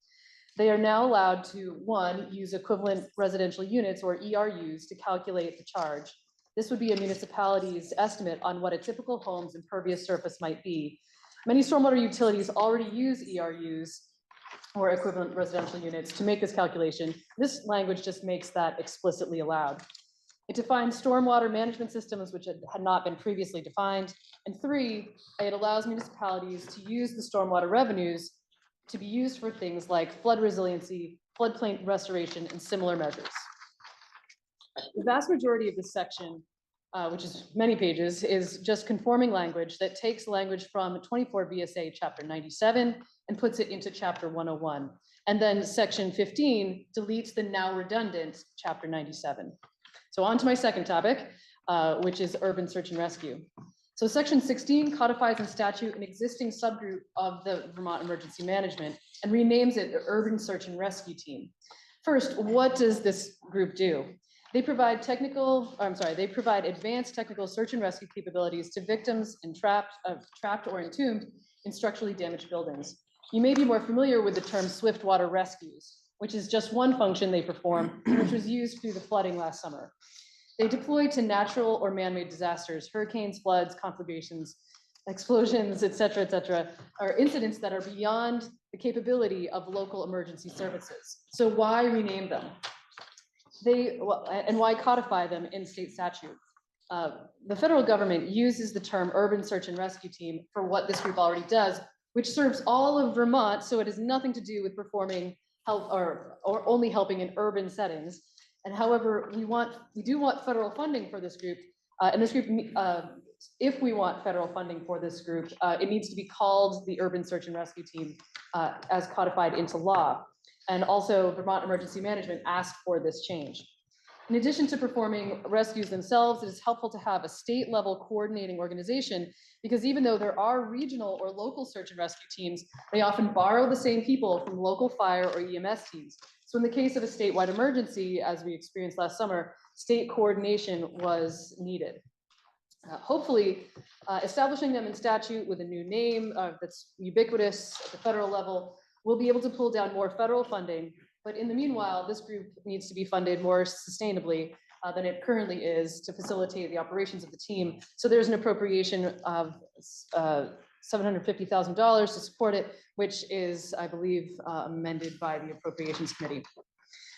S19: They are now allowed to, 1, use equivalent residential units or ERUs to calculate the charge. This would be a municipality's estimate on what a typical home's impervious surface might be. Many stormwater utilities already use ERUs or equivalent residential units to make this calculation. This language just makes that explicitly allowed. It defines stormwater management systems which had not been previously defined. And 3, it allows municipalities to use the stormwater revenues to be used for things like flood resiliency, floodplain restoration, and similar measures. The vast majority of this section, which is many pages, is just conforming language that takes language from 24 VSA chapter 97 and puts it into chapter 101. And then section 15 deletes the now redundant chapter 97. So on to my second topic, which is urban search and rescue. So section 16 codifies in statute an existing subgroup of the Vermont Emergency Management and renames it the Urban Search and Rescue Team. First, what does this group do? They provide advanced technical search and rescue capabilities to victims and trapped or entombed in structurally damaged buildings. You may be more familiar with the term swift water rescues, which is just one function they perform, which was used through the flooding last summer. They deploy to natural or man-made disasters, hurricanes, floods, conflagrations, explosions, et cetera, are incidents that are beyond the capability of local emergency services. So why rename them? And why codify them in state statute? The federal government uses the term urban search and rescue team for what this group already does, which serves all of Vermont, so it has nothing to do with performing help or only helping in urban settings. And however, we do want federal funding for this group, and this group, if we want federal funding for this group, it needs to be called the Urban Search and Rescue Team as codified into law. And also Vermont Emergency Management asked for this change. In addition to performing rescues themselves, it is helpful to have a state level coordinating organization because even though there are regional or local search and rescue teams, they often borrow the same people from local fire or EMS teams. So in the case of a statewide emergency, as we experienced last summer, state coordination was needed. Hopefully, establishing them in statute with a new name that's ubiquitous at the federal level, we'll be able to pull down more federal funding. But in the meanwhile, this group needs to be funded more sustainably than it currently is to facilitate the operations of the team. So there's an appropriation of $750,000 to support it, which is, I believe, amended by the Appropriations Committee.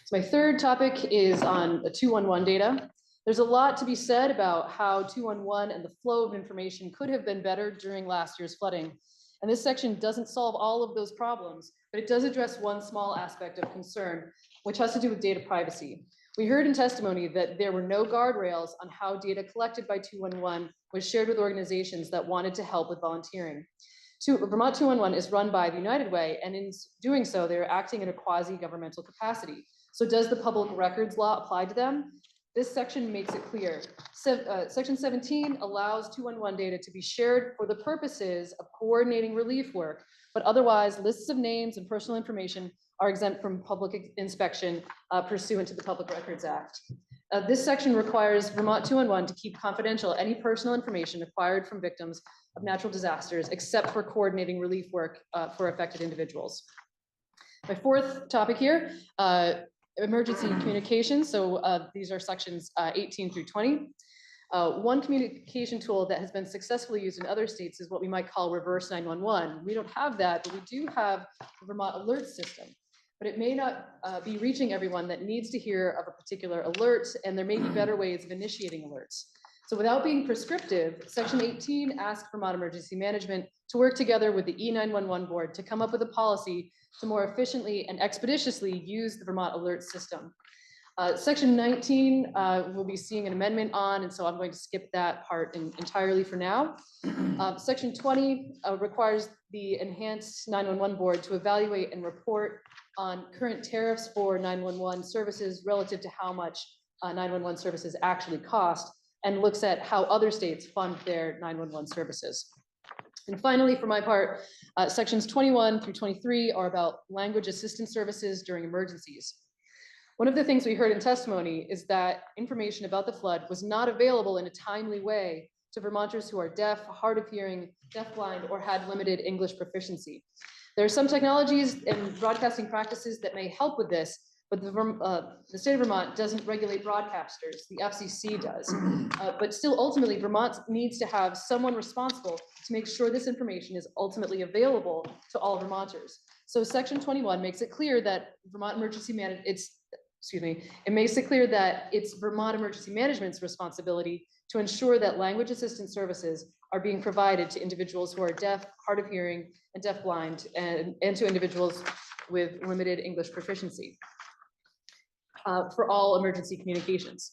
S19: So my third topic is on the 211 data. There's a lot to be said about how 211 and the flow of information could have been better during last year's flooding. And this section doesn't solve all of those problems, but it does address one small aspect of concern, which has to do with data privacy. We heard in testimony that there were no guardrails on how data collected by 211 was shared with organizations that wanted to help with volunteering. Vermont 211 is run by the United Way, and in doing so, they're acting in a quasi-governmental capacity. So does the public records law apply to them? This section makes it clear. Section 17 allows 211 data to be shared for the purposes of coordinating relief work, but otherwise lists of names and personal information are exempt from public inspection pursuant to the Public Records Act. This section requires Vermont 211 to keep confidential any personal information acquired from victims of natural disasters, except for coordinating relief work for affected individuals. My fourth topic here, emergency communications. So these are sections 18 through 20. One communication tool that has been successfully used in other states is what we might call reverse 911. We don't have that, but we do have the Vermont alert system. But it may not be reaching everyone that needs to hear of a particular alert, and there may be better ways of initiating alerts. So without being prescriptive, Section 18 asks Vermont Emergency Management to work together with the E911 board to come up with a policy to more efficiently and expeditiously use the Vermont alert system. Section 19 we'll be seeing an amendment on, and so I'm going to skip that part entirely for now. Section 20 requires the enhanced 911 board to evaluate and report on current tariffs for 911 services relative to how much 911 services actually cost, and looks at how other states fund their 911 services. And finally, for my part, sections 21 through 23 are about language assistance services during emergencies. One of the things we heard in testimony is that information about the flood was not available in a timely way to Vermonters who are deaf, hard of hearing, deafblind, or had limited English proficiency. There are some technologies and broadcasting practices that may help with this, but the state of Vermont doesn't regulate broadcasters, the FCC does. But still, ultimately, Vermont needs to have someone responsible to make sure this information is ultimately available to all Vermonters. So Section 21 makes it clear that Vermont Emergency Management, it makes it clear that it's Vermont Emergency Management's responsibility to ensure that language assistance services are being provided to individuals who are deaf, hard of hearing, and deafblind, and to individuals with limited English proficiency for all emergency communications.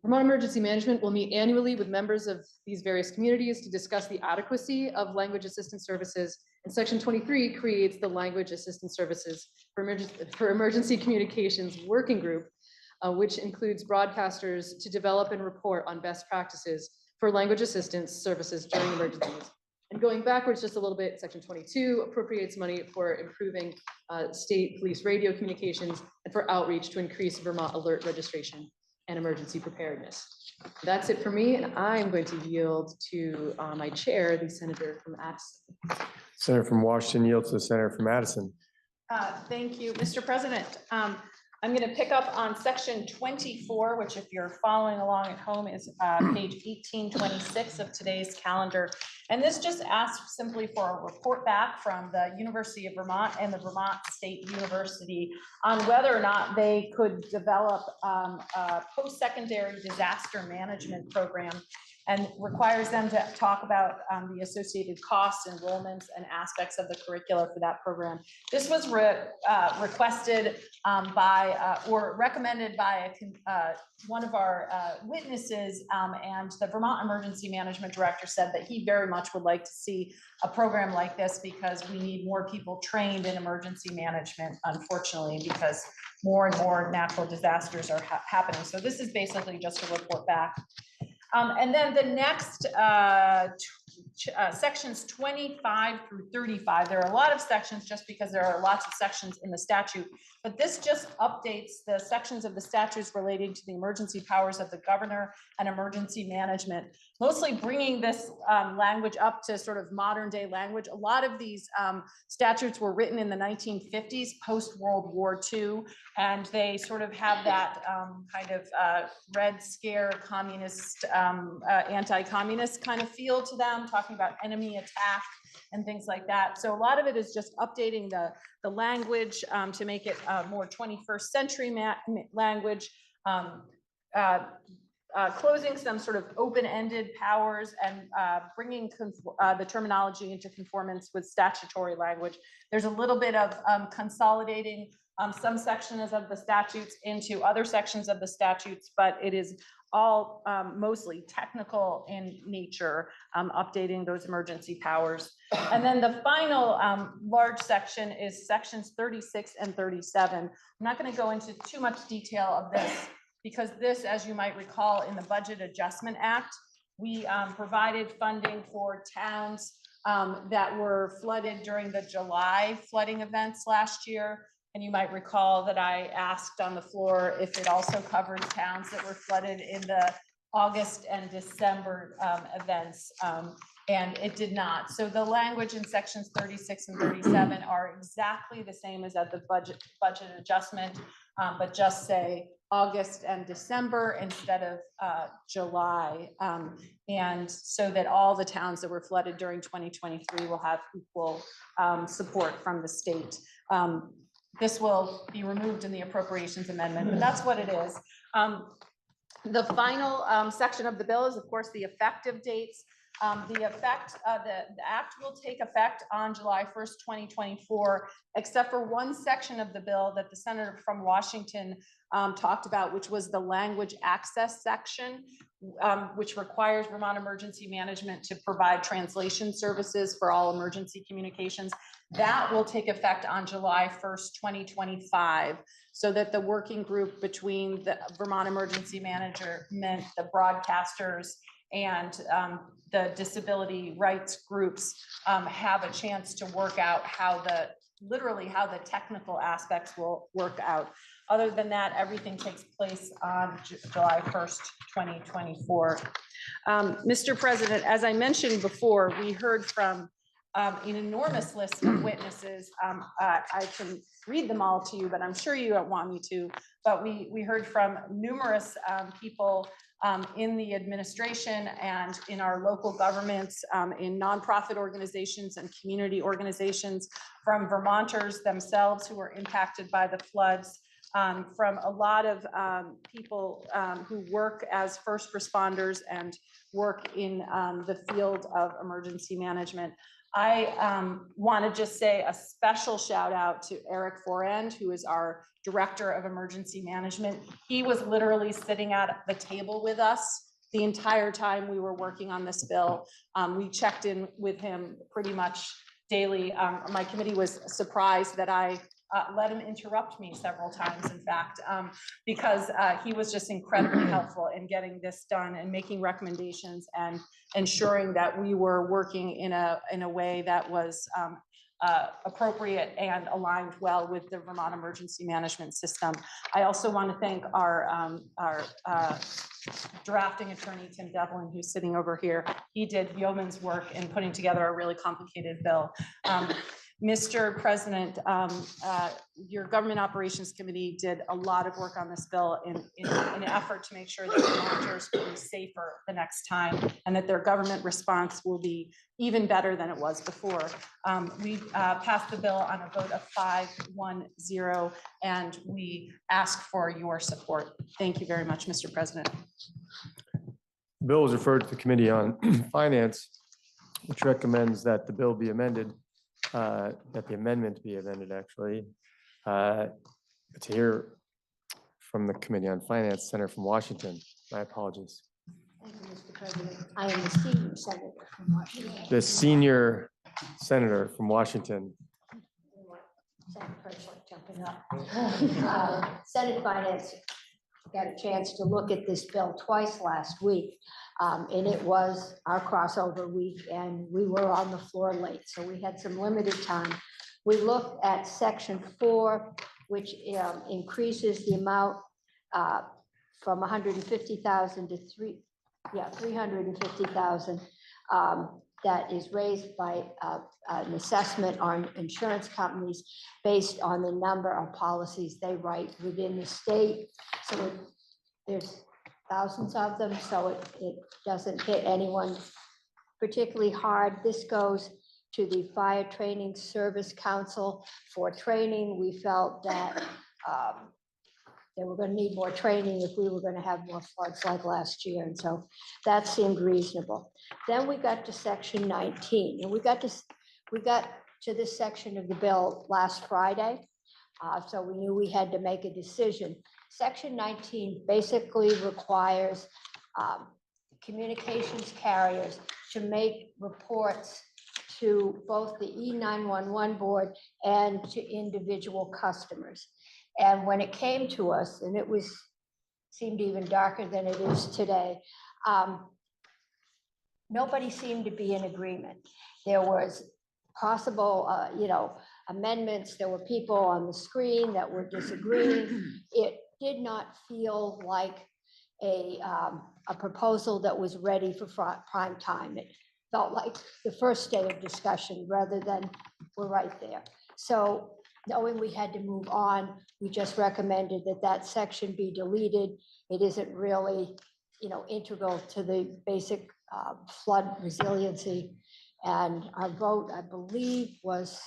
S19: Vermont Emergency Management will meet annually with members of these various communities to discuss the adequacy of language assistance services. And Section 23 creates the Language Assistance Services for Emergency Communications Working Group, which includes broadcasters to develop and report on best practices for language assistance services during emergencies. And going backwards just a little bit, Section 22 appropriates money for improving state police radio communications and for outreach to increase Vermont alert registration and emergency preparedness. That's it for me, and I'm going to yield to my chair, the Senator from Addison.
S3: Senator from Washington yields to the Senator from Madison.
S17: Thank you, Mr. President. I'm going to pick up on section 24, which if you're following along at home is page 1826 of today's calendar. And this just asks simply for a report back from the University of Vermont and the Vermont State University on whether or not they could develop a post-secondary disaster management program, and requires them to talk about the associated costs, enrollments, and aspects of the curricula for that program. This was requested by or recommended by one of our witnesses, and the Vermont Emergency Management Director said that he very much would like to see a program like this because we need more people trained in emergency management, unfortunately, because more and more natural disasters are happening. So this is basically just a report back. And then the next sections 25 through 35, there are a lot of sections just because there are lots of sections in the statute, but this just updates the sections of the statutes relating to the emergency powers of the governor and emergency management, mostly bringing this language up to sort of modern day language. A lot of these statutes were written in the 1950s, post-World War II, and they sort of have that kind of Red Scare communist, anti-communist kind of feel to them, talking about enemy attack and things like that. So a lot of it is just updating the language to make it more 21st century language, closing some sort of open-ended powers and bringing the terminology into conformance with statutory language. There's a little bit of consolidating some sections of the statutes into other sections of the statutes, but it is all mostly technical in nature, updating those emergency powers. And then the final large section is sections 36 and 37. I'm not going to go into too much detail of this because this, as you might recall, in the Budget Adjustment Act, we provided funding for towns that were flooded during the July flooding events last year. And you might recall that I asked on the floor if it also covered towns that were flooded in the August and December events. and it did not. So the language in sections 36 and 37 are exactly the same as at the budget adjustment, but just say August and December instead of July. And so that all the towns that were flooded during 2023 will have equal support from the state. This will be removed in the appropriations amendment, but that's what it is. The final section of the bill is, of course, the effective dates. The act will take effect on July 1st, 2024, except for one section of the bill that the senator from Washington talked about, which was the language access section, which requires Vermont Emergency Management to provide translation services for all emergency communications. That will take effect on July 1st, 2025, so that the working group between the Vermont Emergency Management, the broadcasters, and the disability rights groups have a chance to work out how literally how the technical aspects will work out. Other than that, everything takes place on July 1st, 2024. Mr. President, as I mentioned before, we heard from an enormous list of witnesses. I can read them all to you, but I'm sure you don't want me to. But we heard from numerous people in the administration and in our local governments, in nonprofit organizations and community organizations, from Vermonters themselves who were impacted by the floods, from a lot of people who work as first responders and work in the field of emergency management. I want to just say a special shout out to Eric Forend, who is our Director of Emergency Management. He was literally sitting at the table with us the entire time we were working on this bill. We checked in with him pretty much daily. My committee was surprised that I let him interrupt me several times, in fact, because he was just incredibly helpful in getting this done and making recommendations and ensuring that we were working in a way that was appropriate and aligned well with the Vermont Emergency Management System. I also want to thank our drafting attorney, Tim Devlin, who's sitting over here. He did yeoman's work in putting together a really complicated bill. Mr. President, your Government Operations Committee did a lot of work on this bill in an effort to make sure that Vermonters will be safer the next time and that their government response will be even better than it was before. We passed the bill on a vote of 5-1-0, and we ask for your support. Thank you very much, Mr. President.
S3: The bill was referred to the Committee on Finance, which recommends that the bill be amended, that the amendment be amended, actually. To hear from the Committee on Finance, Senator from Washington. My apologies.
S6: Thank you, Mr. President. I am the senior senator from Washington.
S3: The senior senator from Washington.
S6: Jumping up. Senate Finance got a chance to look at this bill twice last week. And it was our crossover week, and we were on the floor late, so we had some limited time. We looked at section 4, which increases the amount from 150,000 to 350,000. That is raised by an assessment on insurance companies based on the number of policies they write within the state. So there's thousands of them, so it doesn't hit anyone particularly hard. This goes to the Fire Training Service Council for training. We felt that they were going to need more training if we were going to have more floods like last year, and so that seemed reasonable. Then we got to section 19, and we got to this section of the bill last Friday, so we knew we had to make a decision. Section 19 basically requires communications carriers to make reports to both the E911 board and to individual customers. And when it came to us, and it seemed even darker than it is today, nobody seemed to be in agreement. There was possible, amendments. There were people on the screen that were disagreeing. It did not feel like a proposal that was ready for prime time.
S20: felt like the first day of discussion rather than we're right there. So knowing we had to move on, we just recommended that that section be deleted. It isn't really, integral to the basic flood resiliency. And our vote, I believe, was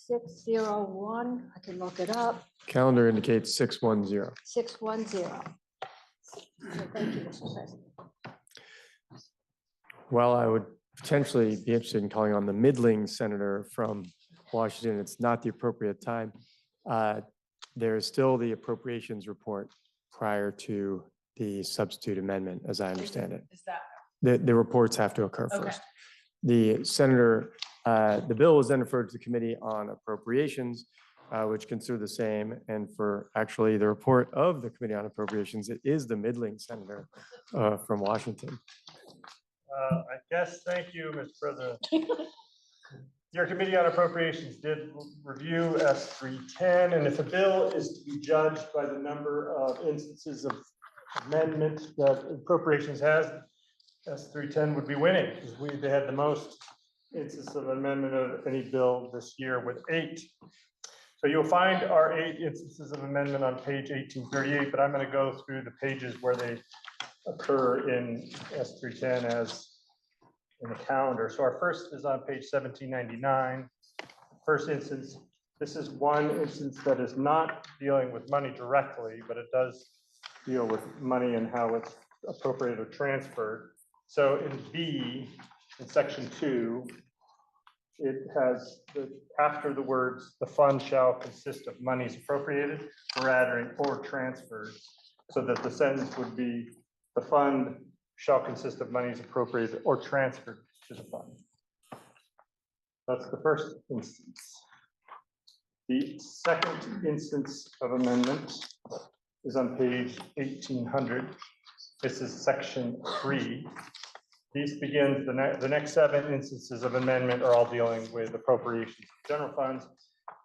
S20: 601. I can look it up.
S3: Calendar indicates 610.
S20: 610. So thank you, Mr. President.
S3: Well, I would potentially be interested in calling on the middling senator from Washington. It's not the appropriate time. There's still the appropriations report prior to the substitute amendment, as I understand it.
S17: Is that?
S3: The reports have to occur
S17: Okay.
S3: first. The senator, the bill was then referred to the Committee on Appropriations, which consider the same. And for actually the report of the Committee on Appropriations, it is the middling senator from Washington.
S21: I guess, thank you, Mr. President. Your Committee on Appropriations did review S310, and if a bill is to be judged by the number of instances of amendment that appropriations has, S310 would be winning, because they had the most instances of amendment of any bill this year with 8. So you'll find our 8 instances of amendment on page 1838, but I'm going to go through the pages where they occur in S310 as in the calendar. So our first is on page 1799. First instance, this is one instance that is not dealing with money directly, but it does deal with money and how it's appropriated or transferred. So in B, in section 2, it has after the words, the fund shall consist of monies appropriated, we're adding or transferred, so that the sentence would be, the fund shall consist of monies appropriated or transferred to the fund. That's the first instance. The second instance of amendment is on page 1800. This is section 3. These begins, the next 7 instances of amendment are all dealing with appropriations of general funds.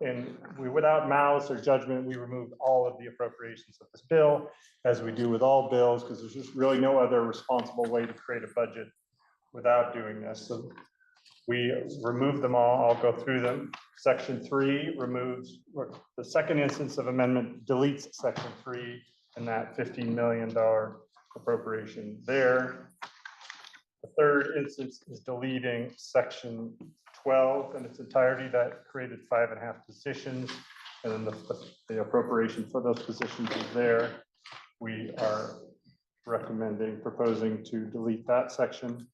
S21: And without malice or judgment, we removed all of the appropriations of this bill, as we do with all bills, because there's just really no other responsible way to create a budget without doing this. So we removed them all. I'll go through them. Section 3 removes, the second instance of amendment deletes section 3 and that $15 million appropriation there. The third instance is deleting section 12 in its entirety. That created 5.5 positions. And then the appropriation for those positions is there. We are proposing to delete that section.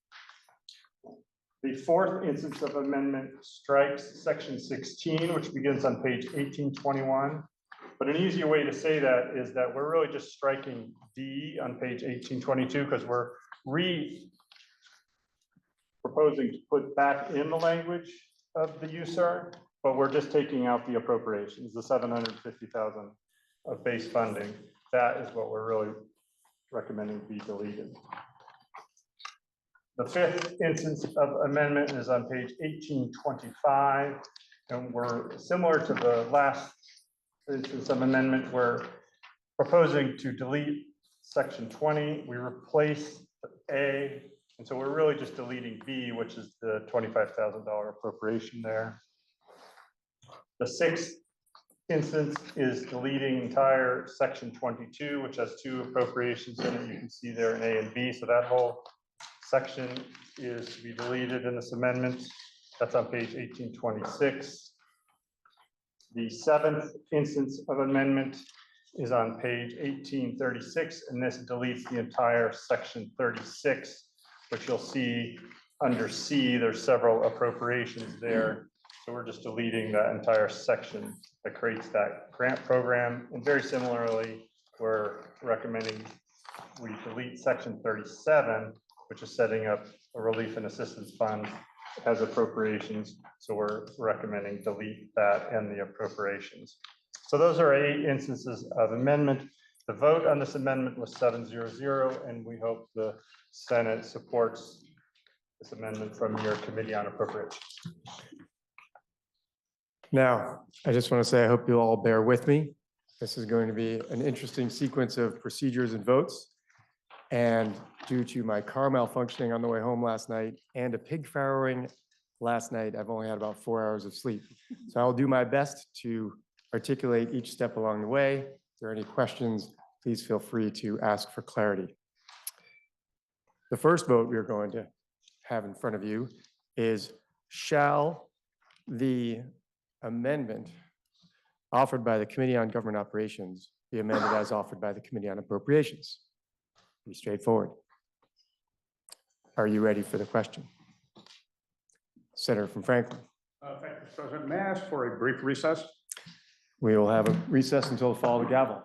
S21: The fourth instance of amendment strikes section 16, which begins on page 1821. But an easier way to say that is that we're really just striking D on page 1822 because we're proposing to put back in the language of the USAR, but we're just taking out the appropriations, the $750,000 of base funding. That is what we're really recommending be deleted. The fifth instance of amendment is on page 1825, and we're similar to the last instance of amendment. We're proposing to delete section 20. We replace A, and so we're really just deleting B, which is the $25,000 appropriation there. The sixth instance is deleting entire section 22, which has 2 appropriations in it. You can see there in A and B. So that whole section is to be deleted in this amendment. That's on page 1826. The seventh instance of amendment is on page 1836, and this deletes the entire section 36, which you'll see under C, there's several appropriations there. So we're just deleting that entire section that creates that grant program. And very similarly, we're recommending we delete section 37, which is setting up a relief and assistance fund as appropriations. So we're recommending delete that and the appropriations. So those are 8 instances of amendment. The vote on this amendment was 7-0-0, and we hope the Senate supports this amendment from your Committee on Appropriations.
S3: Now, I just want to say, I hope you'll all bear with me. This is going to be an interesting sequence of procedures and votes. And due to my car malfunctioning on the way home last night and a pig farrowing last night, I've only had about 4 hours of sleep. So I'll do my best to articulate each step along the way. If there are any questions, please feel free to ask for clarity. The first vote we're going to have in front of you is, shall the amendment offered by the Committee on Government Operations be amended as offered by the Committee on Appropriations? Pretty straightforward. Are you ready for the question? Senator from Franklin.
S13: Thank you, Mr. President. May I ask for a brief recess?
S3: We will have a recess until the fall of the gavel.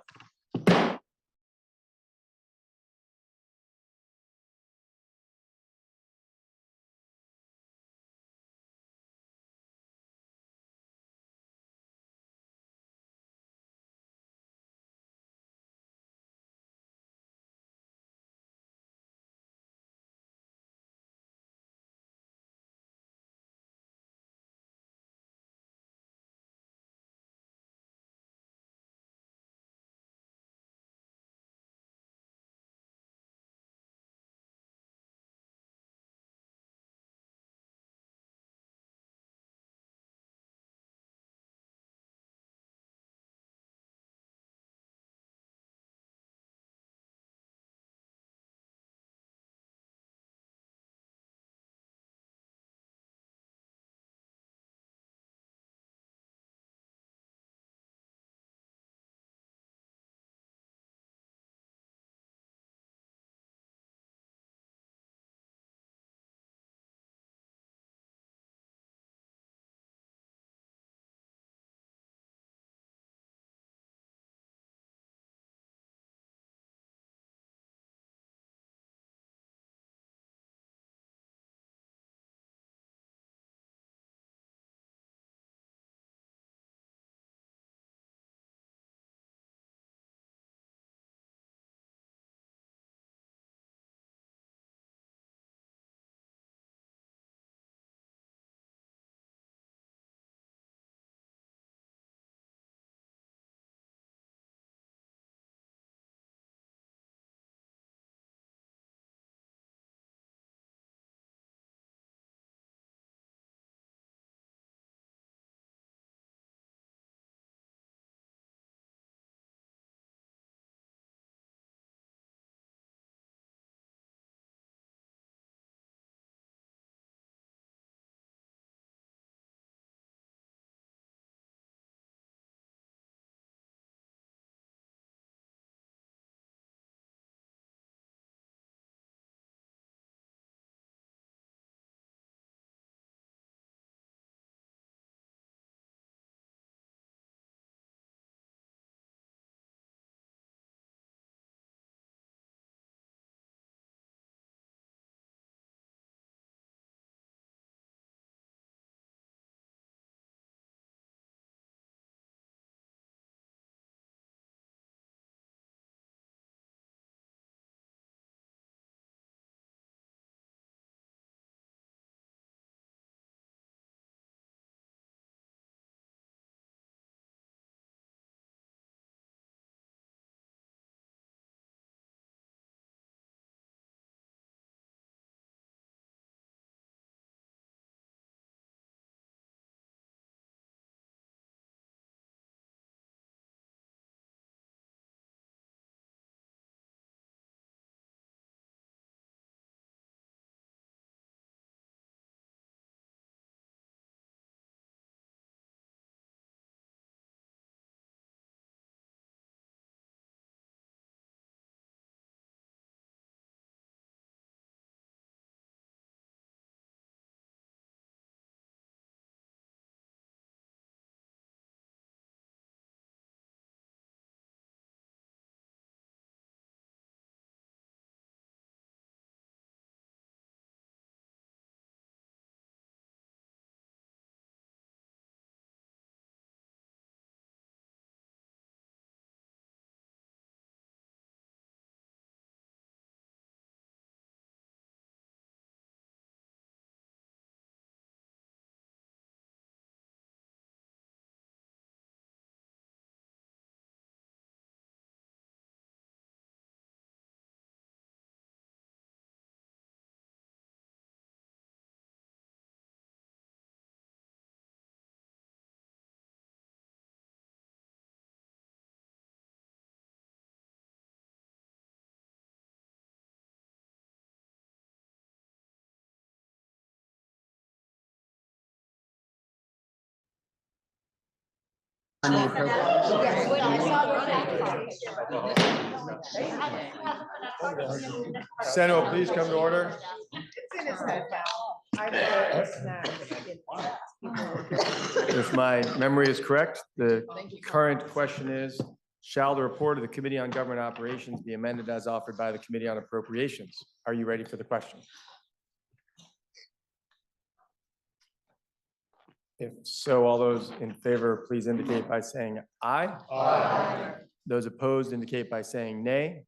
S3: Senate, please come to order. If my memory is correct, the current question is, shall the report of the Committee on Government Operations be amended as offered by the Committee on Appropriations? Are you ready for the question? If so, all those in favor, please indicate by saying aye. Aye. Those opposed indicate by saying nay.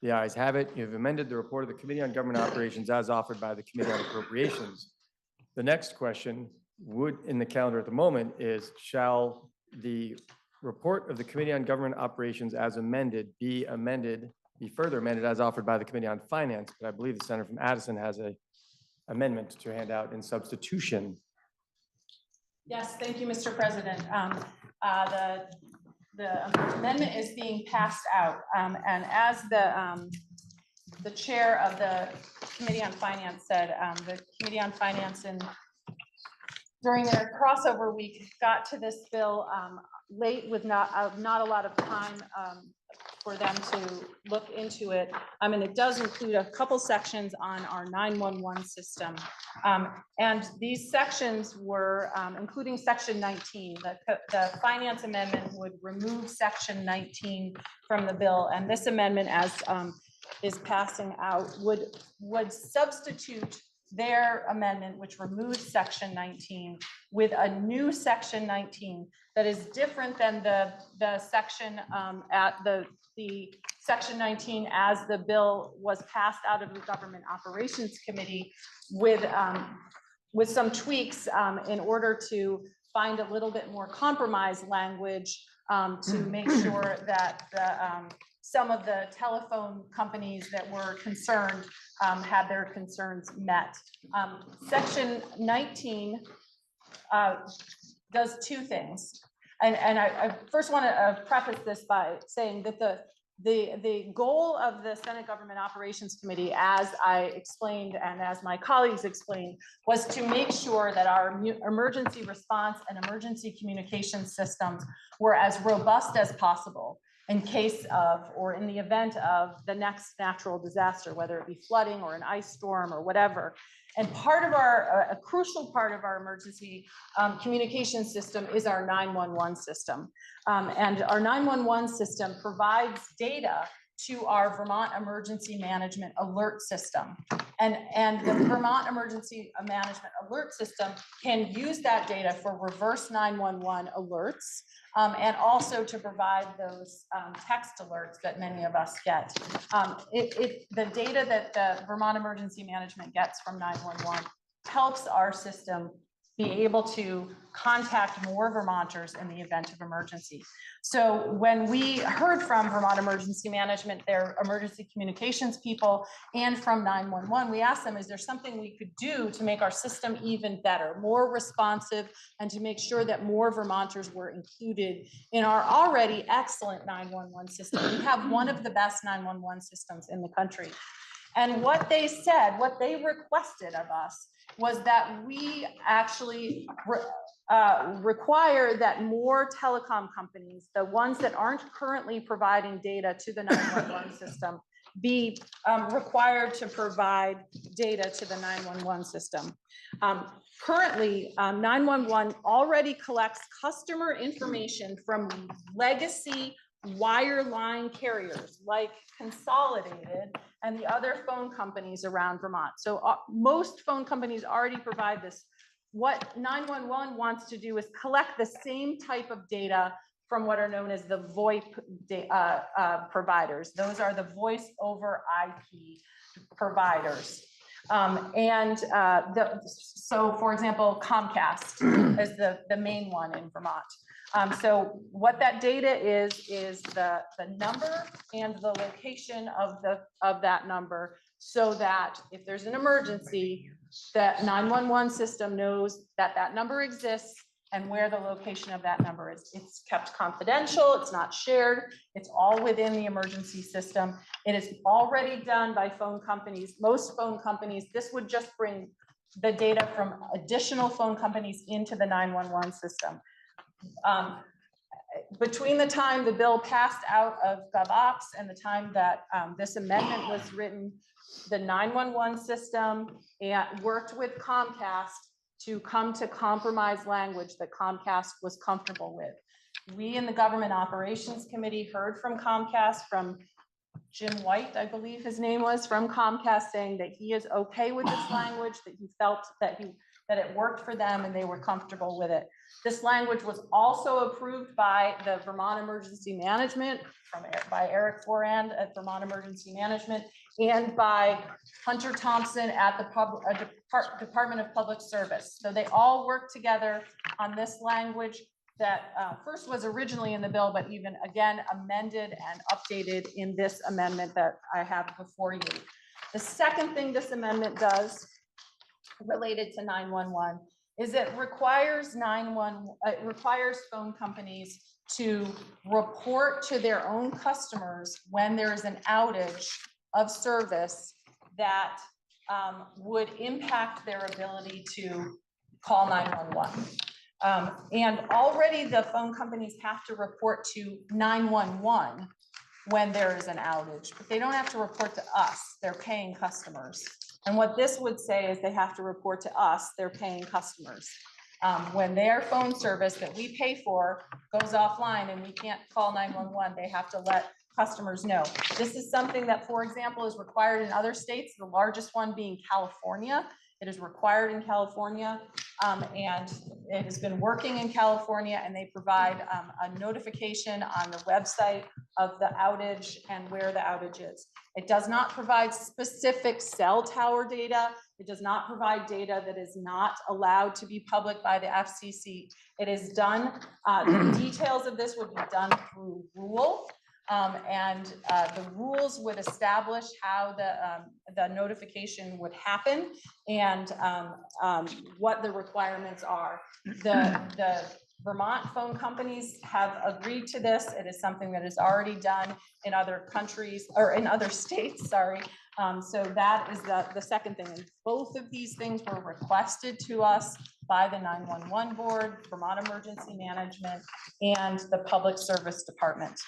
S3: The ayes have it. You have amended the report of the Committee on Government Operations as offered by the Committee on Appropriations. The next question in the calendar at the moment is, shall the report of the Committee on Government Operations as amended be further amended as offered by the Committee on Finance? But I believe the Senator from Addison has an amendment to hand out in substitution.
S17: Yes, thank you, Mr. President. The amendment is being passed out, and as the chair of the Committee on Finance said, the Committee on Finance during their crossover week got to this bill late with not a lot of time for them to look into it. And it does include a couple sections on our 911 system. And these sections were, including section 19, the finance amendment would remove section 19 from the bill. And this amendment, as is passing out, would substitute their amendment, which removes section 19, with a new section 19 that is different than the section at the section 19 as the bill was passed out of the Government Operations Committee, with some tweaks in order to find a little bit more compromise language to make sure that some of the telephone companies that were concerned had their concerns met. Section 19 does two things. And I first want to preface this by saying that the goal of the Senate Government Operations Committee, as I explained and as my colleagues explained, was to make sure that our emergency response and emergency communication systems were as robust as possible in case of, or in the event of, the next natural disaster, whether it be flooding or an ice storm or whatever. And part of a crucial part of our emergency communication system is our 911 system. And our 911 system provides data to our Vermont Emergency Management Alert System. And the Vermont Emergency Management Alert System can use that data for reverse 911 alerts, and also to provide those text alerts that many of us get. The data that the Vermont Emergency Management gets from 911 helps our system be able to contact more Vermonters in the event of emergency. So when we heard from Vermont Emergency Management, their emergency communications people, and from 911, we asked them, is there something we could do to make our system even better, more responsive, and to make sure that more Vermonters were included in our already excellent 911 system? We have one of the best 911 systems in the country. And what they said, what they requested of us, was that we actually require that more telecom companies, the ones that aren't currently providing data to the 911 system, be required to provide data to the 911 system. Currently, 911 already collects customer information from legacy wireline carriers like Consolidated and the other phone companies around Vermont. So most phone companies already provide this. What 911 wants to do is collect the same type of data from what are known as the VoIP providers. Those are the voice over IP providers. So for example, Comcast is the main one in Vermont. So what that data is the number and the location of that number, so that if there's an emergency, that 911 system knows that that number exists and where the location of that number is. It's kept confidential, it's not shared, it's all within the emergency system. It is already done by phone companies. Most phone companies, this would just bring the data from additional phone companies into the 911 system. between the time the bill passed out of GovOps and the time that this amendment was written, the 911 system worked with Comcast to come to compromise language that Comcast was comfortable with. We in the Government Operations Committee heard from Comcast, from Jim White, I believe his name was, from Comcast, saying that he is okay with this language, that he felt that it worked for them and they were comfortable with it. This language was also approved by the Vermont Emergency Management, by Eric Forand at Vermont Emergency Management, and by Hunter Thompson at the Department of Public Service. So they all worked together on this language that first was originally in the bill, but even again amended and updated in this amendment that I have before you. The second thing this amendment does related to 911 is it requires phone companies to report to their own customers when there is an outage of service that would impact their ability to call 911. And already the phone companies have to report to 911 when there is an outage, but they don't have to report to us, they're paying customers. And what this would say is they have to report to us, they're paying customers. When their phone service that we pay for goes offline and we can't call 911, they have to let customers know. This is something that, for example, is required in other states, the largest one being California. It is required in California, and it has been working in California, and they provide a notification on the website of the outage and where the outage is. It does not provide specific cell tower data. It does not provide data that is not allowed to be public by the FCC. It is done, the details of this would be done through rule. The rules would establish how the notification would happen and what the requirements are. The Vermont phone companies have agreed to this. It is something that is already done in other countries or in other states, sorry. So that is the second thing. And both of these things were requested to us by the 911 board, Vermont Emergency Management, and the Public Service Department.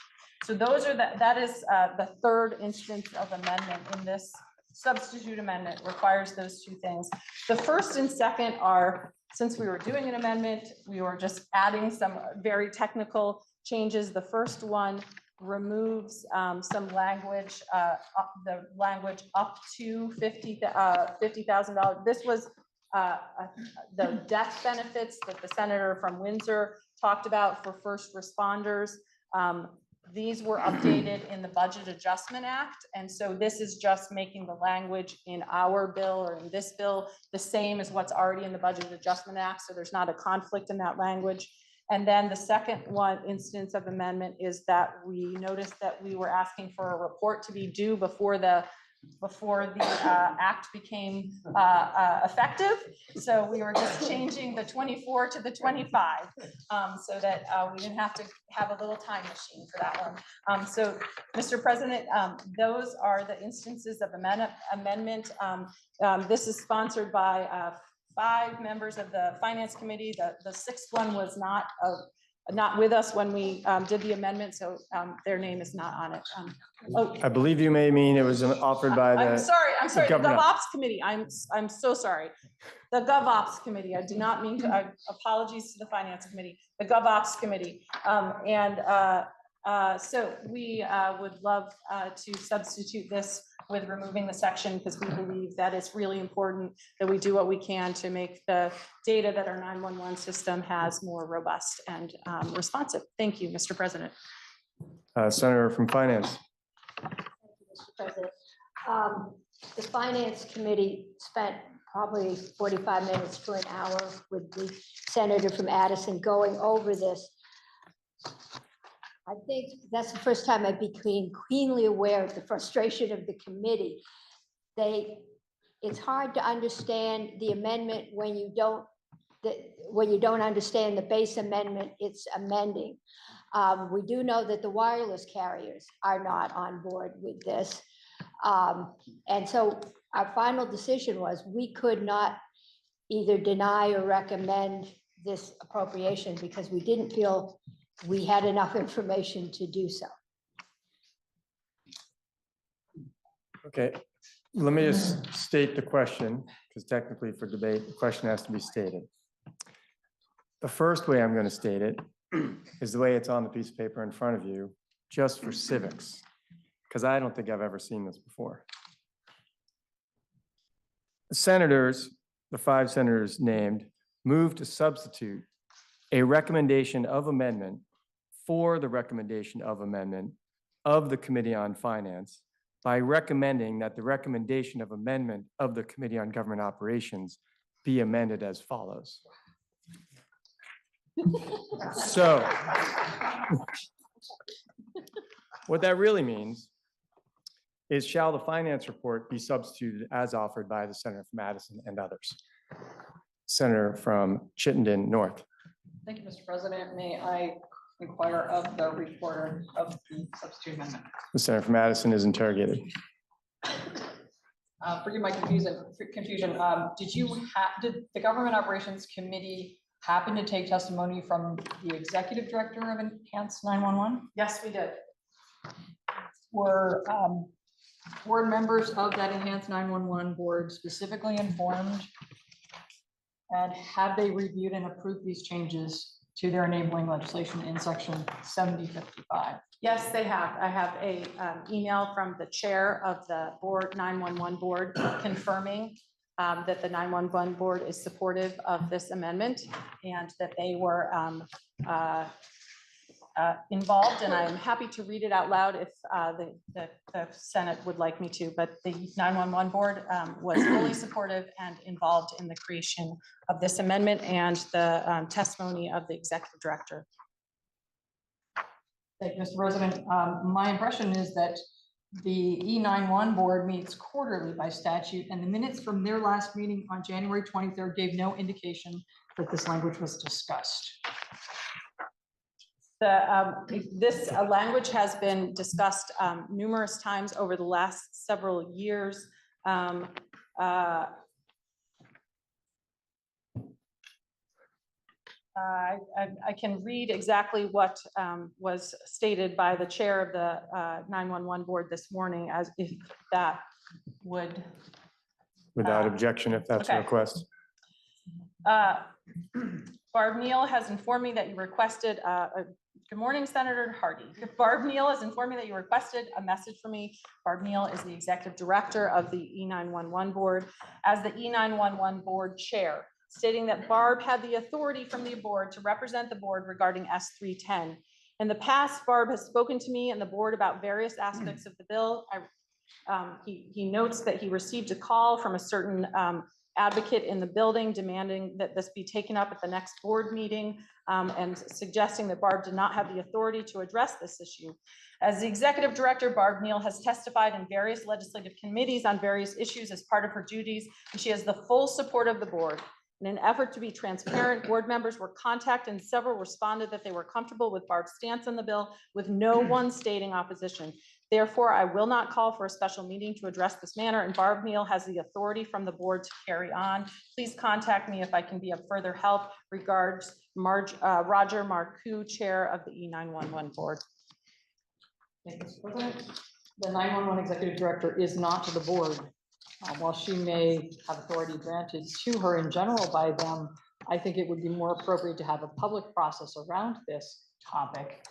S17: So those are that is the third instance of amendment in this substitute amendment requires those two things. The first and second are, since we were doing an amendment, we were just adding some very technical changes. The first one removes some language, the language up to $50,000. This was the death benefits that the senator from Windsor talked about for first responders. These were updated in the Budget Adjustment Act. And so this is just making the language in our bill or in this bill the same as what's already in the Budget Adjustment Act. So there's not a conflict in that language. And then the second one instance of amendment is that we noticed that we were asking for a report to be due before the act became effective. So we were just changing the 24 to the 25 so that we didn't have to have a little time machine for that one. So, Mr. President, those are the instances of amendment. This is sponsored by 5 members of the Finance Committee. The 6th one was not with us when we did the amendment, so their name is not on it.
S3: I believe you may mean it was offered by the.
S17: I'm sorry, the
S3: government.
S17: GovOps Committee. I'm so sorry. The GovOps Committee. I do not mean to, apologies to the Finance Committee, the GovOps Committee. So we would love to substitute this with removing the section because we believe that it's really important that we do what we can to make the data that our 911 system has more robust and responsive. Thank you, Mr. President.
S3: Senator from Finance.
S20: Thank you, Mr. President. The Finance Committee spent probably 45 minutes to an hour with the senator from Addison going over this. I think that's the first time I became keenly aware of the frustration of the committee. It's hard to understand the amendment when you don't understand the base amendment it's amending. We do know that the wireless carriers are not on board with this. And so our final decision was we could not either deny or recommend this appropriation because we didn't feel we had enough information to do so.
S3: Okay, let me just state the question, because technically for debate, the question has to be stated. The first way I'm going to state it is the way it's on the piece of paper in front of you, just for civics, because I don't think I've ever seen this before. The senators, the 5 senators named, moved to substitute a recommendation of amendment for the recommendation of amendment of the Committee on Finance by recommending that the recommendation of amendment of the Committee on Government Operations be amended as follows. So what that really means is, shall the finance report be substituted as offered by the Senator from Madison and others? Senator from Chittenden North.
S2: Thank you, Mr. President. May I inquire of the reporter of the substitute amendment?
S3: The Senator from Madison is interrogated.
S2: Forgive my confusion. Did the Government Operations Committee happen to take testimony from the Executive Director of Enhanced 911?
S17: Yes, we did.
S2: Were board members of that Enhanced 911 board specifically informed? And have they reviewed and approved these changes to their enabling legislation in section 7055?
S17: Yes, they have. I have a email from the chair of the board 911 board confirming that the 911 board is supportive of this amendment and that they were involved, and I'm happy to read it out loud if the Senate would like me to, but the 911 board was fully supportive and involved in the creation of this amendment and the testimony of the executive director.
S2: Thank you, Mr. President. My impression is that the E91 board meets quarterly by statute, and the minutes from their last meeting on January 23rd gave no indication that this language was discussed.
S17: This language has been discussed numerous times over the last several years. I can read exactly what was stated by the chair of the 911 board this morning, as if that would.
S3: Without objection, if that's a
S17: okay.
S3: request.
S17: Barb Neal has informed me that you requested, good morning, Senator Hardy. Barb Neal has informed me that you requested a message from me. Barb Neal is the executive director of the E911 board. As the E911 board chair, stating that Barb had the authority from the board to represent the board regarding S310. In the past, Barb has spoken to me and the board about various aspects of the bill. He notes that he received a call from a certain advocate in the building demanding that this be taken up at the next board meeting and suggesting that Barb did not have the authority to address this issue. As the executive director, Barb Neal has testified in various legislative committees on various issues as part of her duties, and she has the full support of the board. In an effort to be transparent, board members were contacted and several responded that they were comfortable with Barb's stance on the bill, with no one stating opposition. Therefore, I will not call for a special meeting to address this matter, and Barb Neal has the authority from the board to carry on. Please contact me if I can be of further help. Regards, Roger Marcoux, chair of the E911 board.
S2: Thank you, Mr. President. The 911 executive director is not the board. While she may have authority granted to her in general by them, I think it would be more appropriate to have a public process around this topic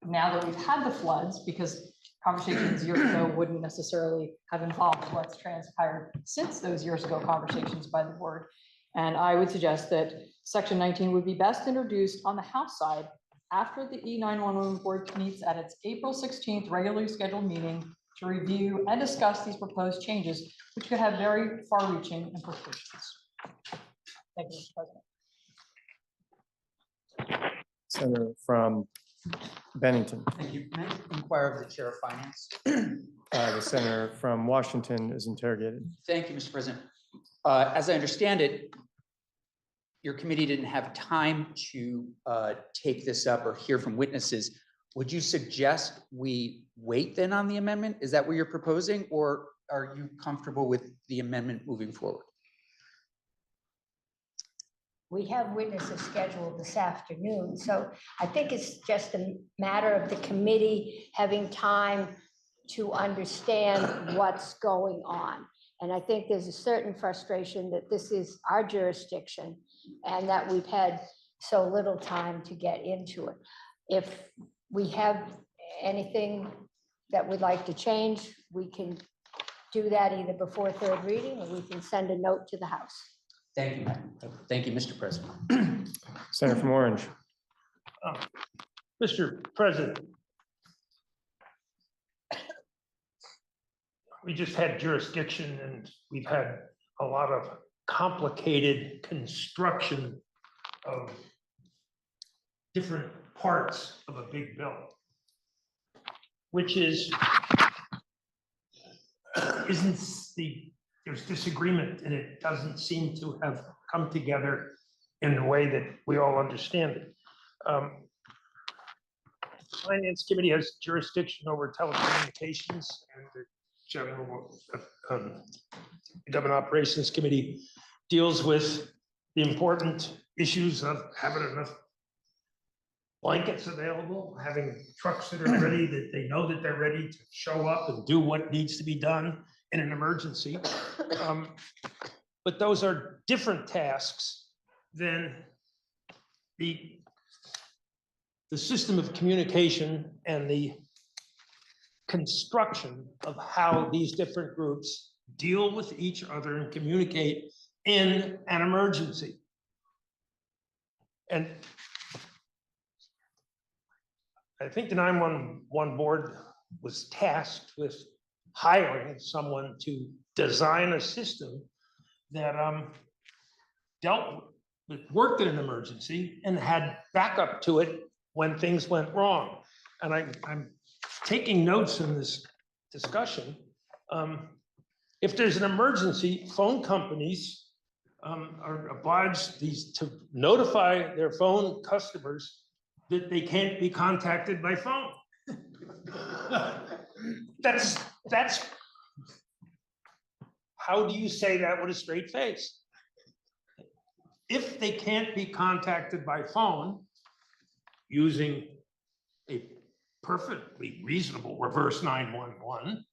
S2: now that we've had the floods, because conversations years ago wouldn't necessarily have involved what's transpired since those years ago conversations by the board. And I would suggest that section 19 would be best introduced on the House side after the E911 board meets at its April 16th regularly scheduled meeting to review and discuss these proposed changes, which could have very far-reaching implications. Thank you, Mr. President.
S3: Senator from Bennington.
S9: Thank you. May I inquire of the chair of finance?
S3: The senator from Washington is interrogated.
S9: Thank you, Mr. President. As I understand it, your committee didn't have time to take this up or hear from witnesses. Would you suggest we wait then on the amendment? Is that what you're proposing, or are you comfortable with the amendment moving forward?
S20: We have witnesses scheduled this afternoon, so I think it's just a matter of the committee having time to understand what's going on. And I think there's a certain frustration that this is our jurisdiction and that we've had so little time to get into it. If we have anything that we'd like to change, we can do that either before third reading, or we can send a note to the House.
S9: Thank you, Madam. Thank you, Mr. President.
S3: Senator from Orange.
S21: Mr. President, we just had jurisdiction and we've had a lot of complicated construction of different parts of a big bill, which is, there's disagreement and it doesn't seem to have come together in the way that we all understand it. Finance Committee has jurisdiction over telecommunications, and the General Government Operations Committee deals with the important issues of having enough blankets available, having trucks that are ready, that they know that they're ready to show up and do what needs to be done in an emergency. But those are different tasks than the system of communication and the construction of how these different groups deal with each other and communicate in an emergency. And I think the 911 board was tasked with hiring someone to design a system that worked in an emergency and had backup to it when things went wrong. And I'm taking notes in this discussion. If there's an emergency, phone companies are obliged to notify their phone customers that they can't be contacted by phone. That's how do you say that with a straight face? If they can't be contacted by phone using a perfectly reasonable reverse 911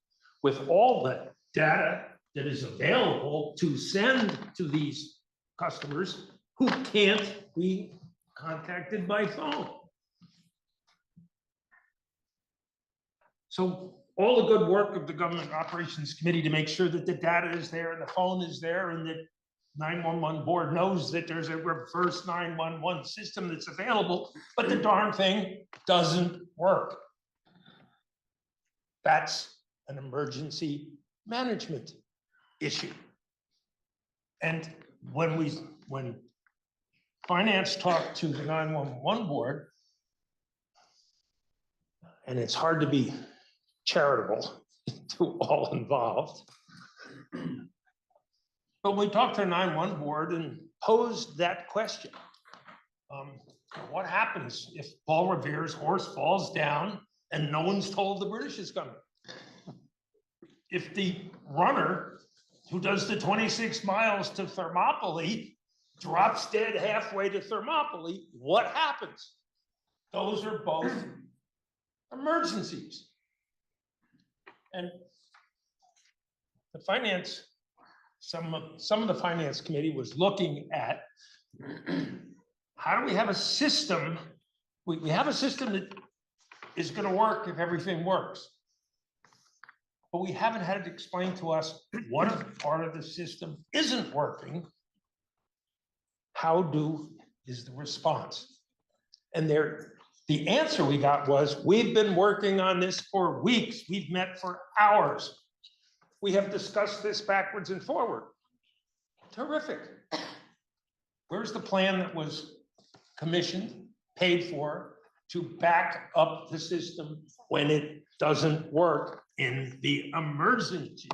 S21: with all the data that is available to send to these customers who can't be contacted by phone. So all the good work of the Government Operations Committee to make sure that the data is there and the phone is there and that 911 board knows that there's a reverse 911 system that's available, but the darn thing doesn't work. That's an emergency management issue. And when finance talked to the 911 board, and it's hard to be charitable to all involved, but we talked to the 911 board and posed that question. What happens if Paul Revere's horse falls down and no one's told the British is coming? If the runner who does the 26 miles to Thermopylae drops dead halfway to Thermopylae, what happens? Those are both emergencies. And the finance, some of the finance committee was looking at how do we have a system? We have a system that is going to work if everything works. But we haven't had it explained to us what if part of the system isn't working. How is the response? And the answer we got was, we've been working on this for weeks. We've met for hours. We have discussed this backwards and forward. Terrific. Where's the plan that was commissioned, paid for, to back up the system when it doesn't work in the emergency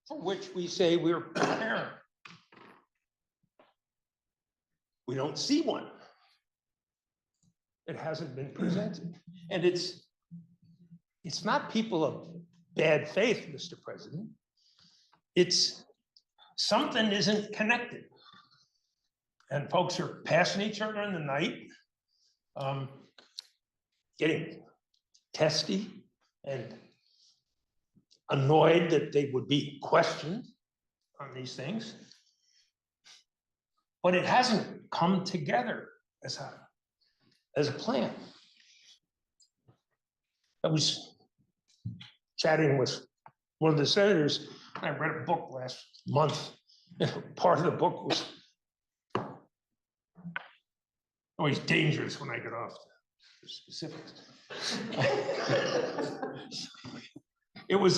S21: for which we say we're preparing? We don't see one. It hasn't been presented. And it's not people of bad faith, Mr. President. It's something isn't connected.
S12: and folks are passing each other in the night, getting testy and annoyed that they would be questioned on these things. But it hasn't come together as a plan. I was chatting with one of the senators, and I read a book last month. Part of the book was always dangerous when I get off the specifics. It was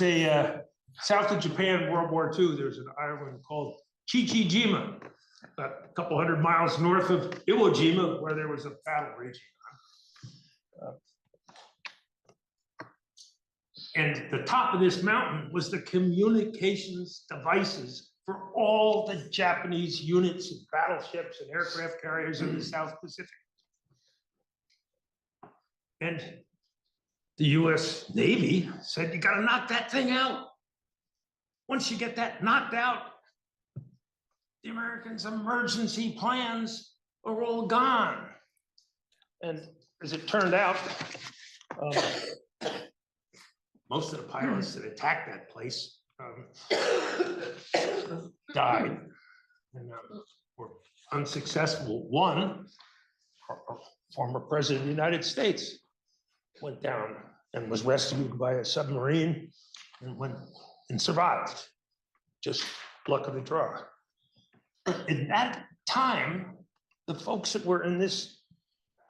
S12: south of Japan, World War II. There's an island called Chichijima, about a couple 100 miles north of Iwo Jima, where there was a battle raging on. And the top of this mountain was the communications devices for all the Japanese units and battleships and aircraft carriers in the South Pacific. And the US Navy said, you gotta knock that thing out. Once you get that knocked out, the Americans' emergency plans are all gone. And as it turned out, most of the pilots that attacked that place died and were unsuccessful. One, former president of the United States, went down and was rescued by a submarine and survived. Just luck of the draw. But in that time, the folks that were in this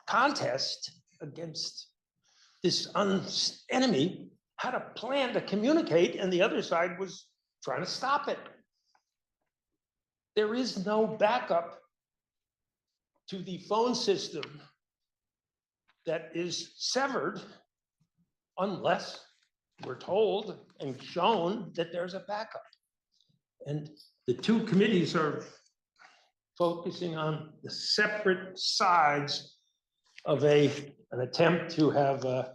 S12: contest against this enemy had a plan to communicate, and the other side was trying to stop it. There is no backup to the phone system that is severed unless we're told and shown that there's a backup. And the two committees are focusing on the separate sides of an attempt to have a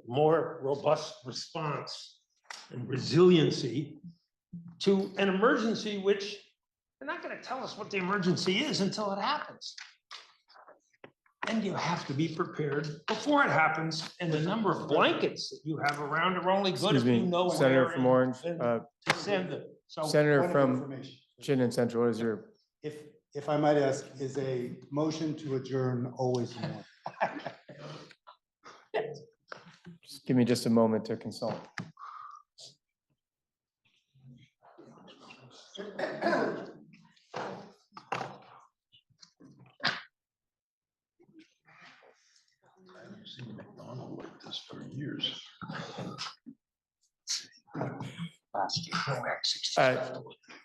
S12: more robust response and resiliency to an emergency, which they're not going to tell us what the emergency is until it happens. And you have to be prepared before it happens. And the number of blankets that you have around are only good
S3: Excuse
S12: if you
S3: me,
S12: know
S3: Senator
S12: where
S3: from Orange,
S12: to send it. So
S3: Senator
S11: Point of
S3: from
S11: information.
S3: Chittenden Central, is your,
S11: If I might ask, is a motion to adjourn always in order?
S3: just give me just a moment to consult.
S12: I've seen McDonald like this for years.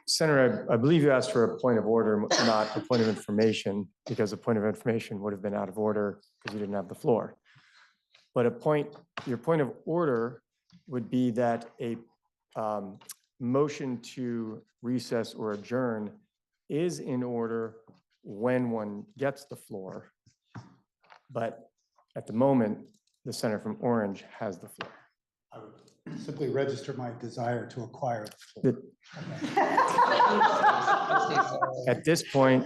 S3: Senator, I believe you asked for a point of order, not a point of information, because a point of information would have been out of order because you didn't have the floor. But your point of order would be that a motion to recess or adjourn is in order when one gets the floor. But at the moment, the senator from Orange has the floor.
S11: I would simply register my desire to acquire the floor.
S3: At this point,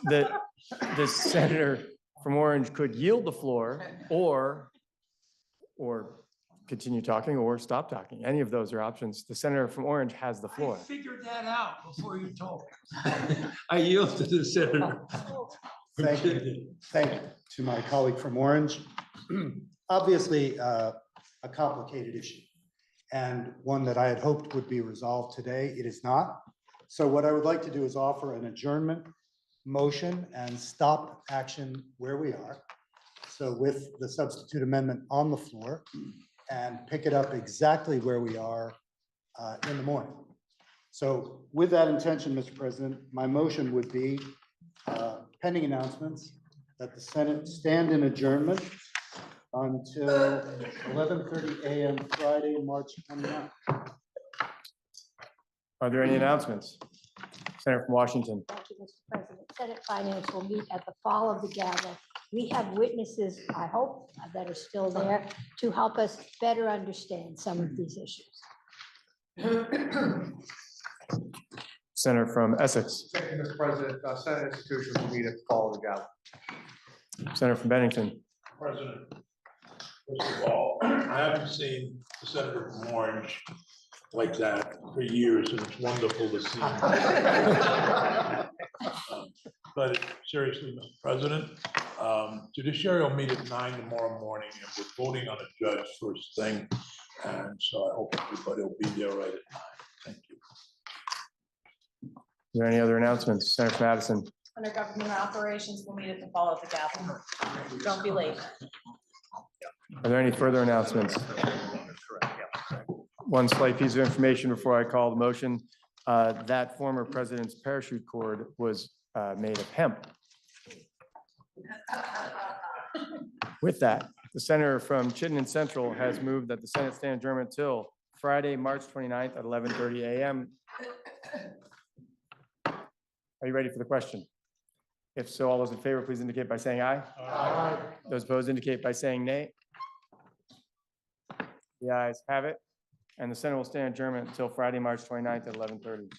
S3: the senator from Orange could yield the floor or continue talking or stop talking. Any of those are options. The senator from Orange has the floor.
S12: I figured that out before you told me. I yield to the senator.
S11: Thank you. Thank you to my colleague from Orange. Obviously, a complicated issue and one that I had hoped would be resolved today. It is not. So what I would like to do is offer an adjournment motion and stop action where we are. So with the substitute amendment on the floor and pick it up exactly where we are in the morning. So with that intention, Mr. President, my motion would be pending announcements that the Senate stand in adjournment until 11:30 a.m. Friday, March 29th.
S3: Are there any announcements? Senator from Washington.
S20: Thank you, Mr. President. Senate Finance will meet at the fall of the gather. We have witnesses, I hope, that are still there to help us better understand some of these issues.
S3: Senator from Essex,
S14: Thank you, Mr. President. Senate institutions will meet at the call of the gavel.
S3: Senator from Bennington,
S12: President, first of all, I haven't seen the Senator from Orange like that for years, and it's wonderful to see. But seriously, Mr. President, Judiciary will meet at 9 tomorrow morning, and we're voting on a judge first thing. And so I hope everybody will be there right at 9. Thank you.
S3: are there any other announcements? Senator from Addison,
S17: Under government operations, we'll meet at the follow of the gavel. Don't be late.
S3: are there any further announcements? One slight piece of information before I call the motion. That former president's parachute cord was made of hemp. With that, the senator from Chittenden Central has moved that the Senate stand adjournment till Friday, March 29th at 11:30 a.m. Are you ready for the question? If so, all those in favor, please indicate by saying aye.
S15: Aye.
S3: Those opposed indicate by saying nay. The ayes have it, and the Senate will stand adjournment until Friday, March 29th at 11:30.